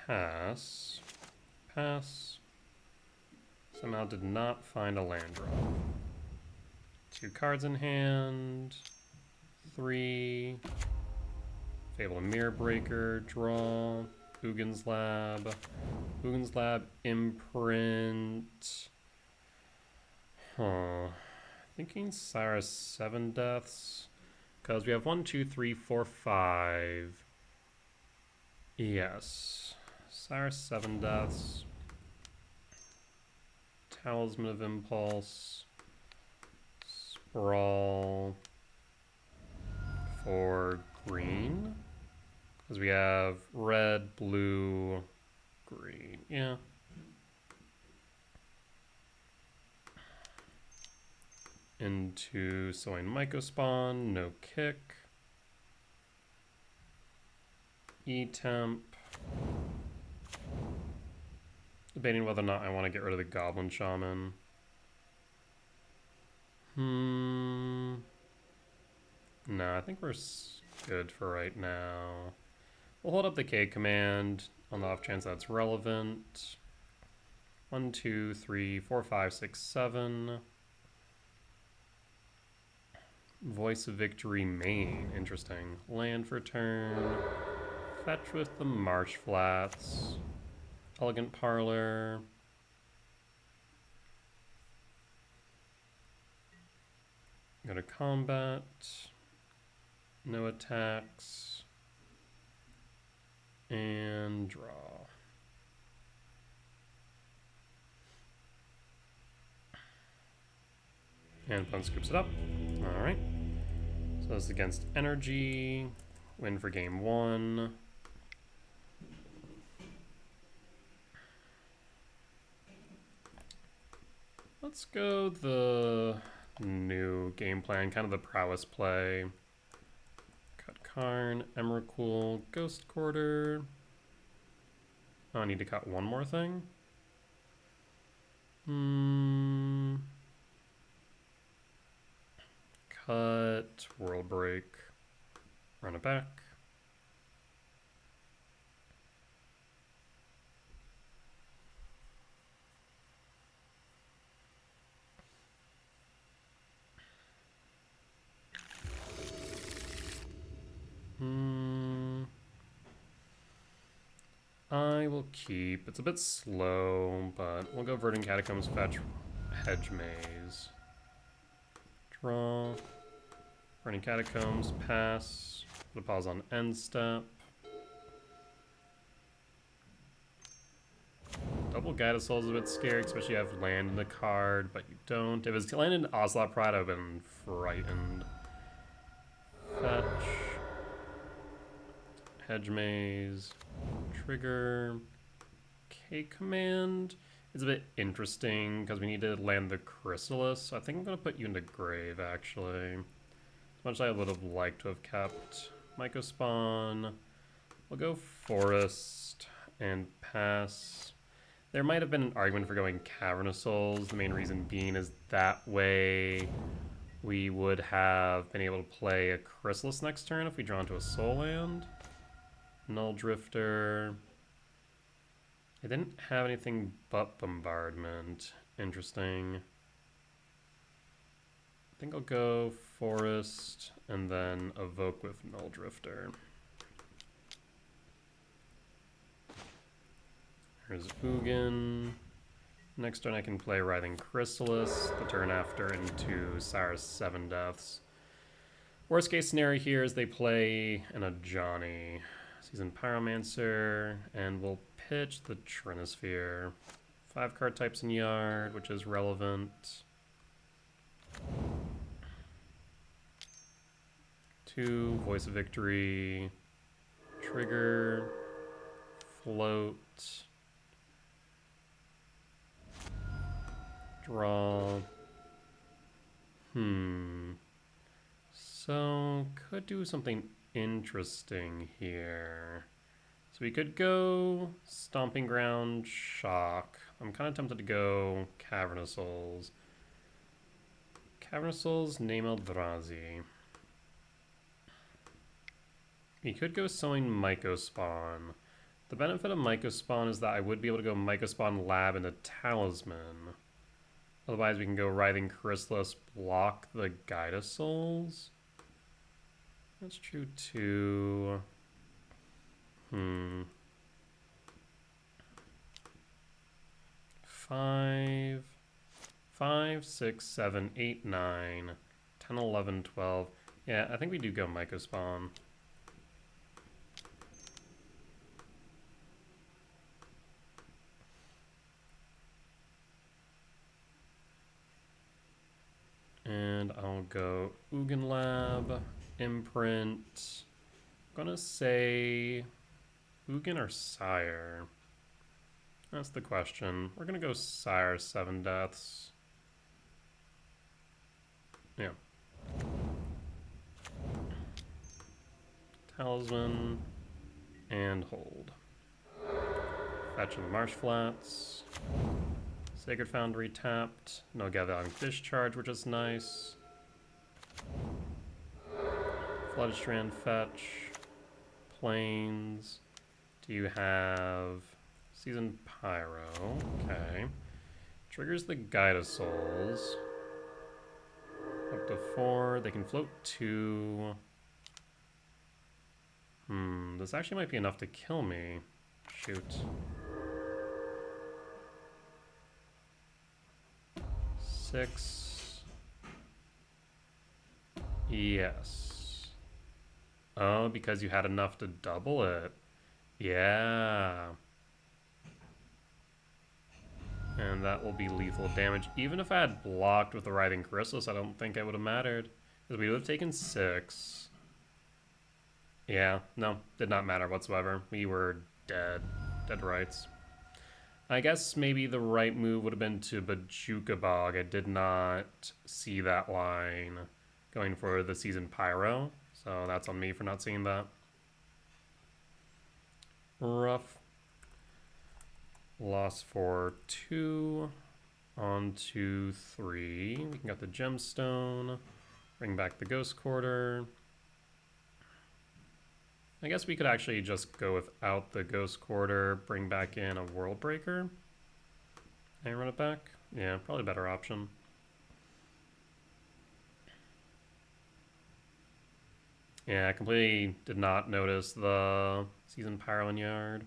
pass. Pass. Somehow did not find a land drop. 2 cards in hand. 3. Fable Mirror Breaker. Draw. Ugin's Lab. Ugin's Lab. Imprint. Huh. Thinking Cyrus 7 deaths. Because we have 1, 2, 3, 4, 5. Yes. Cyrus 7 deaths. Talisman of Impulse. Sprawl. For green. Because we have red, blue, green. Yeah. Into Soin Mycospawn. No kick. E-Temp. Debating whether or not I want to get rid of the Goblin Shaman. No, I think we're good for right now. We'll hold up the K command on the off chance that's relevant. 1, 2, 3, 4, 5, 6, 7. Voice of Victory main. Interesting. Land for turn. Fetch with the Marsh Flats. Elegant Parlor. Go to combat. No attacks. And draw. And opponent scoops it up. Alright. So this is against energy. Win for game 1. Let's go the new game plan, kind of the prowess play. Cut Karn, Emrakul, Ghost Quarter. Oh, I need to cut one more thing? Cut, World Break, run it back. I will keep. It's a bit slow, but we'll go Verdant Catacombs, fetch Hedge Maze. Draw. Verdant Catacombs, pass. Put a pause on end step. Double Guided Soul is a bit scary, especially if you have land in the card, but you don't. If it was landed in Ocelot Pride, I would have been frightened. Fetch. Hedge Maze. Trigger. K command is a bit interesting because we need to land the Chrysalis. So I think I'm going to put you into grave, actually. As much as I would have liked to have kept Mycospawn. We'll go Forest and pass. There might have been an argument for going Cavernous Souls. The main reason being is that way we would have been able to play a Chrysalis next turn if we draw into a Soul Land. Null Drifter. I didn't have anything but Bombardment. Interesting. I think I'll go Forest and then evoke with Null Drifter. Here's Ugin. Next turn I can play Writhing Chrysalis. The turn after into Cyrus 7 deaths. Worst case scenario here is they play an Ajani. Season Pyromancer, and we'll pitch the Trinosphere 5 card types in yard, which is relevant. 2, Voice of Victory, trigger, float, draw. So, could do something interesting here. So we could go Stomping Ground, Shock. I'm kind of tempted to go Cavernous Souls. Cavernous Souls, name Eldrazi. We could go Sowing Mycospawn. The benefit of Mycospawn is that I would be able to go Mycospawn Lab into Talisman. Otherwise we can go Writhing Chrysalis, block the Guide of Souls. That's true too. 5, 6, 7, 8, 9, 10, 11, 12. Yeah, I think we do go Mycospawn. And I'll go Ugin Lab, Imprint. I'm gonna say Ugin or Sire? That's the question. We're gonna go Sire, 7 deaths. Yeah. Talisman and hold. Fetch in the Marsh Flats. Sacred Foundry tapped. No Galvanic Discharge, which is nice. Flooded Strand fetch. Plains. Do you have Seasoned Pyro? Okay. Triggers the Guide of Souls. Up to 4. They can float 2. This actually might be enough to kill me. Shoot. 6. Yes. Oh, because you had enough to double it. Yeah. And that will be lethal damage. Even if I had blocked with the Writhing Chrysalis, I don't think it would have mattered. Because we would have taken 6. Yeah, no, did not matter whatsoever. We were dead. Dead rights. I guess maybe the right move would have been to Bojuka Bog. I did not see that line going for the Seasoned Pyro. So that's on me for not seeing that. Rough. Loss for 2. On to 3. We can get the Gemstone. Bring back the Ghost Quarter. I guess we could actually just go without the Ghost Quarter, bring back in a World Breaker, and run it back. Yeah, probably a better option. Yeah, I completely did not notice the Seasoned Pyro in yard.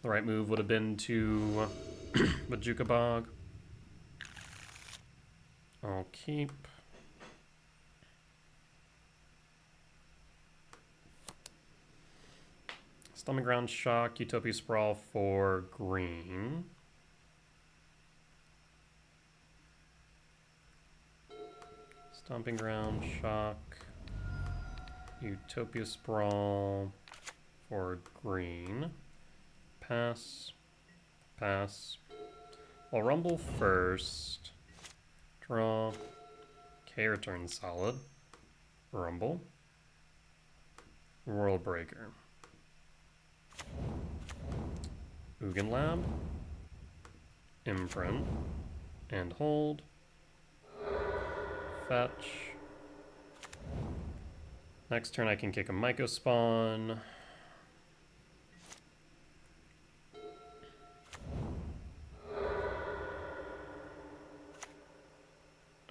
The right move would have been to Bojuka Bog. I'll keep. Stomping Ground, Shock, Utopia Sprawl for green. Stomping Ground, Shock, Utopia Sprawl for green. Pass. Pass. I'll rumble first. Draw. K return solid. Rumble. World Breaker. Ugin Lab, Imprint, and hold, fetch. Next turn I can kick a Mycospawn.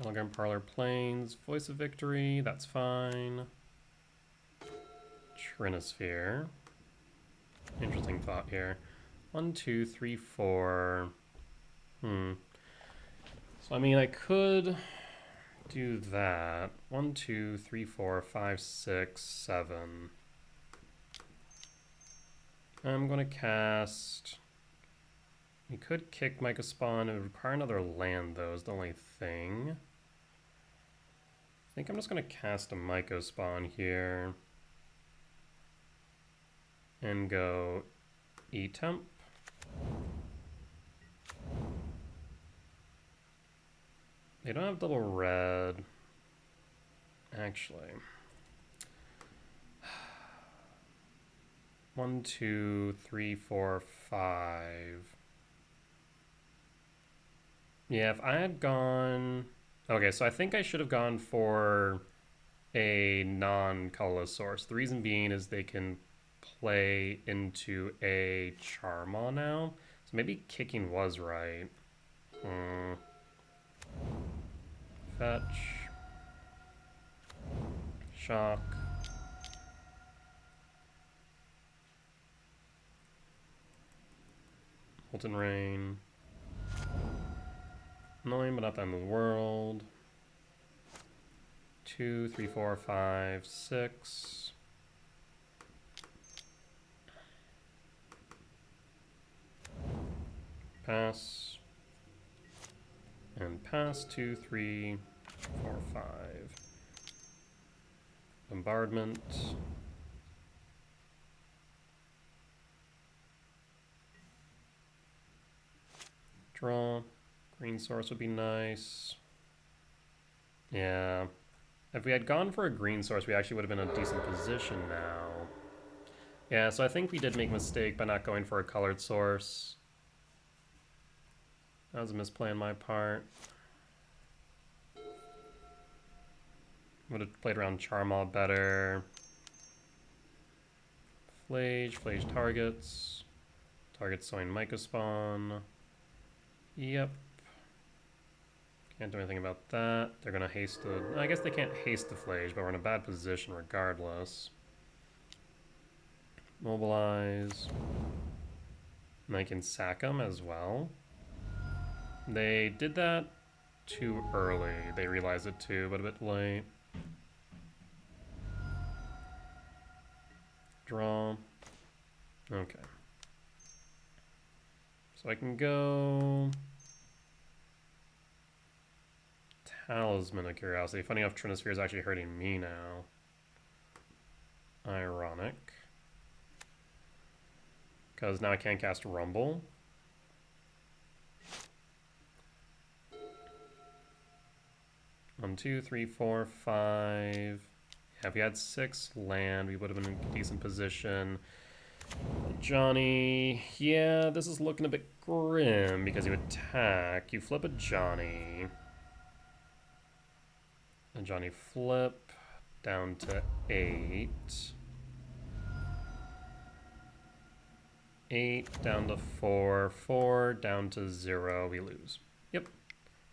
Elegant Parlor Plains, Voice of Victory, that's fine. Trinosphere. Interesting thought here. 1, 2, 3, 4. So, I mean, I could do that. 1, 2, 3, 4, 5, 6, 7. I'm going to cast We could kick Myco Spawn. It would require another land, though, is the only thing. I think I'm just going to cast a Myco Spawn here. And go E-Temp. They don't have double red. Actually. 1, 2, 3, 4, 5. Yeah, if I had gone... Okay, so I think I should have gone for a non-colorless source. The reason being is they can play into a Charmaw now. So maybe kicking was right. Fetch. Shock. Molten Rain. Annoying, but not the end of the world. 2, 3, 4, 5, 6. Pass. And pass. 2, 3, 4, 5. Bombardment. Draw. Green source would be nice. Yeah. If we had gone for a green source, we actually would have been in a decent position now. Yeah, so I think we did make a mistake by not going for a colored source. That was a misplay on my part. Would have played around Charmaw better. Flage targets. Target sowing Myco Spawn. Yep. Can't do anything about that. They're gonna haste the... I guess they can't haste the Flage, but we're in a bad position regardless. Mobilize. And I can sack them as well. They did that too early. They realized it too, but a bit late. Draw. Okay. So I can go... Talisman of Curiosity. Funny enough, Trinisphere is actually hurting me now. Ironic. Because now I can't cast Rumble. One, 2, 3, 4, 5. Yeah, if we had 6 land, we would have been in a decent position. Johnny, yeah, this is looking a bit grim because you attack, you flip a Johnny. And Johnny flip down to 8. 8 down to 4. 4 down to 0. We lose. Yep.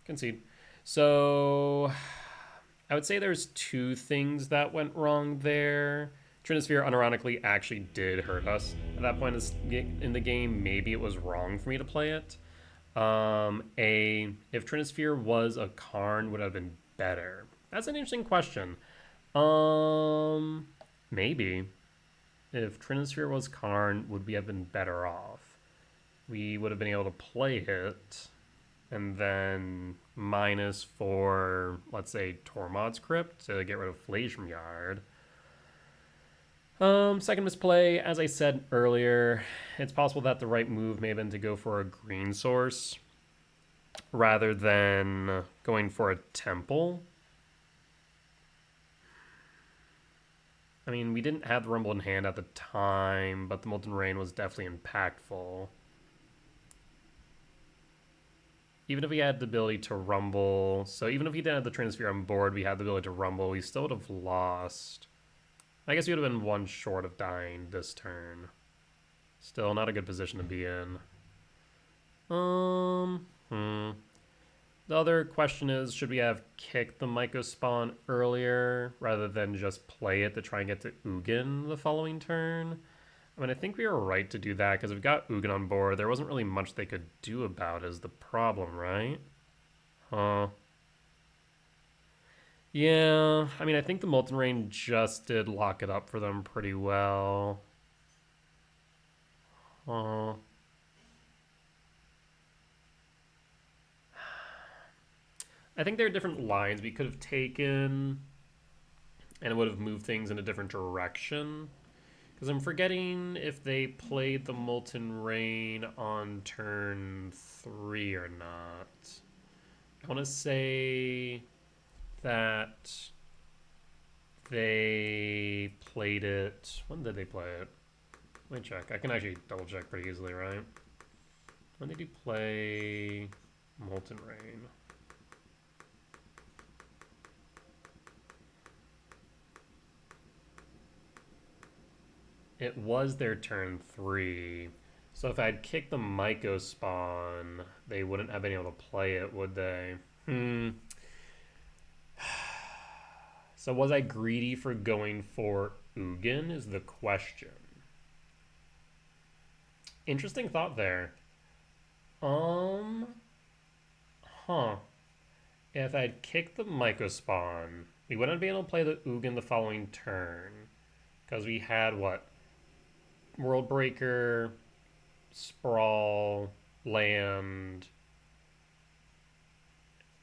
Concede. So I would say there's 2 things that went wrong there. Trinisphere unironically actually did hurt us at that point in the game. Maybe it was wrong for me to play it. If Trinisphere was a Karn, would have been better. That's an interesting question. Maybe. If Trinisphere was Karn, would we have been better off? We would have been able to play it, and then minus for, let's say, Tormod's Crypt to get rid of Flage from Yard. Second misplay, as I said earlier, it's possible that the right move may have been to go for a green source rather than going for a temple. I mean, we didn't have the Rumble in hand at the time, but the Molten Rain was definitely impactful. Even if we had the ability to Rumble, so even if we didn't have the Trinisphere on board, we had the ability to Rumble, we still would have lost. I guess we would have been 1 short of dying this turn. Still not a good position to be in. The other question is, should we have kicked the Myco Spawn earlier rather than just play it to try and get to Ugin the following turn? I mean, I think we were right to do that because we've got Ugin on board. There wasn't really much they could do about it is the problem, right? Huh. Yeah, I mean, I think the Molten Rain just did lock it up for them pretty well. I think there are different lines we could have taken, and it would have moved things in a different direction. Because I'm forgetting if they played the Molten Rain on turn 3 or not. I want to say that they played it... When did they play it? Let me check. I can actually double check pretty easily, right? When did you play Molten Rain? It was their turn 3. So if I had kicked the Myco spawn, they wouldn't have been able to play it, would they? So was I greedy for going for Ugin is the question. Interesting thought there. If I'd kicked the Myco spawn, we wouldn't be able to play the Ugin the following turn. Because we had, what? World Breaker, Sprawl, Land,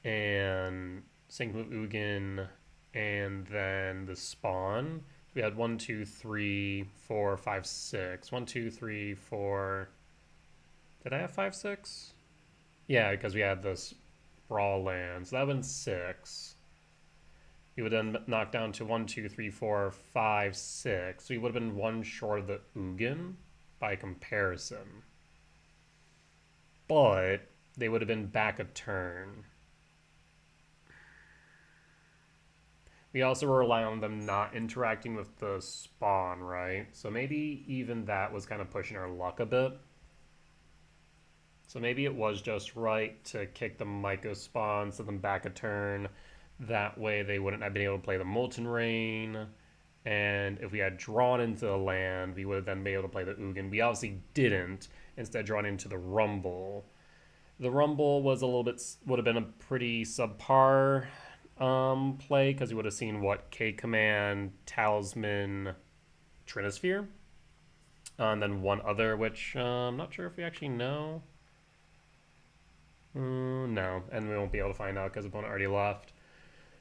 and Sanctum of Ugin, and then the spawn. We had 1, 2, 3, 4, 5, 6. 1, 2, 3, 4. Did I have 5, 6? Yeah, because we had this Sprawl land. So that would have been 6. We would then knock down to 1, 2, 3, 4, 5, 6. So we would have been 1 short of the Ugin by comparison. But they would have been back a turn. We also rely on them not interacting with the spawn, right? So maybe even that was kind of pushing our luck a bit. So maybe it was just right to kick the Myco spawn, send them back a turn. That way they wouldn't have been able to play the Molten Rain. And if we had drawn into the land, we would have then been able to play the Ugin. We obviously didn't, instead drawn into the Rumble. The Rumble was a little bit, would have been a pretty subpar play, because you would have seen what? K-Command, Talisman, Trinisphere. And then one other, which I'm not sure if we actually know. No, and we won't be able to find out because the opponent already left.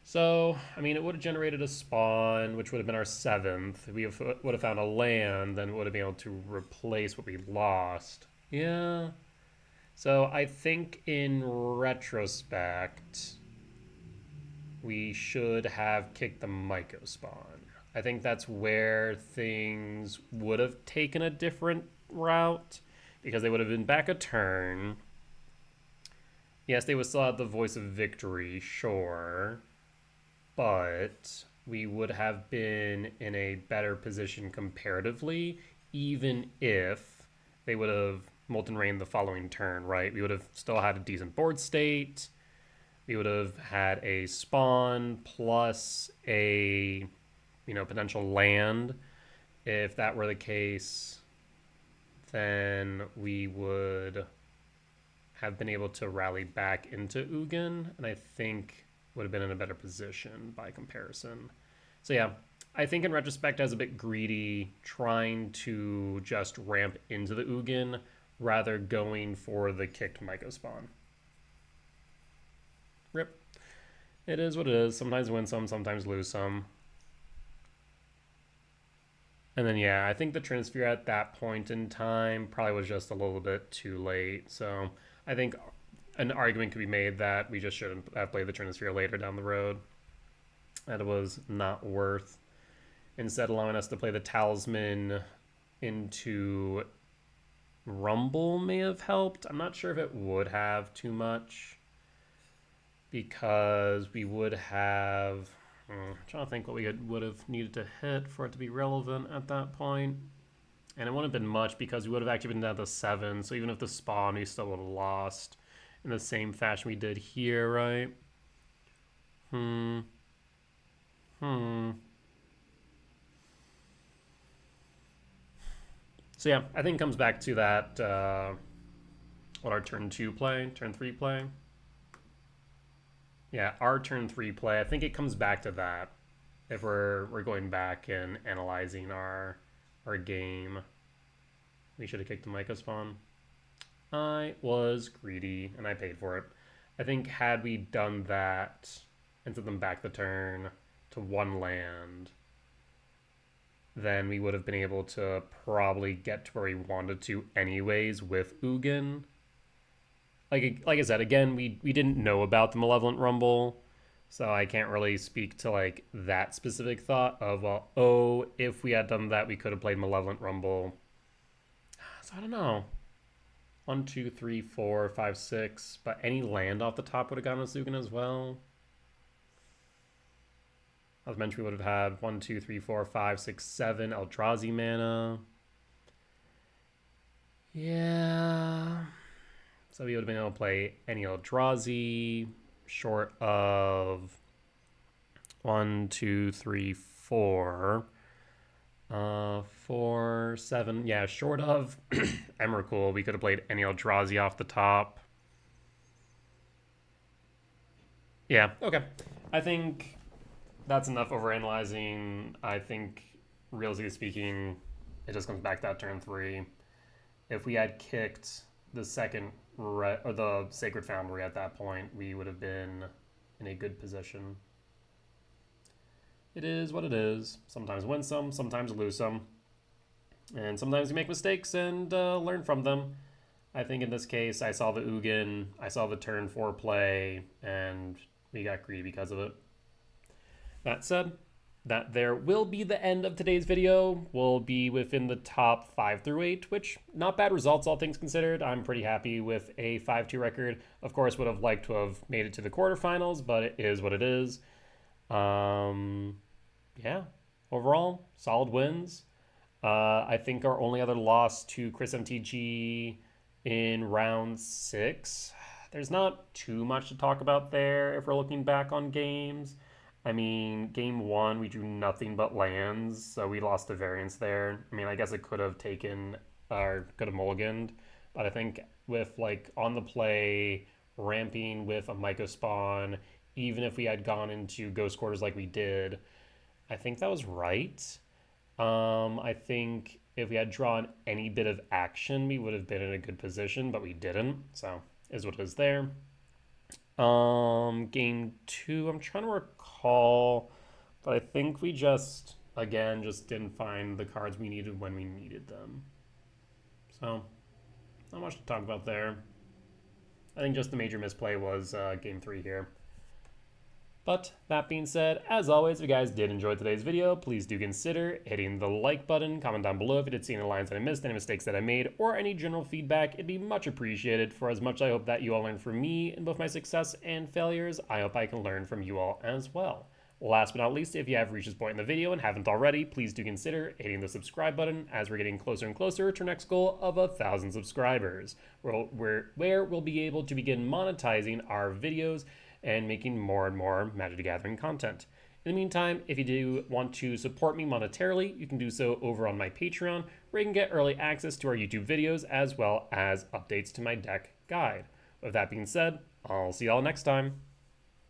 So, I mean, it would have generated a spawn, which would have been our 7th. We would have found a land, then would have been able to replace what we lost. Yeah. So, I think in retrospect, we should have kicked the Myco spawn. I think that's where things would have taken a different route, because they would have been back a turn. Yes, they would still have the voice of victory, sure. But we would have been in a better position comparatively, even if they would have Molten Rain the following turn, right? We would have still had a decent board state. We would have had a spawn plus a, potential land. If that were the case, then we would have been able to rally back into Ugin, and I think would have been in a better position by comparison. So yeah, I think in retrospect I was a bit greedy trying to just ramp into the Ugin rather going for the kicked Myco spawn. Rip. It is what it is. Sometimes win some, sometimes lose some. And then, yeah, I think the Trinisphere at that point in time probably was just a little bit too late. So I think an argument could be made that we just shouldn't have played the Trinisphere later down the road. That it was not worth. Instead, allowing us to play the Talisman into Rumble may have helped. I'm not sure if it would have too much, because we would have... I'm trying to think what we would have needed to hit for it to be relevant at that point. And it wouldn't have been much, because we would have actually been down to 7. So even if the spawn, we still would have lost in the same fashion we did here, right? So yeah, I think it comes back to that, what our turn 2 play, turn 3 play. Yeah, our turn 3 play, I think it comes back to that. If we're going back and analyzing our game. We should have kicked the Myco spawn. I was greedy, and I paid for it. I think had we done that and sent them back the turn to 1 land, then we would have been able to probably get to where we wanted to anyways with Ugin. Like I said, again, we didn't know about the Malevolent Rumble, so I can't really speak to like that specific thought of, well, oh, if we had done that, we could have played Malevolent Rumble. So I don't know. 1, 2, 3, 4, 5, 6, but any land off the top would have gone with Ugin as well. As mentioned, we would have had 1, 2, 3, 4, 5, 6, 7 Eldrazi mana. Yeah. So we would have been able to play any Eldrazi short of 1, 2, 3, 4. 4, 7. Yeah, short of Emrakul, we could have played any Eldrazi off the top. Yeah, okay. I think that's enough overanalyzing. I think, realistically speaking, it just comes back to that turn 3. If we had kicked the second or the Sacred Foundry at that point, we would have been in a good position. It is what it is. Sometimes win some, sometimes lose some. And sometimes you make mistakes and learn from them. I think in this case, I saw the Ugin, I saw the turn 4 play, and we got greedy because of it. That said, that there will be the end of today's video. We'll be within the top 5 through 8, which not bad results, all things considered. I'm pretty happy with a 5-2 record. Of course, would have liked to have made it to the quarterfinals, but it is what it is. Yeah, overall, solid wins. I think our only other loss to Chris MTG in round 6. There's not too much to talk about there if we're looking back on games. I mean, game 1, we drew nothing but lands, so we lost a variance there. I mean, I guess it could have taken, or could have mulliganed, but I think with, like, on the play, ramping with a Myco spawn, even if we had gone into Ghost Quarters like we did, I think that was right. I think if we had drawn any bit of action, we would have been in a good position, but we didn't, so is what it is there. Game 2, I'm trying to recall, but I think we just didn't find the cards we needed when we needed them. So, not much to talk about there. I think just the major misplay was game 3 here. But that being said, as always, if you guys did enjoy today's video, please do consider hitting the like button, comment down below if you did see any lines that I missed, any mistakes that I made, or any general feedback. It'd be much appreciated. For as much I hope that you all learn from me in both my success and failures, I hope I can learn from you all as well. Last but not least, if you have reached this point in the video and haven't already, please do consider hitting the subscribe button as we're getting closer and closer to our next goal of 1,000 subscribers, where we'll be able to begin monetizing our videos and making more and more Magic the Gathering content. In the meantime, if you do want to support me monetarily, you can do so over on my Patreon, where you can get early access to our YouTube videos as well as updates to my deck guide. With that being said, I'll see y'all next time.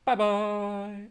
Bye-bye!